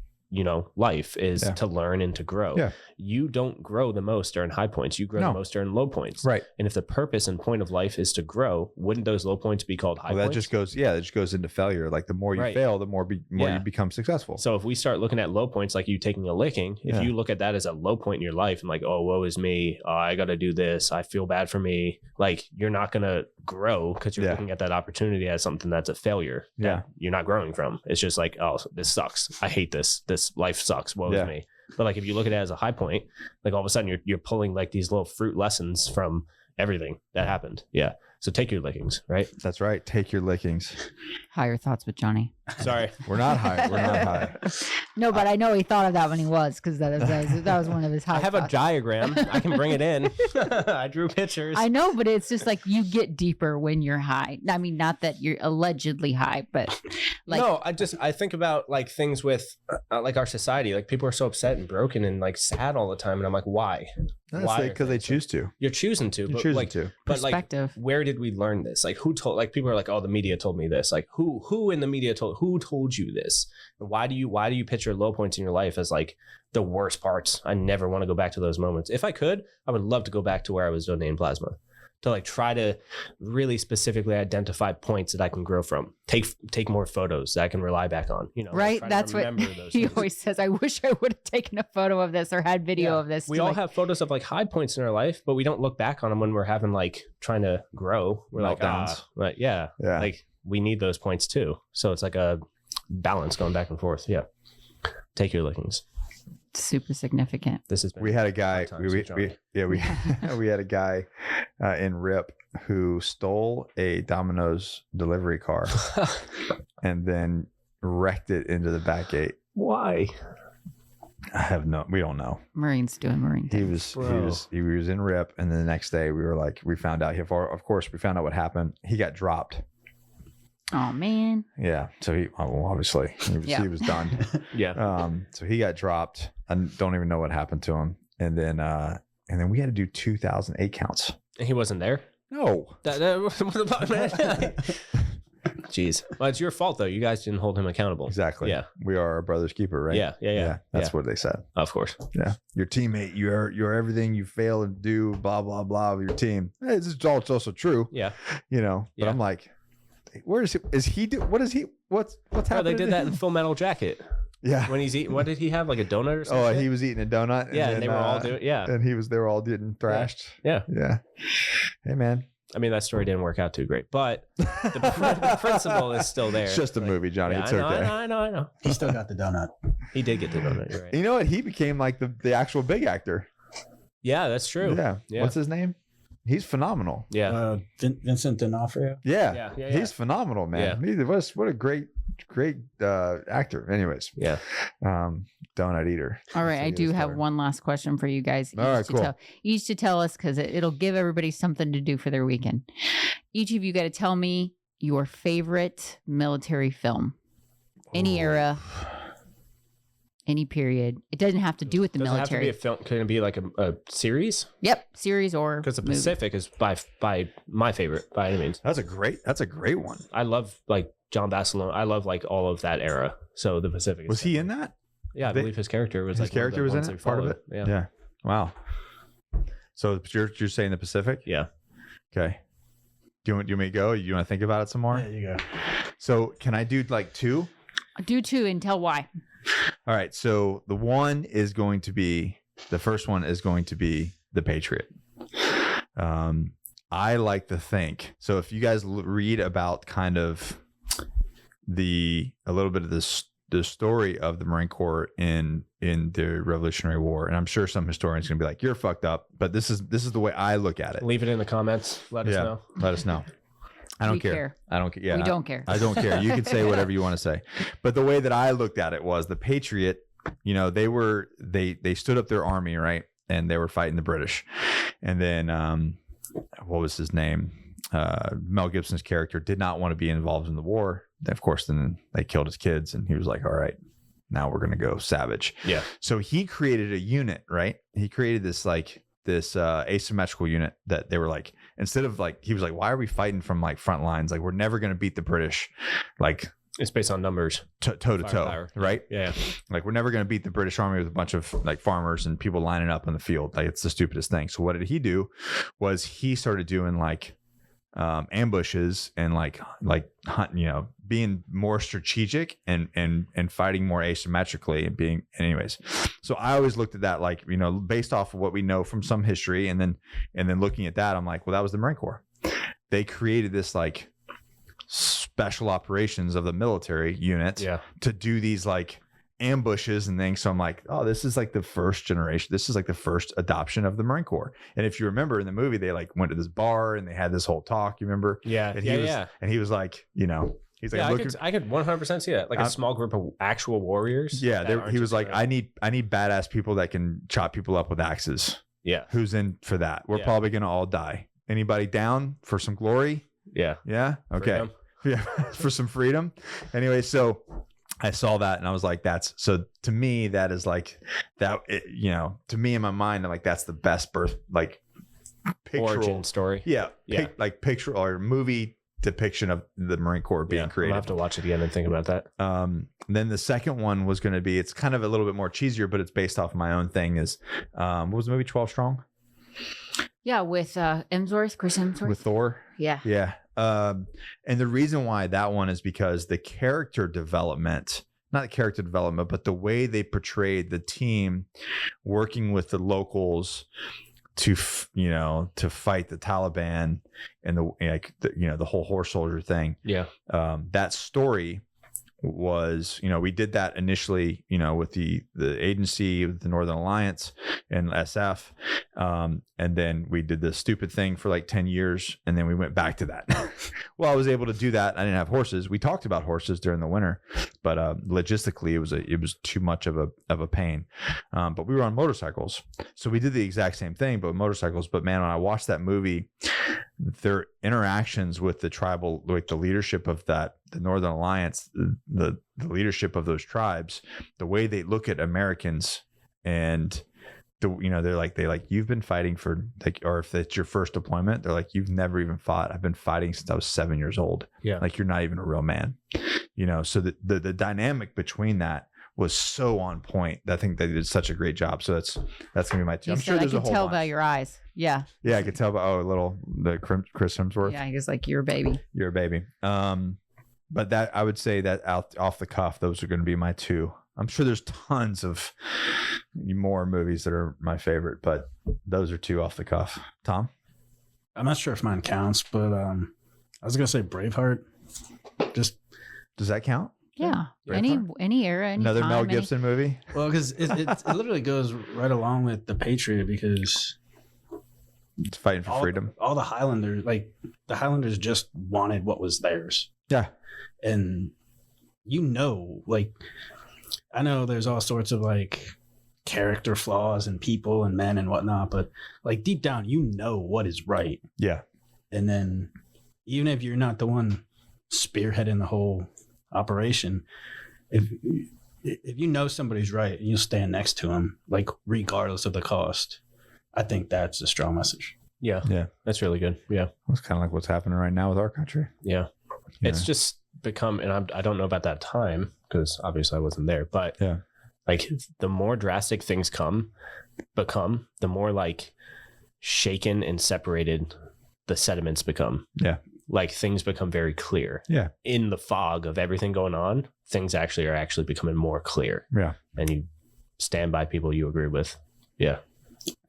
life is to learn and to grow. Yeah. You don't grow the most during high points. You grow the most during low points. Right. And if the purpose and point of life is to grow, wouldn't those low points be called high points? That just goes into failure. Like the more you fail, the more you become successful. So if we start looking at low points, like you taking a licking, if you look at that as a low point in your life and like, oh, woe is me. Oh, I got to do this. I feel bad for me. Like you're not going to grow because you're looking at that opportunity as something that's a failure. That you're not growing from. It's just like, oh, this sucks. I hate this. This life sucks. Woe is me. But like if you look at it as a high point, like all of a sudden you're pulling like these little fruit lessons from everything that happened. Yeah. So take your lickings, right? That's right. Take your lickings. Higher thoughts with Johnny. Sorry. We're not high. We're not high. No, but I know he thought of that when he was, because that was one of his high I have thoughts. A diagram. I can bring it in. I drew pictures. I know, but it's just like you get deeper when you're high. I mean, not that you're allegedly high, but like. No, I think about like things with like our society. Like people are so upset and broken and like sad all the time. And I'm like, why? Why? Because they choose to. You're choosing to. You're choosing to. But like, where did we learn this? Like who told, like people are like, oh, the media told me this. Like who in the media who told you this? And why do you picture low points in your life as like the worst parts? I never want to go back to those moments. If I could, I would love to go back to where I was donating plasma, to like try to really specifically identify points that I can grow from. Take more photos that I can rely back on. Right. That's what he always says. I wish I would have taken a photo of this or had video of this. We all have photos of like high points in our life, but we don't look back on them when we're having like trying to grow. We're meltdowns. Like, yeah. Like we need those points too. So it's like a balance going back and forth. Yeah. Take your lickings. Super significant. We had a guy. We had a guy in RIP who stole a Domino's delivery car and then wrecked it into the back gate. Why? We don't know. Marines doing Marine things. He was in RIP, and then the next day we found out. Of course, we found out what happened. He got dropped. Oh man. Yeah. So he was done. Yeah. So he got dropped. I don't even know what happened to him. And then we had to do 2,008 counts. And he wasn't there? No. Jeez. Well, it's your fault though. You guys didn't hold him accountable. Exactly. Yeah. We are our brother's keeper, right? Yeah. That's what they said. Of course. Yeah. Your teammate, you're everything you fail to do, blah, blah, blah with your team. It's also true. Yeah. But I'm like, where is he? What's happening? Oh, they did that in Full Metal Jacket. Yeah. When he's eating, what did he have? Like a donut or something? Oh, he was eating a donut. Yeah. And they were all doing, And they were all getting thrashed. Yeah. Yeah. Hey man. I mean, that story didn't work out too great, but the principle is still there. It's just a movie, Johnny. It's okay. I know. He still got the donut. He did get the donut. You're right. You know what? He became like the actual big actor. Yeah, that's true. Yeah. What's his name? He's phenomenal. Yeah. Vincent D'Onofrio. Yeah. He's phenomenal, man. Yeah. What a great actor. Anyways. Yeah. Donut eater. All right. I do have one last question for you guys. All right, cool. Each to tell us, because it'll give everybody something to do for their weekend. Each of you got to tell me your favorite military film. Any era. Any period. It doesn't have to do with the military. Does it have to be a film? Can it be like a series? Yep, series or because the Pacific is by my favorite by any means. That's a great one. I love like John Barcelona. I love like all of that era. So the Pacific. Was he in that? Yeah, I believe his character was. His character was in it. Part of it. Yeah. Wow. So you're saying the Pacific? Yeah. Okay. Do you want me to go? You want to think about it some more? Yeah, you go. So can I do like two? Do two and tell why. All right. So the first one is going to be The Patriot. I like to think. So if you guys read about kind of a little bit of the story of the Marine Corps in the Revolutionary War, and I'm sure some historians are gonna be like, "You're fucked up," but this is the way I look at it. Leave it in the comments. Let us know. Let us know. I don't care. I don't care. Yeah, we don't care. I don't care. You can say whatever you want to say, but the way that I looked at it was the Patriot. You know, they stood up their army, right, and they were fighting the British, and then what was his name? Mel Gibson's character did not want to be involved in the war. Of course, then they killed his kids, and he was like, "All right, now we're gonna go savage." Yeah. So he created a unit, right? He created this asymmetrical unit that they were like, instead of like, he was like, "Why are we fighting from like front lines? Like, we're never gonna beat the British." Like, it's based on numbers, toe to toe, right? Yeah. Like, we're never gonna beat the British army with a bunch of like farmers and people lining up on the field. Like, it's the stupidest thing. So what did he do? Was he started doing like ambushes and like hunt, being more strategic and fighting more asymmetrically and being anyways. So I always looked at that like, based off of what we know from some history, and then looking at that, I'm like, well, that was the Marine Corps. They created this like special operations of the military unit to do these like ambushes and things. So I'm like, oh, this is like the first generation. This is like the first adoption of the Marine Corps. And if you remember in the movie, they like went to this bar and they had this whole talk. You remember? Yeah. And he was like, he's like, I could 100% see that. Like a small group of actual warriors. Yeah. He was like, I need badass people that can chop people up with axes. Yeah. Who's in for that? We're probably going to all die. Anybody down for some glory? Yeah. Yeah. Okay. Freedom. Yeah. For some freedom. Anyway, so I saw that and I was like, so to me, that is like that, to me in my mind, I'm like, that's the best birth, like origin story. Yeah. Like picture or movie depiction of the Marine Corps being created. I'll have to watch it again and think about that. Then the second one was going to be, it's kind of a little bit more cheesier, but it's based off my own thing is, what was the movie 12 Strong? Yeah. With Chris Hemsworth. With Thor. Yeah. Yeah. And the reason why that one is because the character development, not the character development, but the way they portrayed the team working with the locals to fight the Taliban and the whole horse soldier thing. Yeah. That story was, we did that initially, with the agency, with the Northern Alliance and SF. And then we did this stupid thing for like 10 years. And then we went back to that. Well, I was able to do that. I didn't have horses. We talked about horses during the winter, but logistically it was too much of a pain. But we were on motorcycles. So we did the exact same thing, but with motorcycles. But man, when I watched that movie, their interactions with the tribal, like the leadership of the Northern Alliance, the leadership of those tribes, the way they look at Americans, and they're like, you've been fighting for like, or if it's your first deployment, they're like, you've never even fought. I've been fighting since I was 7 years old. Yeah. Like, you're not even a real man, so the dynamic between that was so on point. I think they did such a great job. So that's gonna be my team. I'm sure there's a whole bunch. I can tell by your eyes. Yeah. Yeah, I could tell by the Chris Hemsworth. Yeah, he was like, you're a baby. You're a baby. But that, I would say that off the cuff, those are going to be my two. I'm sure there's tons of more movies that are my favorite, but those are two off the cuff. Tom? I'm not sure if mine counts, but I was gonna say Braveheart. Just does that count? Yeah, any era, any another time, Mel Gibson movie. Well, because it literally goes right along with the Patriot, because it's fighting for freedom. All the Highlanders just wanted what was theirs. Yeah, and I know there's all sorts of character flaws in people and men and whatnot, but deep down, what is right. Yeah, and then even if you're not the one spearheading the whole operation, if you know somebody's right and you stand next to them, regardless of the cost, I think that's a strong message. Yeah, that's really good. Yeah, it's kind of like what's happening right now with our country. Yeah, it's just become, and I don't know about that time because obviously I wasn't there, but yeah, the more drastic things become, the more shaken and separated the sediments become. Yeah. Things become very clear. Yeah. In the fog of everything going on, things are becoming more clear. Yeah. And you stand by people you agree with. Yeah.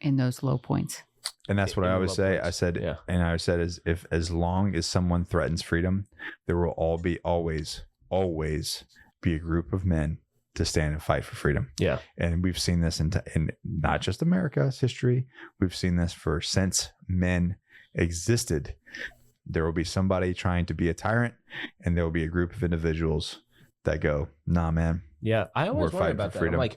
In those low points. And that's what I always say. Points. I said, yeah. And I said, if as long as someone threatens freedom, there will always be a group of men to stand and fight for freedom. Yeah. And we've seen this in not just America's history. We've seen this since men existed. There will be somebody trying to be a tyrant, and there will be a group of individuals that go, nah, man. Yeah. I always wonder about that. I'm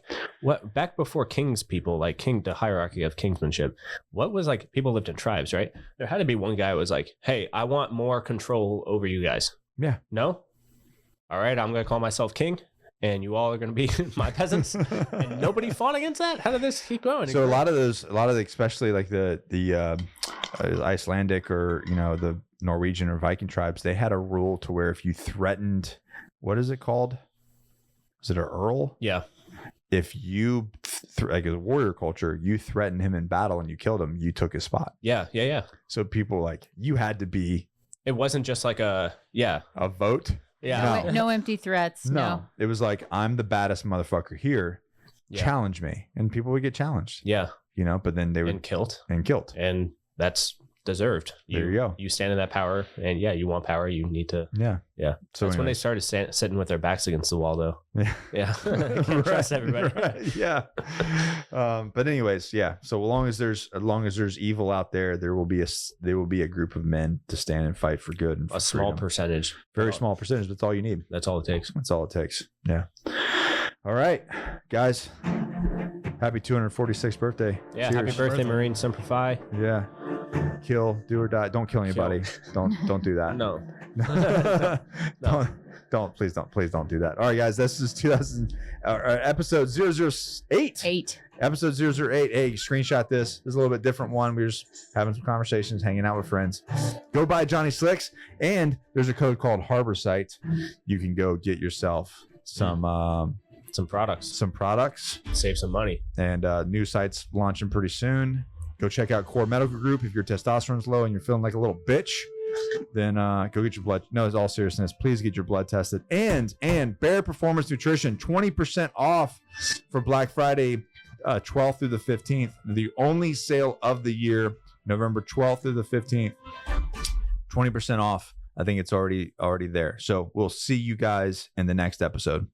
what back before kings people, the hierarchy of kingsmanship, what was people lived in tribes, right? There had to be one guy who was hey, I want more control over you guys. Yeah. No? All right, I'm going to call myself king, and you all are going to be my peasants. And nobody fought against that? How did this keep going? So a lot of especially the Icelandic or, the Norwegian or Viking tribes, they had a rule to where if you threatened, what is it called? Is it an earl? Yeah. If you, as a warrior culture, you threatened him in battle and you killed him, you took his spot. Yeah. So people you had to be. It wasn't just a vote. Yeah. No empty threats. No. It was I'm the baddest motherfucker here. Yeah. Challenge me. And people would get challenged. Yeah. But then they would. And killed. And that's deserved. There you go. You stand in that power, and you want power. You need to. Yeah. Yeah. So that's when they started sitting with their backs against the wall, though. Yeah. Can't trust everybody. Right. Yeah. But anyways, yeah. So as long as there's evil out there, there will be a group of men to stand and fight for good and for small freedom. Percentage. Very small percentage. That's all you need. That's all it takes. That's all it takes. Yeah. All right, guys. Happy 246th birthday. Yeah. Cheers. Happy birthday, Marine Semper Fi. Yeah. Kill, do or die. Don't kill anybody. Don't do that. No. Please don't do that. All right, guys, this is episode 008. Episode 008. Hey, screenshot this. This is a little bit different one. We're just having some conversations, hanging out with friends. Go buy Johnny Slicks, and there's a code called Harborsite. You can go get yourself some products. Save some money. And new sites launching pretty soon. Go check out Core Medical Group. If your testosterone's low and you're feeling like a little bitch, then go get your blood. No, it's all seriousness. Please get your blood tested. And Bear Performance Nutrition, 20% off for Black Friday, 12th through the 15th. The only sale of the year, November 12th through the 15th. 20% off. I think it's already there. So we'll see you guys in the next episode.